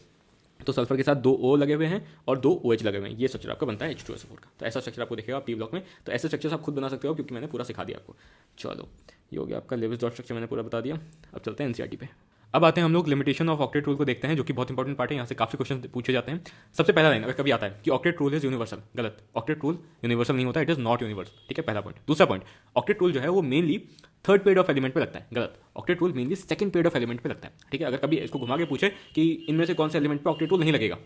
Speaker 1: तो सल्फर के साथ 2 O लगे हुए हैं और 2 OH लगे हुए हैं, ये स्ट्रक्चर आपका बनता है H2SO4 का। तो ऐसा स्ट्रक्चर आपको दिखेगा P ब्लॉक में। तो ऐसे स्ट्रक्चर आप खुद बना सकते हो, क्योंकि मैंने पूरा सिखा दिया आपको। चलो, ये हो गया आपका लेविस डॉट स्ट्रक्चर, मैंने पूरा बता दिया। अब चलते हैं NCERT पे। अब आते हैं हम लोग लिमिटेशन ऑफ ऑक्टेट रूल को देखते हैं, जो कि बहुत इंपॉर्टेंट पार्ट है, यहाँ से काफी क्वेश्चन पूछे जाते हैं। सबसे पहला लाइन अगर कभी आता है कि ऑक्टेट रूल इज यूनिवर्सल, गलत। ऑक्टेट रूल यूनिवर्सल नहीं होता, इट इज नॉट यूनिवर्सल, ठीक है, पहला पॉइंट। दूसरा पॉइंट, ऑक्टेट रूल जो है वो mainly third paid of element पे लगता है, गलत। Octet rule mainly second paid of element पे लगता है, ठीक है। अगर कभी इसको घुमा के पूछे कि इनमें से कौन से एलिमेंट पे ऑक्टेट रूल नहीं लगेगा,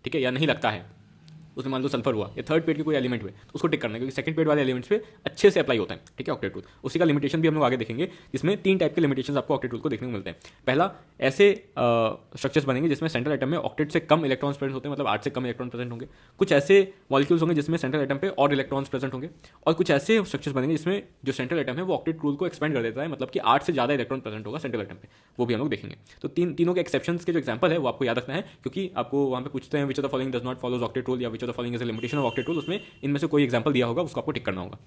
Speaker 1: ठीक है, या नहीं लगता है, उसमें मान लो सल्फर हुआ या थर्ड पेड के कोई एलिमेंट हुए, तो उसको टिक करना है, क्योंकि सेकंड पेड वाले एलिमेंट्स पे अच्छे से अप्लाई होता है, ठीक है, ऑक्टेट रूल। उसी का लिमिटेशन भी हम लोग आगे देखेंगे, जिसमें 3 टाइप के लिमिटेशन आपको ऑक्टेट रूल को देखने को मिलते हैं। पहला, ऐसे स्ट्रक्चर्स बनेंगे जिसमें सेंट्रल एटम में ऑक्टेट से कम इलेक्ट्रॉन्स प्रेजेंट होते हैं, मतलब 8 से कम इलेक्ट्रॉन प्रेजेंट होंगे। कुछ ऐसे मॉलिक्यूल्स होंगे जिसमें सेंट्रल एटम पे और इलेक्ट्रॉन्स प्रेजेंट होंगे, और कुछ ऐसे स्ट्रक्चर्स बनेंगे जिसमें जो सेंट्रल एटम है वो ऑक्टेट रूल को एक्सपेंड कर देता है, मतलब कि 8 से ज़्यादा इलेक्ट्रॉन प्रेजेंट होगा सेंट्रल एटम पे, वो भी हम लोग देखेंगे। तो तीनों के एक्सेप्शंस के जो एग्जांपल है वो आपको याद रखना है, क्योंकि आपको वहाँ पे पूछते हैं which of the following does not follows octet rule, या which of the following is a limitation of octet rule, उसमें इनमें से कोई एग्जांपल दिया होगा, उसको आपको टिक करना होगा,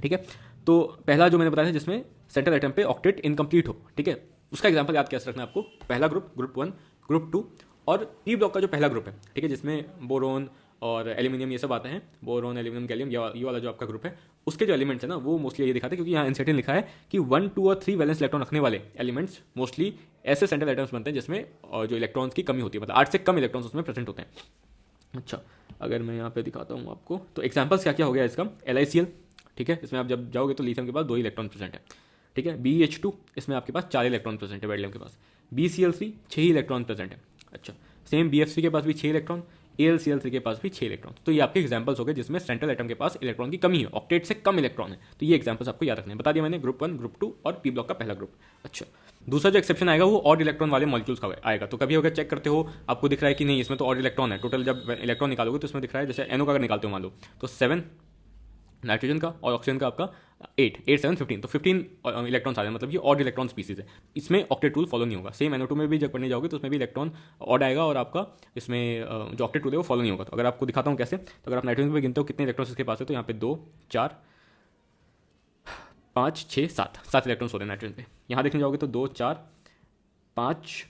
Speaker 1: ठीक है। तो पहला जो मैंने बताया था जिसमें सेंट्रल एटम पे ऑक्टेट इनकम्प्लीट हो, ठीक है, उसका एग्जांपल याद कैसे रखना है आपको? पहला ग्रुप 1, ग्रुप 2 और पी ब्लॉक का जो पहला ग्रुप है, ठीक है, जिसमें बोरोन और एल्यूमिनियम ये सब आते हैं, बोरोन एल्यूमिनियम गैलियम, ये वाला जो आपका ग्रुप है, उसके जो एलिमेंट्स है ना वो मोस्टली ये दिखाते हैं, क्योंकि यहाँ एनसीईआरटी लिखा है कि 1 2 और 3 वैलेंस इलेक्ट्रॉन रखने वाले एलिमेंट्स मोस्टली ऐसे सेंट्रल एटम्स बनते हैं जिसमें जो इलेक्ट्रॉन्स की कमी होती है, मतलब 8 से कम इलेक्ट्रॉन्स उसमें प्रेजेंट होते हैं। अच्छा, अगर मैं यहाँ पे दिखाता हूँ आपको, तो एग्जाम्पल्स क्या क्या हो गया इसका? LiCl, ठीक है, इसमें आप जब जाओगे तो लिथियम के पास 2 इलेक्ट्रॉन प्रेजेंट है, ठीक है। BeH2, इसमें आपके पास 4 इलेक्ट्रॉन प्रेजेंट है बेरिलियम के पास। BCl3, 6 इलेक्ट्रॉन प्रेजेंट है। अच्छा, सेम BF3 के पास भी 6 इलेक्ट्रॉन, AlCl3 के पास भी 6 इलेक्ट्रॉन। तो ये आपके एग्जांपल्स हो गए जिसमें सेंट्रल एटम के पास इलेक्ट्रॉन की कमी है, ऑक्टेट से कम इलेक्ट्रॉन है। तो ये एग्जांपल्स आपको याद रखने हैं। बता दिया मैंने, ग्रुप 1, ग्रुप 2 और पी ब्लॉक का पहला ग्रुप। अच्छा, दूसरा जो एक्सेप्शन आएगा वो ऑड इलेक्ट्रॉन वाले मॉलिक्यूल्स का आएगा। तो कभी अगर चेक करते हो आपको दिख रहा है कि नहीं इसमें तो ऑड इलेक्ट्रॉन है, टोटल जब इलेक्ट्रॉन निकालोगे तो इसमें दिख रहा है, जैसे NO का अगर निकालते हो मान लो तो 7 नाइट्रोजन का और ऑक्सीजन का आपका 8 7 15, तो 15 इलेक्ट्रॉन्स आ रहे हैं, मतलब ये ऑड इलेक्ट्रॉन स्पीसीज है। इसमें ऑक्टेट रूल फॉलो नहीं होगा। सेम NO2 में भी जब पढ़ने जाओगे तो उसमें भी इलेक्ट्रॉन ऑड आएगा और आपका इसमें जो ऑक्टेट रूल है वो फॉलो नहीं होगा। तो अगर आपको दिखाता हूँ कैसे, तो अगर आप नाइट्रोजन पे गिनते हो कितने इलेक्ट्रॉन्स इसके पास है, तो यहाँ पे 2 4 5 6 7 इलेक्ट्रॉन्स होते हैं नाइट्रोजन पे। यहाँ देखने जाओगे तो 2 4 5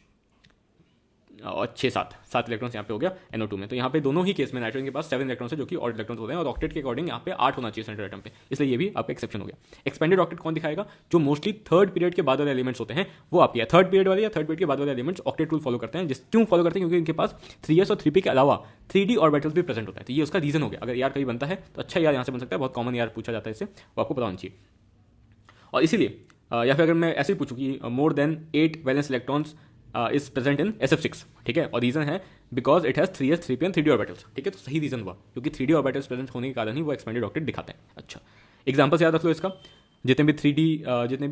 Speaker 1: और 6 7 इलेक्ट्रॉन्स यहाँ पे हो गया NO2 में। तो यहाँ पे दोनों ही केस में नाइट्रोजन के पास 7 इलेक्ट्रॉन्स है जो कि ऑड इलेक्ट्रॉन्स होते हैं, और ऑक्टेट के अकॉर्डिंग यहाँ पे 8 होना चाहिए सेंट्रल एटम पे, इसलिए ये भी आपका एक्सेप्शन हो गया। एक्सपेंडेड ऑक्टेट कौन दिखाएगा? जो मोस्टली थर्ड पीरियड के बाद वाले एलिमेंट्स होते हैं वो आप, या थर्ड पीरियड वाले या थर्ड पीरियड के बाद वाले एलिमेंट्स ऑक्टेट रूल फॉलो करते हैं। क्यों फॉलो करते हैं? क्योंकि इनके पास 3s और 3p के अलावा 3d ऑर्बिटल्स भी प्रेजेंट होता है। तो ये उसका रीजन हो गया। अगर यार कहीं बनता है तो अच्छा यार यहाँ से बन सकता है, बहुत कॉमन यार पूछा जाता है इससे, वो आपको पता होना चाहिए। और इसीलिए या फिर अगर मैं ऐसे ही पूछूं कि more than 8 valence electrons is present in SF6, ठीक है, और रीजन है because it has 3s 3p and 3d orbitals, ठीक है। तो सही रीजन हुआ क्योंकि 3d ऑर्बिटल्स प्रेजेंट होने के कारण ही वो एक्सपेंडेड ऑक्टेट दिखाते हैं। अच्छा, एग्जांपल से याद रख लो इसका, जितने भी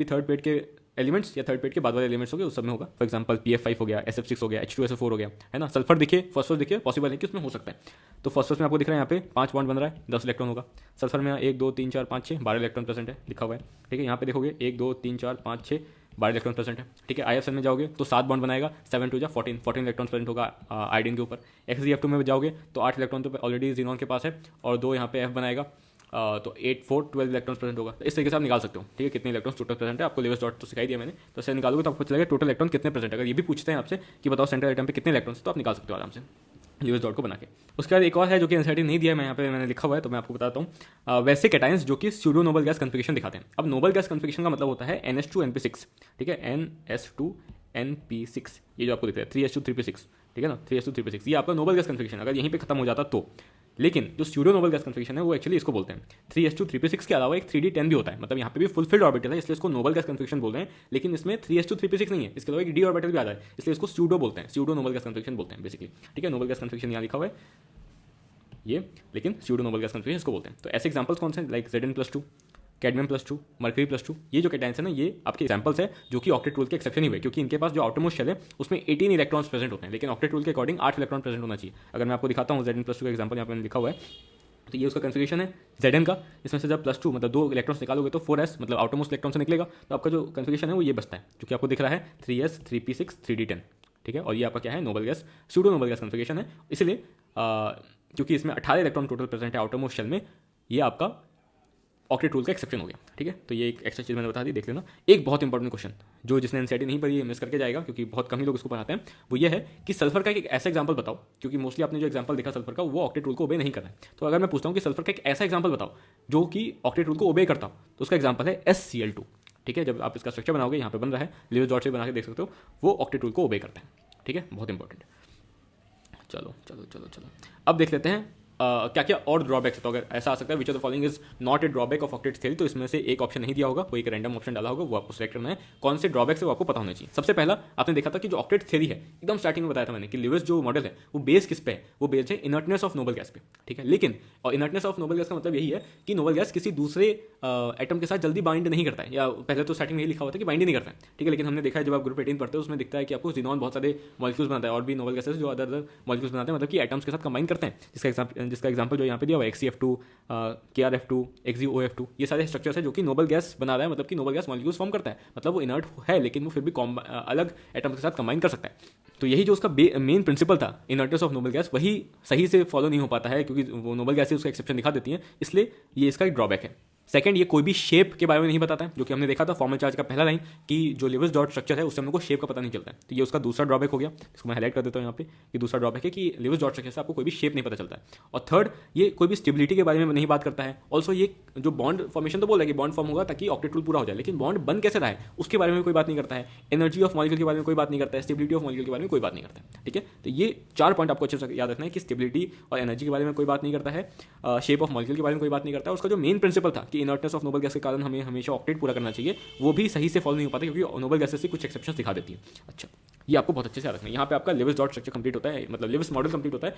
Speaker 1: थर्ड पेड के एलिमेंट्स या थर्ड पेड के बाद वाले एलिमेंट्स हो गए उस सब में होगा। फॉर एग्जांपल PF5 हो गया, SF6 हो गया, H2SO4 हो गया, है ना। सल्फर दिखे, फॉस्फोरस दिखे, पॉसिबल है कि उसमें हो सकता है। तो फॉस्फोरस में आपको दिख रहा है यहाँ पे 5 बॉन्ड बन रहा है, 10 इलेक्ट्रॉन होगा। सल्फर में 1 2 3 4 5 6 12 इलेक्ट्रॉन प्रेजेंट है, लिखा हुआ है, ठीक है। यहाँ पे देखोगे 1 2 3 4 5 6 12 इलेक्ट्रॉन प्रेजेंट है, ठीक है। IFN में जाओगे तो 7 बॉन्ड बनाएगा, 7 2 14 इलेक्ट्रॉन प्रेजेंट होगा आयोडीन के ऊपर। XZF2 में जाओगे तो 8 इलेक्ट्रॉन तो ऑलरेडी जीनॉन के पास है, और 2 यहाँ पे F बनाएगा, तो 8 4 12 इलेक्ट्रॉन्स प्रेजेंट होगा। तो इस तरीके से आप निकाल सकते हो, ठीक है, कितने इलेक्ट्रॉन्स टोटल प्रेजेंट है। आपको लेवेस डॉट तो सिखाई दिया मैंने, तो इससे निकालोगे तो आपको पता चलेगा टोटल इलेक्ट्रॉन कितने प्रेजेंट है। अगर ये भी पूछते हैं आपसे कि बताओ सेंट्रल एटम पे कितने इलेक्ट्रॉन्स, तो आप निकाल सकते हो आराम से लेवेस डॉट को बना के। उसके बाद एक और है जो कि एनसीईआरटी नहीं दिया है, मैं यहाँ पे मैंने लिखा हुआ है, तो मैं आपको बताता हूँ। वैसे कैटायंस जो कि स्यूडो नोबल गैस कन्फिगरेशन दिखाते हैं। अब नोबल गैस कन्फिगरेशन का मतलब होता है NH2NP6, ठीक है, NS2NP6, ये जो आपको दिख रहा है 3s2 3p6, ठीक है ना, 3s2 3p6, ये आपका नोबल गैस कन्फिगरेशन अगर यहीं पे खत्म हो जाता तो। लेकिन जो स्यूडो नोबल गैस कन्फिगरेशन है वो एक्चुअली इसको बोलते हैं 3s2 3p6 के अलावा एक 3d10 भी होता है, मतलब यहाँ पे भी फुलफिल्ड ऑर्बिटल है, इसलिए इसको नोबल गैस कन्फिगरेशन बोल रहे हैं। लेकिन इसमें 3s2 3p6 नहीं है, इसके अलावा एक d ऑर्बिटल भी आता है, इसलिए इसको स्यूडो बोलते हैं, स्यूडो नोबल गैस कन्फिगरेशन बोलते हैं बेसिकली, ठीक है। नोबल गैस कन्फिगरेशन यहाँ लिखा हुआ है ये, लेकिन स्यूडो नोबल गैस कन्फिगरेशन इसको बोलते हैं। तो ऐसे एग्जांपल्स कौन से हैं? लाइक Zn+2, कैडमियम+2, मर्करी+2, ये जो कैटायंस है ना, ये आपके एग्जांपल्स है जो कि ऑक्टेट रूल के एक्सेप्शन ही हुए, क्योंकि इनके पास जो आउटरमोस्ट शेल है उसमें 18 इलेक्ट्रॉन्स प्रेजेंट होते हैं, लेकिन ऑक्टेट रूल के अकॉर्डिंग 8 इलेक्ट्रॉन प्रेजेंट होना चाहिए। अगर मैं आपको दिखाता हूँ Zn+2 का एग्जांपल यहाँ पे लिखा हुआ है, तो ये उसका कन्फिगरेशन है Zn का। इसमें से जब +2 मतलब 2 इलेक्ट्रॉन्स निकालोगे तो 4s मतलब आउटरमोस्ट इलेक्ट्रॉन से निकलेगा, तो आपका जो कन्फिगरेशन है वो ये बचता है, जो कि आपको दिख रहा है 3s 3p6 3d10, ठीक है। और ये आपका क्या है? Noble gas, pseudo noble gas configuration है। इसलिए क्योंकि इसमें 18 इलेक्ट्रॉन टोटल प्रेजेंट है आउटरमोस्ट शेल में, ये आपका ऑक्टेट रूल का एक्सेप्शन हो गया, ठीक है। तो ये एक एक्स्ट्रा चीज़ मैंने बता दी, देख लेना। एक बहुत इंपॉर्टेंट क्वेश्चन जो जिसने एनसीईआरटी नहीं पढ़ी है मिस करके जाएगा, क्योंकि बहुत कम ही लोग इसको पढ़ाते हैं, वो ये है कि सल्फर का एक ऐसा एग्जांपल बताओ, क्योंकि मोस्टली आपने जो एग्जांपल देखा सल्फर का वो ऑक्टेट रूल को ओबे नहीं कर रहा है। तो अगर मैं पूछता हूँ कि सल्फर का एक ऐसा एग्जांपल बताओ जो कि ऑक्टेट रूल को ओबे करता हो, तो उसका एग्जांपल है SCl2, ठीक है। जब आप इसका स्ट्रक्चर बनाओगे, यहाँ पे बन रहा है, लेवेस डॉट से बना के देख सकते हो, वो ऑक्टेट रूल को ओबे करता है, ठीक है, बहुत इंपॉर्टेंट। चलो चलो चलो चलो, अब देख लेते हैं क्या क्या और ड्रॉबैक्स है। तो अगर ऐसा आ सकता है which of the following is not a drawback of octet theory, तो इसमें से एक ऑप्शन नहीं दिया होगा, कोई एक रैंडम ऑप्शन डाला होगा, वो आपको सेलेक्ट करना है। कौन से ड्रॉबैक्स है वो आपको पता होना चाहिए। सबसे पहला आपने देखा था कि जो ऑक्टेट थ्योरी है, एकदम स्टार्टिंग में बताया था मैंने कि लेविस जो मॉडल है वो बेस किस पे है? वो बेस्ड है इनर्टनेस ऑफ नोबल गैस पे, ठीक है। लेकिन और इनर्टनेस ऑफ नोबल गैस का मतलब यही है कि नोबल गैस किसी दूसरे एटम के साथ जल्दी बाइंड नहीं करता है, या पहले तो स्टार्टिंग में यही लिखा हुआ था कि बाइंड ही नहीं करता है, ठीक है। लेकिन हमने देखा है जब आप ग्रुप 18 पढ़ते हो उसमें दिखता है कि आपको जीनॉन बहुत सारे मॉलिक्यूल्स बनाता है, और भी नोबल गैसेस जो अदर मॉलिक्यूल्स बनाते हैं, मतलब कि एटम्स के साथ कंबाइन करते हैं, जिसका एग्जांपल जो यहाँ पे दिया हुआ है XCF2, KrF2, XeOF2, ये सारे स्ट्रक्चर्स है जो कि नोबल गैस बना रहा है, मतलब कि नोबल गैस मॉलिक्यूल्स फॉर्म करता है, मतलब वो इनर्ट है लेकिन वो फिर भी अलग एटम्स के साथ कंबाइन कर सकता है। तो यही जो उसका मेन प्रिंसिपल था इनर्टनेस ऑफ नोबल गैस, वही सही से फॉलो नहीं हो पाता है, क्योंकि वो नोबल गैसेस उसका एक्सेप्शन दिखा देती हैं, इसलिए ये इसका एक ड्रॉबैक है। सेकंड, ये कोई भी शेप के बारे में नहीं बताता है, जो कि हमने देखा था फॉर्मल चार्ज का पहला लाइन कि जो लेविस डॉट स्ट्रक्चर है उससे हमको शेप का पता नहीं चलता है। तो ये उसका दूसरा ड्रॉबैक हो गया, इसको मैं हाईलाइट कर देता हूँ यहाँ पे कि दूसरा ड्रॉबैक है कि लेविस डॉट स्ट्रक्चर से आपको कोई भी शेप नहीं पता चलता है। और थर्ड, ये कोई भी स्टेबिलिटी के बारे में नहीं बात करता है। ऑल्सो ये जो बॉन्ड फॉर्मेशन तो बोल रहा है कि बॉन्ड फॉर्म होगा ताकि ऑक्टेट रूल पूरा हो जाए, लेकिन बॉन्ड बन कैसे रहा है उसके बारे में कोई बात नहीं करता है। एनर्जी ऑफ मॉलिक्यूल के बारे में कोई बात नहीं करता है, स्टेबिलिटी ऑफ मॉलिक्यूल के बारे में कोई बात नहीं करता है, ठीक है। तो ये 4 पॉइंट आपको अच्छे से याद रखना है कि स्टेबिलिटी और एनर्जी के बारे में कोई बात नहीं करता है, शेप ऑफ मॉलिक्यूल के बारे में कोई बात नहीं करता है। उसका जो मेन प्रिंसिपल था कि इनर्टनेस ऑफ नोबल गैस के कारण हमें हमेशा ऑक्टेट पूरा करना चाहिए, वो भी सही से फॉलो नहीं हो पाता, क्योंकि नोबल गैसेस से कुछ एक्सेप्शंस दिखा देती है। अच्छा, ये आपको बहुत अच्छे से याद रखना है। यहाँ पे आपका लेविस डॉट स्ट्रक्चर कंप्लीट होता है, मतलब लेविस मॉडल कंप्लीट होता है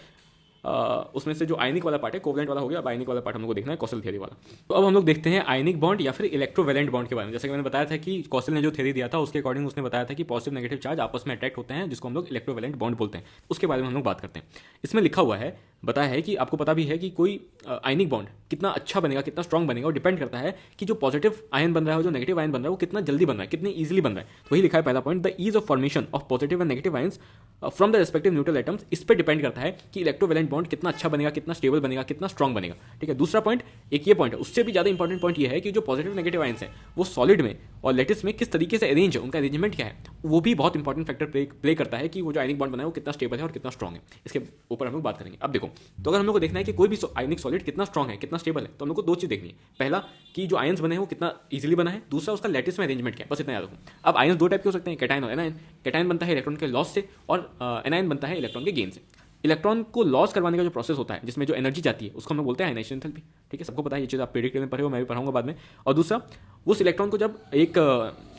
Speaker 1: उसमें से जो आयनिक वाला पार्ट है कोवलेंट वाला हो गया, अब आयनिक वाला पार्ट हम लोग को देखना है कॉसल थ्योरी वाला। तो अब हम लोग देखते हैं आयनिक बॉन्ड या फिर इलेक्ट्रोवैलेंट बॉन्ड के बारे में। जैसे कि मैंने बताया था कि कॉसल ने जो थ्योरी दिया था उसके अकॉर्डिंग उसने बताया था कि पॉजिटिव नेगेटिव चार्ज आपस में अट्रैक्ट होते हैं, जिसको हम लोग इलेक्ट्रोवैलेंट बॉन्ड बोलते हैं। उसके बारे में हम लोग बात करते हैं। इसमें लिखा हुआ है, बताया है कि आपको पता भी है कि कोई आयनिक बॉन्ड कितना अच्छा बनेगा, कितना स्ट्रांग बनेगा, और डिपेंड करता है कि जो पॉजिटिव आयन बन रहा है और जो नेगेटिव आयन बन रहा है वो कितना जल्दी बन रहा है, कितनी ईजिली बन रहा है। तो वही लिखा है पहला point, the ease of formation of positive and negative ions from the respective neutral atoms. इस पर डिपेंड करता है कि इलेक्ट्रोवैलेंट बॉन्ड कितना अच्छा बनेगा, कितना स्टेबल बनेगा, कितना स्ट्रांग बनेगा। ठीक है, दूसरा पॉइंट एक ये पॉइंट है, उससे भी ज़्यादा इंपॉर्टेंट पॉइंट ये है कि जो पॉजिटिव नेगेटिव आयंस हैं वो सॉलिड में और लेटिस में किस तरीके से अरेंज है, उनका अरेंजमेंट क्या है, वो भी बहुत इंपॉर्टेंट फैक्टर प्ले करता है कि वो जो आयनिक बॉन्ड बना है वो कितना स्टेबल है और कितना स्ट्रांग है। इसके ऊपर हम लोग बात करेंगे। अब देखो, तो अगर हम लोग को देखना है कि कोई भी आयनिक सॉलिड कितना स्ट्रांग है, कितना स्टेबल है, तो हम लोग को दो चीज़ देखनी है। पहला कि जो आयंस बने हैं वो कितना इजीली बना है, दूसरा उसका लेटिस में अरेंजमेंट क्या है, बस इतना याद रखो। अब आयंस दो टाइप के हो सकते हैं, कैटायन और एनायन। कैटायन बनता है इलेक्ट्रॉन के लॉस से और एनायन बनता है इलेक्ट्रॉन के गेन से। इलेक्ट्रॉन को लॉस करवाने का जो प्रोसेस होता है जिसमें जो एनर्जी जाती है उसको हम लोग बोलते हैं आयनाइजेशन एंथैल्पी। ठीक है, सबको पता है ये चीज़, आप प्रेडिक्ट में पढ़े हो, मैं भी पढ़ाऊंगा बाद में। और दूसरा, उस इलेक्ट्रॉन को जब एक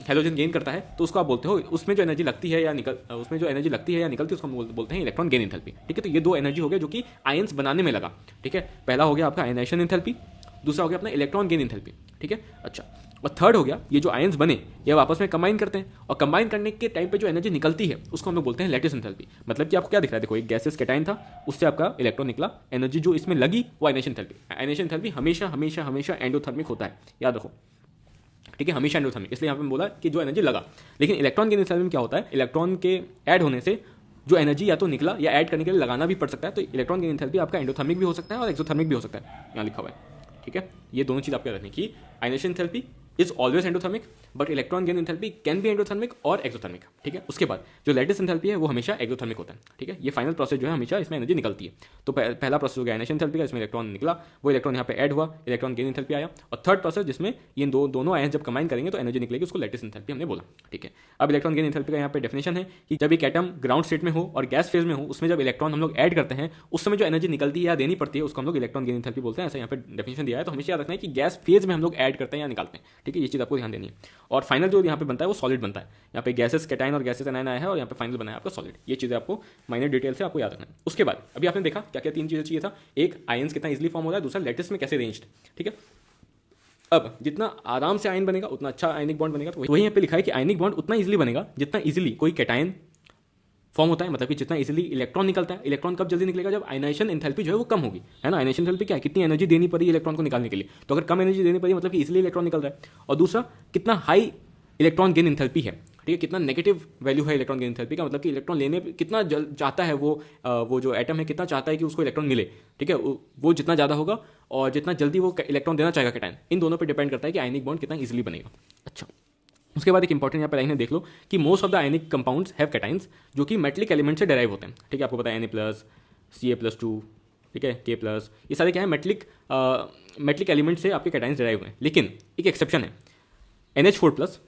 Speaker 1: हैलोजन गेन करता है तो उसको आप बोलते हो उसमें जो एनर्जी लगती है या निकलती है उसको हम बोलते हैं इलेक्ट्रॉन गेन एंथैल्पी। ठीक है, तो ये दो एनर्जी हो गया जो कि आयंस बनाने में लगा। ठीक है, पहला हो गया आपका आयनाइजेशन एंथैल्पी, दूसरा हो गया अपना इलेक्ट्रॉन गेन एंथैल्पी। ठीक है, अच्छा, और थर्ड हो गया ये जो आयंस बने ये आपस में कंबाइन करते हैं, और कंबाइन करने के टाइम पे जो एनर्जी निकलती है उसको हम लोग बोलते हैं लैटिस एंथैल्पी। मतलब कि आपको क्या दिख रहा है, देखो एक गैसेस कैटायन था, उससे आपका इलेक्ट्रॉन निकला, एनर्जी जो इसमें लगी वो आयनाइजेशन एंथैल्पी। आयनाइजेशन एंथैल्पी हमेशा हमेशा हमेशा एंडोथर्मिक होता है, याद रखो। ठीक है, हमेशा एंडोथर्मिक, इसलिए यहाँ पे बोला कि जो एनर्जी लगा। लेकिन इलेक्ट्रॉन गेन एंथैल्पी में क्या होता है, इलेक्ट्रॉन के ऐड होने से जो एनर्जी या तो निकला या ऐड करने के लिए लगाना भी पड़ सकता है। तो इलेक्ट्रॉन गेन एंथैल्पी आपका एंडोथर्मिक भी हो सकता है और एक्सोथर्मिक भी हो सकता है, यहाँ लिखा हुआ है। ठीक है, ये दोनों चीज़ आपको याद रखनी कि ionization enthalpy is always endothermic, but electron gain enthalpy can be endothermic और एक्सोथर्मिक। ठीक है, उसके बाद जो लैटिस एंथैल्पी है वो हमेशा एक्सोथर्मिक होता है। ठीक है, ये फाइनल प्रोसेस जो है हमेशा इसमें एनर्जी निकलती है। तो पहला प्रोसेस हो गया आयनाइजेशन एंथैल्पी का, इसमें इलेक्ट्रॉन निकला, वो इलेक्ट्रॉन यहाँ पे ऐड हुआ, इलेक्ट्रॉन गेन एंथैल्पी आया। और थर्ड प्रोसेस जिसमें ये दोनों आयन जब कंबाइन करेंगे तो एनर्जी निकलेगी, उसको लैटिस एंथैल्पी हमने बोला। ठीक है, अब इलेक्ट्रॉन गेन एंथैल्पी का यहाँ पे डेफिनेशन है कि जब एक एटम ग्राउंड स्टेट में हो और गैस फेज में हो, उसमें जब इलेक्ट्रॉन हम लोग ऐड करते हैं उस समय जो एनर्जी निकलती है या देनी पड़ती है उसको हम लोग इलेक्ट्रॉन गेन एंथैल्पी बोलते हैं। ऐसा यहाँ पे डेफिनेशन दिया है, तो हमेशा याद रखना है कि गैस फेज में हम लोग ऐड करते हैं या निकालते हैं। ठीक है, ये चीज़ आपको ध्यान देनी है। और फाइनल जो यहाँ पे बनता है वो सॉलिड बनता है। यहाँ पे गैसेस कैटायन और गैसेस एनायन आया है और यहाँ पे फाइनल बना है आपका सॉलिड। ये चीज़ें आपको माइनर डिटेल से आपको याद रखना है। उसके बाद अभी आपने देखा क्या क्या तीन चीज़ें चाहिए था, एक आयंस कितना इजीली फॉर्म हो रहा है, दूसरा लेटिस में कैसे अरेंज्ड। ठीक है, अब जितना आराम से आयन बनेगा उतना अच्छा आयनिक बॉन्ड बनेगा। तो वही यहाँ पे लिखा है कि आयनिक बॉन्ड उतना इजीली बनेगा जितना इजीली कोई कैटायन फॉर्म होता है, मतलब कि जितना इजीली इलेक्ट्रॉन निकलता है। इलेक्ट्रॉन कब जल्दी निकलेगा, जब आयनाइजेशन एंथैल्पी जो है वो कम होगी, है ना। आयनाइजेशन एंथैल्पी क्या है, कितनी एनर्जी देनी पड़ी इलेक्ट्रॉन को निकालने के लिए, तो अगर कम एनर्जी देनी पड़ी मतलब कि इजीली इलेक्ट्रॉन निकल रहा है। और दूसरा, कितना हाई इलेक्ट्रॉन गेन एंथैल्पी है। ठीक है, कितना नेगेटिव वैल्यू है इलेक्ट्रॉन गेन एंथैल्पी का, मतलब कि इलेक्ट्रॉन लेने कितना चाहता है वो जो एटम है कितना चाहता है कि उसको इलेक्ट्रॉन मिले। ठीक है, वो जितना ज़्यादा होगा और जितना जल्दी वो इलेक्ट्रॉन देना चाहेगा कैटायन, इन दोनों पर डिपेंड करता है कि आयनिक बॉन्ड कितना इजीली बनेगा। अच्छा, उसके बाद एक इंपॉर्टेंट यहाँ पे लाइन है, देख लो कि most of the ionic compounds have cations जो कि मेटलिक एलिमेंट से डेराइव होते हैं। ठीक है, आपको पता है Na+, Ca+2, ठीक है, K+, ये सारे क्या है, मेटलिक एलिमेंट से आपके कैटाइंस डेराइव हुए हैं। लेकिन एक एक्सेप्शन है, NH4+,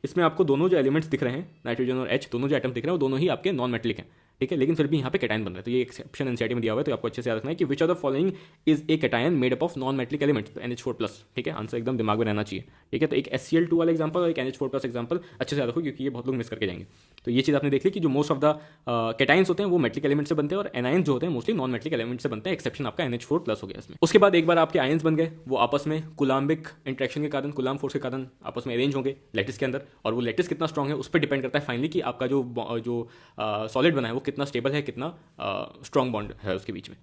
Speaker 1: इसमें आपको दोनों जो एलिमेंट्स दिख रहे हैं, नाइट्रोजन और H, दोनों जो एटम्स दिख रहे हैं वो दोनों ही आपके नॉन मेटलिक हैं। ठीक है, लेकिन फिर भी यहाँ पे कैटायन बन रहा है, तो ये एक्सेप्शन एनसीईआरटी में दिया हुआ है, तो आपको अच्छे से याद रखना है कि which of the following is a cation made up of non metallic elements, तो NH4+। ठीक है, आंसर एकदम दिमाग में रहना चाहिए। ठीक है, तो एक HCl2 वाला एग्जांपल और एक NH4+ एग्जांपल अच्छे से याद रखो, क्योंकि ये बहुत लोग मिस करके जाएंगे। तो ये चीज़ आपने देख ली कि जो मोस्ट ऑफ द कैटायंस होते हैं वो मेटलिक एलिमेंट से बनते हैं और एनायंस जो होते हैं मोस्टली नॉन मेटलिक एलिमेंट से बनते हैं। एक्सेप्शन आपका NH4+ हो गया इसमें। उसके बाद एक बार आपके आयंस बन गए, वो आपस में कुलाम्बिक इंट्रैक्शन के कारण, कुलाम फोर्स के कारण आपस में अरेंज होंगे लैटिस के अंदर, और वो लैटिस कितना स्ट्रॉन्ग है उस पर डिपेंड करता है फाइनली कि आपका जो सॉलिड बना है वो कितना स्टेबल है, कितना स्ट्रॉन्ग बॉन्ड है उसके बीच में।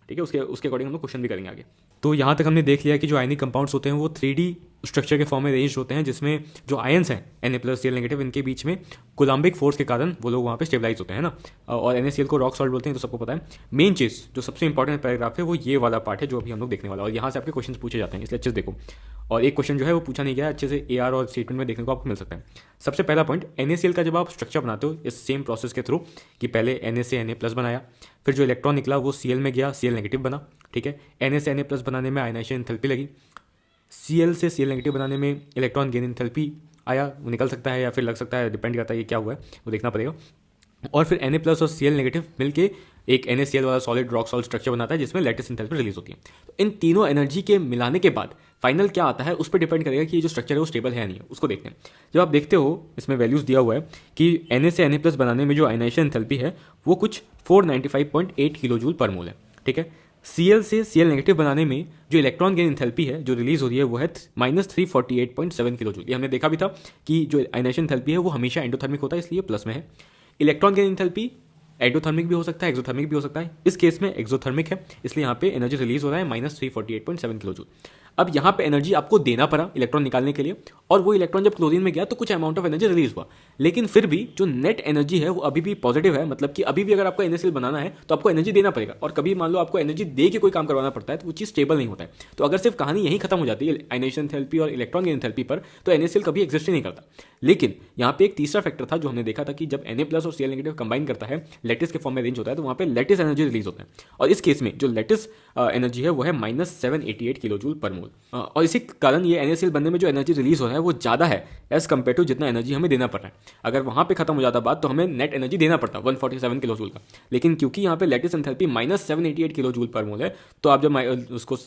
Speaker 1: ठीक है, उसके अकॉर्डिंग हम लोग क्वेश्चन भी करेंगे आगे। तो यहाँ तक हमने देख लिया कि जो आयनिक कंपाउंड्स होते हैं वो 3D स्ट्रक्चर के फॉर्म में अरेंज होते हैं, जिसमें जो आयंस हैं Na+, Cl-, इनके बीच में कोलम्बिक फोर्स के कारण वो लोग वहाँ पे स्टेबलाइज होते हैं ना। और NaCl को रॉक सॉल्ट बोलते हैं, तो सबको पता है। मेन चीज़ जो सबसे इंपॉर्टेंट पैराग्राफ है वो ये वाला पार्ट है जो अभी हम लोग देखने वाला है, और यहाँ से आपके क्वेश्चन पूछे जाते हैं, इसलिए अच्छे से देखो। और एक क्वेश्चन जो है वो पूछा नहीं गया, अच्छे से AR और स्टेटमेंट में देखने को आपको मिल सकता है। सबसे पहला पॉइंट, NaCl का जब आप स्ट्रक्चर बनाते हो इस सेम प्रोसेस के थ्रू कि पहले Na से Na+ बनाया, फिर जो इलेक्ट्रॉन निकला वो Cl में गया, Cl- बना। ठीक है, Na से Na+ बनाने में आयनाइजेशन एंथैल्पी लगी, Cl से Cl- बनाने में इलेक्ट्रॉन गेन एंथैल्पी आया, वो निकल सकता है या फिर लग सकता है, डिपेंड करता है ये क्या हुआ है वो देखना पड़ेगा। और फिर Na+ और Cl- मिलके एक NaCl वाला सॉलिड रॉक सॉल्ट स्ट्रक्चर बनाता है जिसमें लैटिस एंथैल्पी रिलीज होती है। तो इन तीनों एनर्जी के मिलाने के बाद फाइनल क्या आता है उस पर डिपेंड करेगा कि ये जो स्ट्रक्चर है वो स्टेबल है या नहीं है, उसको देखते हैं। जब आप देखते हो इसमें वैल्यूज़ दिया हुआ है कि Na से Na+ बनाने में जो आयनाइजेशन एंथैल्पी है वो कुछ 495.8 किलो जूल पर मोल है। ठीक है। Cl से Cl नेगेटिव बनाने में जो इलेक्ट्रॉन गेन इंथैल्पी है जो रिलीज हो रही है वो है -348.7 किलो जूल। ये हमने देखा भी था कि जो आयनाइजेशन इंथैल्पी है वो हमेशा एंडोथर्मिक होता है, इसलिए प्लस में है। इलेक्ट्रॉन गेन इंथैल्पी एंडोथर्मिक भी हो सकता है, एक्सोथर्मिक भी हो सकता है। इस केस में एक्सोथर्मिक है, इसलिए यहाँ पे एनर्जी रिलीज हो रहा है -348.7 किलो जूल। अब यहाँ पे एनर्जी आपको देना पड़ा इलेक्ट्रॉन निकालने के लिए, और वो इलेक्ट्रॉन जब क्लोरीन में गया तो कुछ अमाउंट ऑफ एनर्जी रिलीज हुआ, लेकिन फिर भी जो नेट एनर्जी है वो अभी भी पॉजिटिव है। मतलब कि अभी भी अगर आपको NaCl बनाना है तो आपको एनर्जी देना पड़ेगा, और कभी मान लो आपको एनर्जी दे के कोई काम करवाना पड़ता है तो वो चीज़ स्टेबल नहीं होता है। तो अगर सिर्फ कहानी यहीं खत्म हो जाती है आयनाइजेशन एंथैल्पी और इलेक्ट्रॉन गेन एंथैल्पी पर, तो NaCl कभी एग्जिस्ट ही नहीं करता। लेकिन यहाँ पे एक तीसरा फैक्टर था जो हमने देखा था कि जब Na+ और Cl नेगेटिव कंबाइन करता है, लैटिस के फॉर्म में अरेंज होता है, तो वहाँ पे लैटिस एनर्जी रिलीज होता है, और इस केस में जो लैटिस एनर्जी है वो है -788 किलो जूल पर मोल। और इसी कारण ये NaCl बनने में जो एनर्जी रिलीज हो रहा है वो ज़्यादा है एज कम्पेयर टू जितना एनर्जी हमें देना पड़ रहा है। अगर वहाँ पे खत्म हो जाता बात तो हमें नेट एनर्जी देना पड़ता 147 किलो जूल का, लेकिन क्योंकि यहाँ पे लैटिस एंथैल्पी -788 किलो जूल पर मोल है, तो आप जब उसको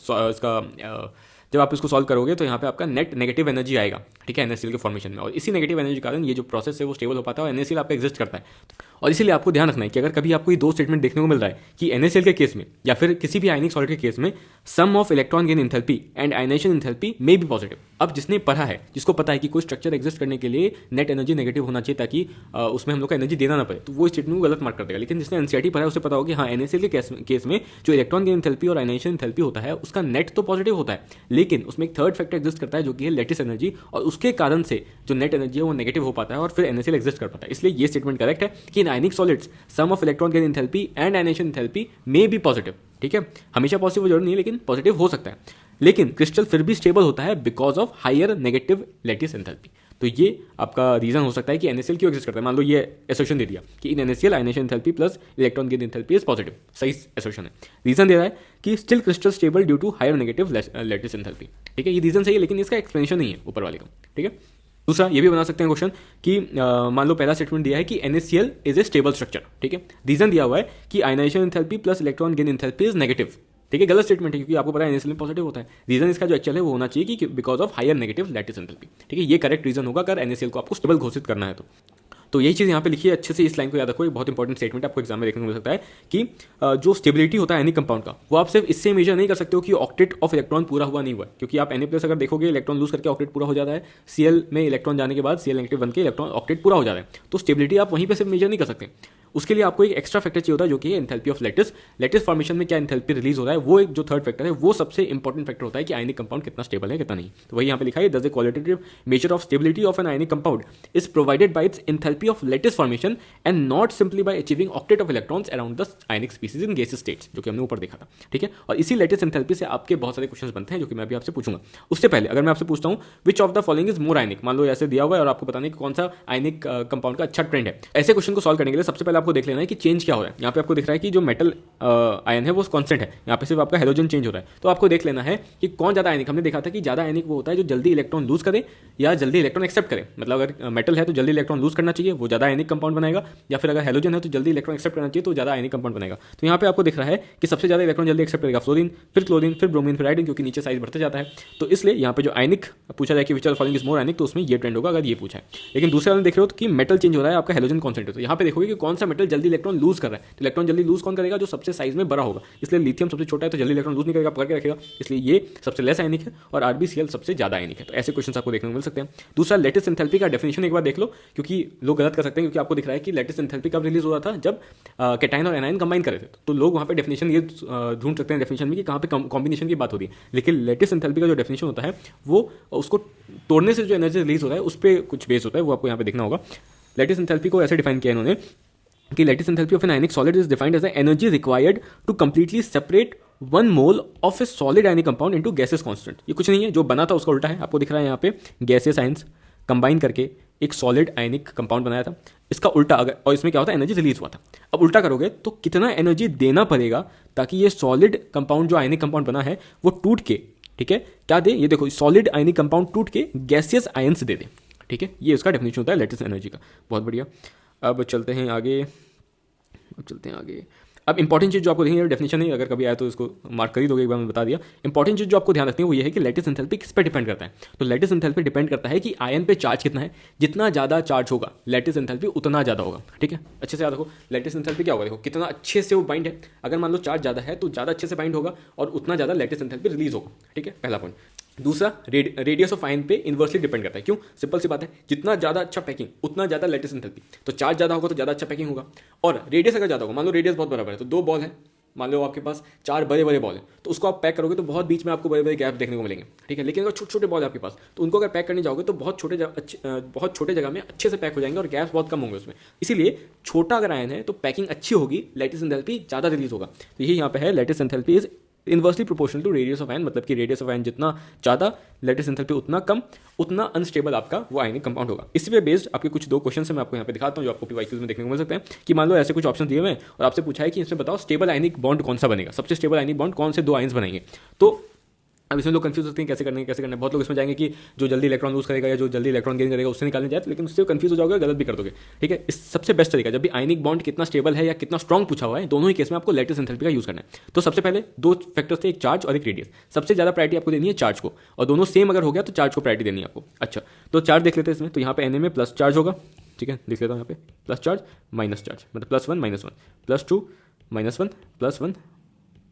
Speaker 1: जब आप इसको सॉल्व करोगे तो यहाँ पे आपका नेट नेगेटिव एनर्जी आएगा, ठीक है, NaCl के फॉर्मेशन में। और इसी नेगेटिव एनर्जी के कारण ये जो प्रोसेस है वो स्टेबल हो पाता है और NaCl आपका एग्जिस्ट करता है। और इसीलिए आपको ध्यान रखना है कि अगर कभी आपको ये दो स्टेटमेंट देखने को मिल रहा है कि NaCl के केस में या फिर किसी भी आयनिक सॉलिड के केस में sum of electron gain enthalpy and ionization enthalpy may be positive. अब जिसने पढ़ा है, जिसको पता है कि कोई स्ट्रक्चर एग्जिस्ट करने के लिए नेट एनर्जी नेगेटिव होना चाहिए ताकि उसमें हम लोग का एनर्जी देना ना पड़े, तो वो स्टेटमेंट को गलत मार्क कर देगा। लेकिन जिसने NCERT पढ़ा है उसे पता होगा कि हाँ NaCl के केस में जो इलेक्ट्रॉन गेन एंथैल्पी और आयनाइजेशन एंथैल्पी होता है उसका नेट तो पॉजिटिव होता है, लेकिन उसमें एक थर्ड फैक्टर एग्जिस्ट करता है जो कि है लैटिस एनर्जी, और उसके कारण से जो नेट एनर्जी है वो नेगेटिव हो पाता है और फिर NaCl एग्जिस्ट कर पाता है। इसलिए ये स्टेटमेंट करेक्ट है कि in ionic solids sum of electron gain enthalpy and ionization enthalpy may be positive. ठीक है, हमेशा पॉजिटिव जरूर नहीं है लेकिन पॉजिटिव हो सकता है, लेकिन क्रिस्टल फिर भी स्टेबल होता है because of higher negative lattice enthalpy. तो ये आपका रीजन हो सकता है कि NaCl क्यों एग्जिस्ट करता है। मान लो ये एसर्शन दे दिया कि in NaCl ionization enthalpy plus electron gain enthalpy is positive, सही एसर्शन है। रीजन दे रहा है कि still crystal stable due to higher negative lattice enthalpy. ठीक है, ये रीजन सही है लेकिन इसका एक्सप्लेनेशन नहीं है ऊपर वाले का। ठीक है, दूसरा ये भी बना सकते हैं क्वेश्चन कि मान लो पहला स्टेटमेंट दिया है कि NaCl is a stable structure. ठीक है, रीजन दिया हुआ है कि ionization enthalpy plus electron gain enthalpy is negative. ठीक है, गलत स्टेटमेंट है क्योंकि आपको पता है NaCl में पॉजिटिव होता है। रीजन इसका जो एक्चुअल है वो होना चाहिए कि because of higher negative lattice enthalpy. ठीक है, ये करेक्ट रीजन होगा अगर NaCl को आपको स्टेबल घोषित करना है तो यही चीज़ यहाँ पे लिखी है, अच्छे से इस लाइन को याद रखो। एक बहुत इंपॉर्टेंट स्टेटमेंट आपको एग्जाम में देखने को मिल सकता है कि जो स्टेबिलिटी होता है एनी कंपाउंड का वो आप सिर्फ इससे मेजर नहीं कर सकते हो कि ऑक्टेट ऑफ इलेक्ट्रॉन पूरा हुआ नहीं हुआ, क्योंकि आप Na+ अगर देखोगे इलेक्ट्रॉन लूज करके ऑक्टेट पूरा हो जाता है, Cl में इलेक्ट्रॉन जाने के बाद Cl नेगेटिव बन के इलेक्ट्रॉन ऑक्टेट पूरा हो जाता है। तो स्टेबिलिटी आप वहीं पर सिर्फ मेजर नहीं कर सकते, उसके लिए आपको एक एक्स्ट्रा फैक्टर चाहिए होता है जो कि enthalpy of lattice. Lattice formation में क्या एंथैल्पी रिलीज हो रहा है, वो एक जो थर्ड फैक्टर है वो सबसे इंपॉर्टेंट फैक्टर होता है कि आयनिक कंपाउंड कितना स्टेबल है कितना नहीं। तो वही यहाँ पे लिखा है, the qualitative measure of stability of an ionic compound is provided by it's enthalpy of lattice formation and not simply by achieving octet of electrons around the ionic species in gaseous states, जो कि हमने ऊपर देखा था। ठीक है, और इसी लैटिस एंथैल्पी से आपके बहुत सारे क्वेश्चन बनते हैं जो कि मैं अभी आपसे पूछूंगा। उससे पहले अगर मैं आपसे पूछता हूँ which of the following is more ionic, मान लो ऐसे दिया हुआ है और आपको बताना है कि कौन सा आयनिक कंपाउंड का अच्छा ट्रेंड है। ऐसे क्वेश्चन को सॉल्व करने के लिए सबसे पहले आपको देख लेना है कि चेंज क्या हो रहा है। यहाँ पे आपको दिख रहा है कि जो मेटल आयन है वो कांस्टेंट है, यहाँ पे सिर्फ आपका हेलोजन चेंज हो रहा है। तो आपको देख लेना है कि कौन ज्यादा आयनिक। हमने देखा था कि ज्यादा आयनिक वो होता है जो जल्दी इलेक्ट्रॉन लूज करे या जल्दी इलेक्ट्रॉन एक्सेप्ट करे। मतलब अगर मेटल है तो जल्दी इलेक्ट्रॉन लूज करना चाहिए, वो ज्यादा आयनिक कंपाउंड बनाएगा, या फिर अगर हेलोजन है तो जल्दी इलेक्ट्रॉन एक्सेप्ट करना चाहिए तो ज्यादा आयनिक कंपाउंड बनेगा। तो यहाँ पे आपको दिख रहा है कि सबसे ज्यादा इलेक्ट्रॉन जल्दी एक्सेप्ट करेगा फ्लोरीन, फिर क्लोरीन, फिर ब्रोमीन, फिर आयोडीन, क्योंकि नीचे साइज बढ़ता जाता है। तो इसलिए यहाँ पे जो आयनिक पूछा जाए कि which of the following is more ionic, तो उसमें ये ट्रेंड होगा अगर ये पूछा है। लेकिन दूसरे वाले देख रहे हो कि मेटल चेंज हो रहा है, आपका हेलोजन कॉन्सेंट्रेट। तो यहाँ पे देखोगे कि कौन सा मेटल जल्दी इलेक्ट्रॉन लूज कर रहा है। तो इलेक्ट्रॉन जल्दी लूज कौन करेगा, जो सबसे साइज में बड़ा होगा। इसलिए लिथियम सबसे छोटा है तो जल्दी इलेक्ट्रॉन लूज नहीं करेगा, पकड़ के रखेगा, इसलिए ये सबसे लेस आयनिक है, और RbCl सबसे ज्यादा आयनिक है। तो ऐसे क्वेश्चन आपको देखने को मिल सकते हैं। दूसरा, लैटिस एंथैल्पी का डेफिनेशन एक बार देख लो, क्योंकि लोग गलत कर सकते हैं, क्योंकि आपको दिख रहा है कि लैटिस एंथैल्पी कब रिलीज हो रहा था, जब कैटायन और एनायन कंबाइन कर रहे थे। तो लोग वहाँ पे डेफिनेशन ये ढूंढ सकते हैं डेफिनेशन में कि कहाँ पे कॉम्बिनेशन की बात होती है। लेकिन लैटिस एंथैल्पी का जो डेफिनेशन होता है वो उसको तोड़ने से जो एनर्जी रिलीज हो रहा है उस पर कुछ बेस होता है, वो आपको यहाँ पे देखना होगा। लैटिस एंथैल्पी को ऐसे डिफाइन किया इन्होंने कि lattice enthalpy of an ionic solid is defined as the energy required to completely separate 1 mole of a solid ionic compound into gases constant. ये कुछ नहीं है, जो बना था उसका उल्टा है। आपको दिख रहा है यहाँ पे गैसेस आयंस कंबाइन करके एक सॉलिड आयनिक कंपाउंड बनाया था, इसका उल्टा अगर, और इसमें क्या होता है, एनर्जी रिलीज हुआ था। अब उल्टा करोगे तो कितना एनर्जी देना पड़ेगा ताकि ये सॉलिड कंपाउंड जो आयनिक कंपाउंड बना है वो टूट के, ठीक है, क्या दे, ये देखो सॉलिड आयनिक कंपाउंड टूट के गैसियस आयंस दे दे। ठीक है, ये उसका डेफिनेशन होता है लैटिस एनर्जी का। बहुत बढ़िया, अब चलते हैं आगे। अब इंपॉर्टेंट चीज़ जो आपको देखिए, डेफिनेशन नहीं, अगर कभी आया तो इसको मार्क कर ही दोगे, एक बार मैं बता दिया। इंपॉर्टेंट चीज़ जो आपको ध्यान रखनी है वो ये है कि लैटिस एंथैल्पी किस पे डिपेंड करता है। तो लैटिस एंथैल्पी डिपेंड करता है कि आयन पे चार्ज कितना है। जितना ज़्यादा चार्ज होगा लैटिस एंथैल्पी उतना ज़्यादा होगा। ठीक है, अच्छे से याद रखो, लैटिस एंथैल्पी क्या होगा, देखो कितना अच्छे से वो बाइंड है। अगर मान लो चार्ज ज़्यादा है तो ज़्यादा अच्छे से बाइंड होगा और उतना ज़्यादा लैटिस एंथैल्पी रिलीज होगा। ठीक है, पहला पॉइंट। दूसरा, रेडियस ऑफ आयन पे इन्वर्सली डिपेंड करता है। क्यों? सिंपल सी बात है, जितना ज़्यादा अच्छा पैकिंग उतना ज़्यादा लैटिस एंथैल्पी। तो चार्ज ज़्यादा होगा तो ज़्यादा अच्छा पैकिंग होगा, और रेडियस अगर ज़्यादा होगा, मान लो रेडियस बहुत बराबर है, तो 2 बॉल है, मान लो आपके पास 4 बड़े बड़े बॉल है, तो उसको आप पैक करोगे तो बहुत बीच में आपको बड़े बड़े गैप देखने को मिलेंगे। ठीक है, लेकिन अगर छोटे छोटे बॉल है आपके पास, तो उनको अगर पैक करने जाओगे तो बहुत छोटे जगह में अच्छे से पैक हो जाएंगे और गैप बहुत कम होंगे उसमें। इसीलिए छोटा अगर आयन है तो पैकिंग अच्छी होगी, लैटिस एंथैल्पी ज़्यादा रिलीज होगा। तो यही यहाँ पे है, lattice enthalpy is inversely proportional to radius of ion, मतलब कि रेडियस ऑफ आयन जितना ज़्यादा लैटिस एंथैल्पी उतना कम, उतना अनस्टेबल आपका वो आयनिक कंपाउंड होगा। इसी पे बेस्ड आपके कुछ 2 क्वेश्चन मैं आपको यहाँ पे दिखाता हूँ जो आपको पीवाईक्यूज में देखने को मिल सकते हैं। कि मान लो ऐसे कुछ ऑप्शन दिए हुए हैं और आपसे पूछा है कि इसमें बताओ स्टेबल आयनिक बॉन्ड कौन सा बनेगा, सबसे स्टेबल आयनिक बॉन्ड कौन से 2 आयन्स बनाएंगे। तो अब इसमें लोग कंफ्यूज होते हैं कैसे करना है। बहुत लोग इसमें जाएंगे कि जो जल्दी इलेक्ट्रॉन लूज करेगा या जो जल्दी इलेक्ट्रॉन गेन करेगा उससे निकालने जाए, लेकिन उससे कंफ्यूज हो जाओगे, गलत भी कर दोगे। ठीक है, इस सबसे बेस्ट तरीका, जब भी आयनिक बॉन्ड कितना स्टेबल है या कितना स्ट्रॉन्ग पूछा हुआ है, दोनों ही केस में आपको लैटिस एंथैल्पी का यूज करना है। तो सबसे पहले 2 फैक्टर्स थे, एक चार्ज और एक रेडियस। सबसे ज़्यादा प्रायोरिटी आपको देनी है चार्ज को, और दोनों सेम अगर हो गया तो चार्ज को प्रायोरिटी देनी है आपको। अच्छा, तो चार्ज देख लेते हैं इसमें। तो यहाँ पे Na में प्लस चार्ज होगा। ठीक है, लिख लेता हूँ यहाँ पे प्लस चार्ज माइनस चार्ज, मतलब +1 -1 +2 -1 +1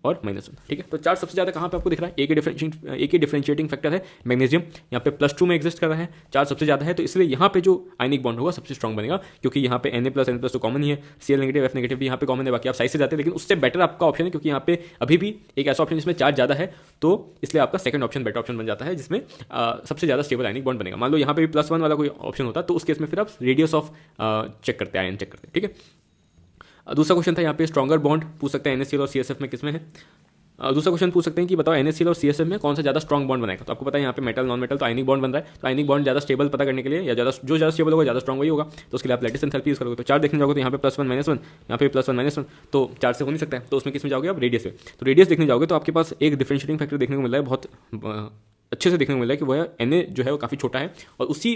Speaker 1: और -1। ठीक है, तो चार्ज सबसे ज़्यादा कहाँ पे आपको दिख रहा है, एक ही डिफरेंशिएटिंग फैक्टर है मैग्नीशियम, यहाँ पे +2 में एग्जिस्ट कर रहा है, चार्ज सबसे ज़्यादा है, तो इसलिए यहाँ पे जो आयनिक बॉन्ड होगा सबसे स्ट्रॉन्ग बनेगा, क्योंकि यहाँ पे Na+N+ तो कॉमन ही है, Cl नेगेटिव F नेगेटिव भी यहाँ पे कॉमन है, बाकी आप साइड से जाते हैं, लेकिन उससे बेटर आपका ऑप्शन है, क्योंकि यहाँ पे अभी भी एक ऐसा ऑप्शन जिसमें चार्ज ज़्यादा है, तो इसलिए आपका सेकंड ऑप्शन बेटर ऑप्शन बन जाता है, जिसमें सबसे ज़्यादा स्टेबल आयनिक बॉन्ड बनेगा। मान लो यहाँ पे भी +1 वाला कोई ऑप्शन होता, तो उस केस में फिर आप रेडियस ऑफ चेक करते हैं, आयन चेक करते हैं। ठीक है, दूसरा क्वेश्चन था यहाँ पे स्ट्रॉन्गर बॉन्ड पूछ सकते हैं NaCl और CSF में किसमें है। दूसरा क्वेश्चन पूछ सकते हैं कि बताओ NaCl और CSF में कौन सा ज़्यादा स्ट्रॉन्ग बॉन्ड बनाएगा। तो आपको पता है यहाँ पे मेटल नॉन मेटल तो आयनिक बॉन्ड बन रहा है, तो आयनिक बॉन्ड ज़्यादा स्टेबल पता करने के लिए, या ज़्यादा स्टेबल होगा ज़्यादा स्ट्रॉन्ग वही होगा, तो उसके लिए आप लैटिस एंथैल्पी यूज करोगे। तो चार्ज देखने जाओगे तो यहाँ पे +1 -1, यहाँ पे +1 -1, तो चार्ज से हो नहीं सकता है, तो उसमें किस में जाओगे आप, रेडियस पे। तो रेडियस देखने जाओगे तो आपके पास एक डिफरेंशिएटिंग फैक्टर देखने को मिल रहा है, बहुत अच्छे से देखने को मिल रहा है कि वह Na जो है वो काफ़ी छोटा है, और उसी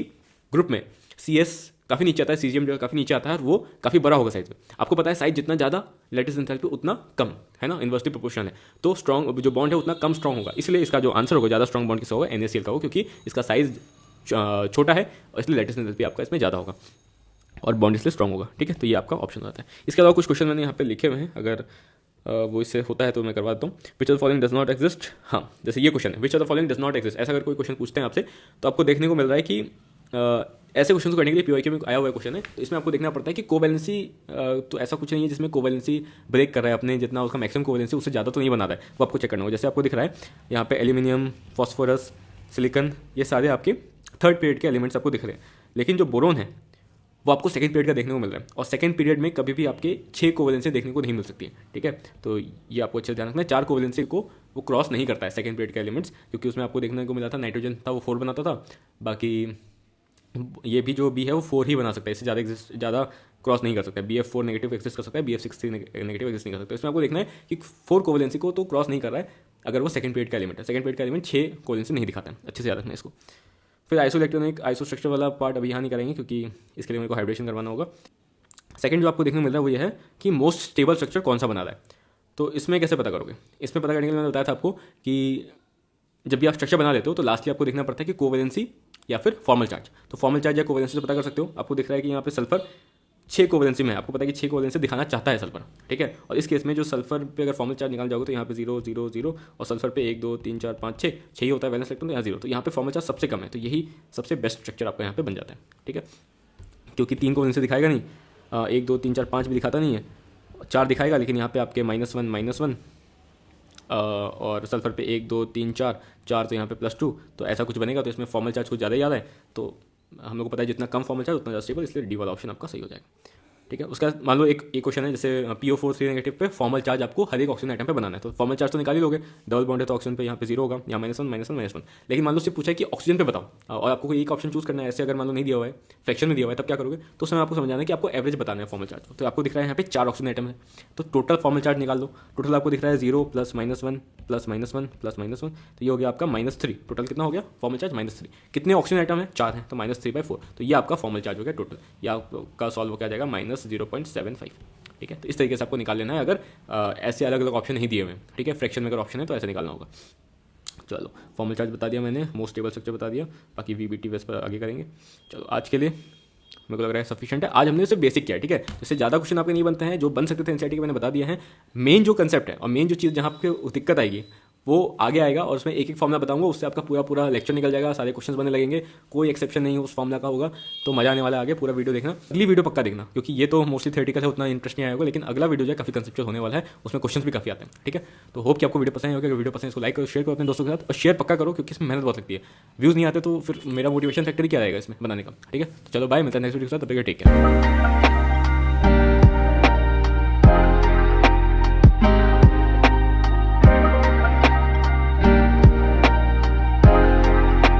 Speaker 1: ग्रुप में CS काफ़ी नीचे आता है, सीजियम जो है काफ़ी नीचे आता है, और वो काफ़ी बड़ा होगा साइज में। आपको पता है साइज जितना ज़्यादा लैटिस एंथैल्पी उतना कम है ना, इन्वर्सली प्रोपोर्शनल है, तो स्ट्रॉन्ग जो बॉन्ड है उतना कम स्ट्रॉन्ग होगा। इसलिए इसका जो आंसर होगा ज़्यादा स्ट्रॉन्ग बॉन्ड किसका होगा, NaCl का होगा, क्योंकि इसका साइज छोटा है और इसलिए लैटिस एंथैल्पी आपका इसमें ज़्यादा होगा और बॉन्ड इसलिए स्ट्रॉन्ग होगा। ठीक है, तो ये आपका ऑप्शन आता है। इसके अलावा कुछ क्वेश्चन मैंने यहाँ पे लिखे हुए हैं, अगर वो इससे होता है तो मैं करवा देता हूँ। Which of the following does not exist. हाँ, जैसे ये क्वेश्चन है, which of the following does not exist, ऐसा अगर कोई क्वेश्चन पूछते हैं आपसे तो आपको देखने को मिल रहा है कि ऐसे क्वेश्चन को करने के लिए पीवाईक्यू में आया हुआ क्वेश्चन है, तो इसमें आपको देखना पड़ता है कि कोवैलेंसी तो ऐसा कुछ नहीं है जिसमें कोवैलेंसी ब्रेक कर रहा है अपने, जितना उसका मैक्सिमम कोवैलेंसी उससे ज़्यादा तो नहीं बना रहा है, वो आपको चेक करना होगा। जैसे आपको दिख रहा है यहाँ पे एल्यूमिनियम, फॉस्फोरस, सिलिकन, ये सारे आपके 3rd पीरियड के एलिमेंट्स आपको दिख रहे हैं, लेकिन जो बोरोन है वो आपको 2nd पीरियड का देखने को मिल रहा है, और 2nd पीरियड में कभी भी आपके 6 कोवैलेंसी देखने को नहीं मिल सकती है। ठीक है, तो ये आपको अच्छे से ध्यान रखना है, 4 कोवैलेंसी को वो क्रॉस नहीं करता है 2nd पीरियड के एलिमेंट्स, क्योंकि उसमें आपको देखने को मिला था नाइट्रोजन था वो 4 बनाता था, बाकी ये भी जो बी है वो 4 ही बना सकता है, इससे ज़्यादा क्रॉस नहीं कर सकता है। BF4 नेगेटिव एक्सिस्ट कर सकता है, BF63 नेगेटिव एक्सिस्ट नहीं कर सकता। इसमें आपको देखना है कि 4 कोवैलेंसी को तो क्रॉस नहीं कर रहा है अगर वो 2nd पीरियड का एलिमेंट है। 2nd पीरियड का एलिमेंट 6 कोवैलेंसी नहीं दिखाता है, अच्छे से याद रखना है इसको। फिर आइसोइलेक्ट्रॉनिक आइसोस्ट्रक्चर वाला पार्ट अभी यहाँ नहीं करेंगे, क्योंकि इसके लिए मेरे को हाइड्रेशन करवाना होगा। सेकंड जो आपको देखने को मिल रहा है वो ये है कि मोस्ट स्टेबल स्ट्रक्चर कौन सा बना रहा है। तो इसमें कैसे पता करोगे, इसमें पता करने के लिए मैंने बताया था आपको कि जब भी आप स्ट्रक्चर बना लेते हो तो लास्टली आपको देखना पड़ता है कि कोवैलेंसी या फिर फॉर्मल चार्ज। तो फॉर्मल चार्ज या कोवैलेंसी से पता कर सकते हो। आपको दिख रहा है कि यहाँ पे सल्फर 6 कोवैलेंसी में है, आपको पता है कि 6 कोवैलेंसी दिखाना चाहता है सल्फर। ठीक है, और इस केस में जो सल्फर पे अगर फॉर्मल चार्ज निकाल जाओगे तो यहाँ पे 0 0 0 और सल्फर पे 1 2 3 4 5 6 ही होता है वैलेंस इलेक्ट्रॉन, तो यहाँ 0, तो यहाँ पे फॉर्मल चार्ज सबसे कम है, तो यही सबसे बेस्ट स्ट्रक्चर आपका यहाँ पे बन जाता है। ठीक है, क्योंकि 3 कोवैलेंसी दिखाएगा नहीं, 1 2 3 4 5 भी दिखाता नहीं है, 4 दिखाएगा, लेकिन यहाँ पे आपके -1 और सल्फर पे 1 2 3 4 तो यहाँ पे +2, तो ऐसा कुछ बनेगा। तो इसमें फॉर्मल चार्ज कुछ ज़्यादा ही आ रहा है, तो हम लोग को पता है जितना कम फॉर्मल चार्ज उतना ज़्यादा स्टेबल, इसलिए डी वाला ऑप्शन आपका सही हो जाएगा। ठीक है, उसका मान लो एक क्वेश्चन है जैसे PO4 3 नेगेटिव पे फॉर्मल चार्ज आपको हर एक ऑक्सीजन आइटम पे बनाना है, तो फॉर्मल चार्ज तो निकाल ही लोगे, डबल बॉन्ड है तो ऑक्सीजन पे यहाँ पे 0 होगा, यहाँ -1 लेकिन मान लो उससे पूछा है कि ऑक्सीजन पे बताओ और आपको कोई एक ऑप्शन चूज करना है, ऐसे अगर मान लो नहीं दिया हुआ है, फ्रैक्शन में दिया हुआ है, तब क्या करोगे, तो उसमें आपको समझाना है कि आपको एवरेज बताना है फॉर्मल चार्ज। तो आपको दिख रहा है यहाँ पे 4 ऑक्सीजन आइटम है, तो टोटल फॉर्मल चार्ज निकाल लो। टोटल आपको दिख रहा है 0 +- 1 +- 1 तो ये हो गया आपका -3। टोटल कितना हो गया फॉर्मल चार्ज -3। कितने ऑक्सीजन आइटम है, 4 है, तो -3/4, तो ये आपका फॉर्मल चार्ज हो गया टोटल। ये आपका सॉल्व हो क्या जाएगा -0.75। ठीक है। तो इस तरीके से आपको निकाल लेना है अगर ऐसे अलग अलग ऑप्शन नहीं दिए हुए हैं, ठीक है। फ्रैक्शन में अगर ऑप्शन है तो ऐसे निकालना होगा। चलो फॉर्मल चार्ज बता दिया मैंने, मोस्ट स्टेबल स्ट्रक्चर बता दिया, बाकी वीबीटी बेस पर आगे करेंगे। चलो आज के लिए मेरे को लग रहा है सफिशिएंट है। आज हमने सिर्फ बेसिक किया है, ठीक है। इससे ज़्यादा क्वेश्चन आपके नहीं बनते हैं, जो बन सकते थे एनसीईआरटी के मैंने बता दिया है। मेन जो कंसेप्ट है और मेन जो चीज़ जहाँ पे दिक्कत आएगी वो आगे आएगा, और उसमें एक एक फॉर्मूला बताऊंगा, उससे आपका पूरा पूरा लेक्चर निकल जाएगा, सारे क्वेश्चंस बनने लगेंगे, कोई एक्सेप्शन नहीं उस फॉर्मूला का होगा। तो मजा आने वाला है, आगे पूरा वीडियो देखना, अगली वीडियो पक्का देखना, क्योंकि ये तो मोस्टली थ्योरेटिकल है, उतना इंटरेस्ट नहीं आएगा, लेकिन अगला वीडियो जो है काफी कंसेप्चुअल होने वाला है, उसमें क्वेश्चन भी काफी आते हैं, ठीक है। तो होप कि आपको वीडियो पसंद होगा। अगर वीडियो पसंद है इसको लाइक करो, शेयर करो अपने दोस्तों के साथ, और शेयर पक्का करो, क्योंकि इसमें मेहनत बहुत लगती है। व्यूज़ नहीं आते तो फिर मेरा मोटिवेशन फैक्टर क्या रहेगा इसमें बनाने का, ठीक है। तो चलो बाय, मिलता है नेक्स्ट वीडियो के साथ, तब तक टेक केयर।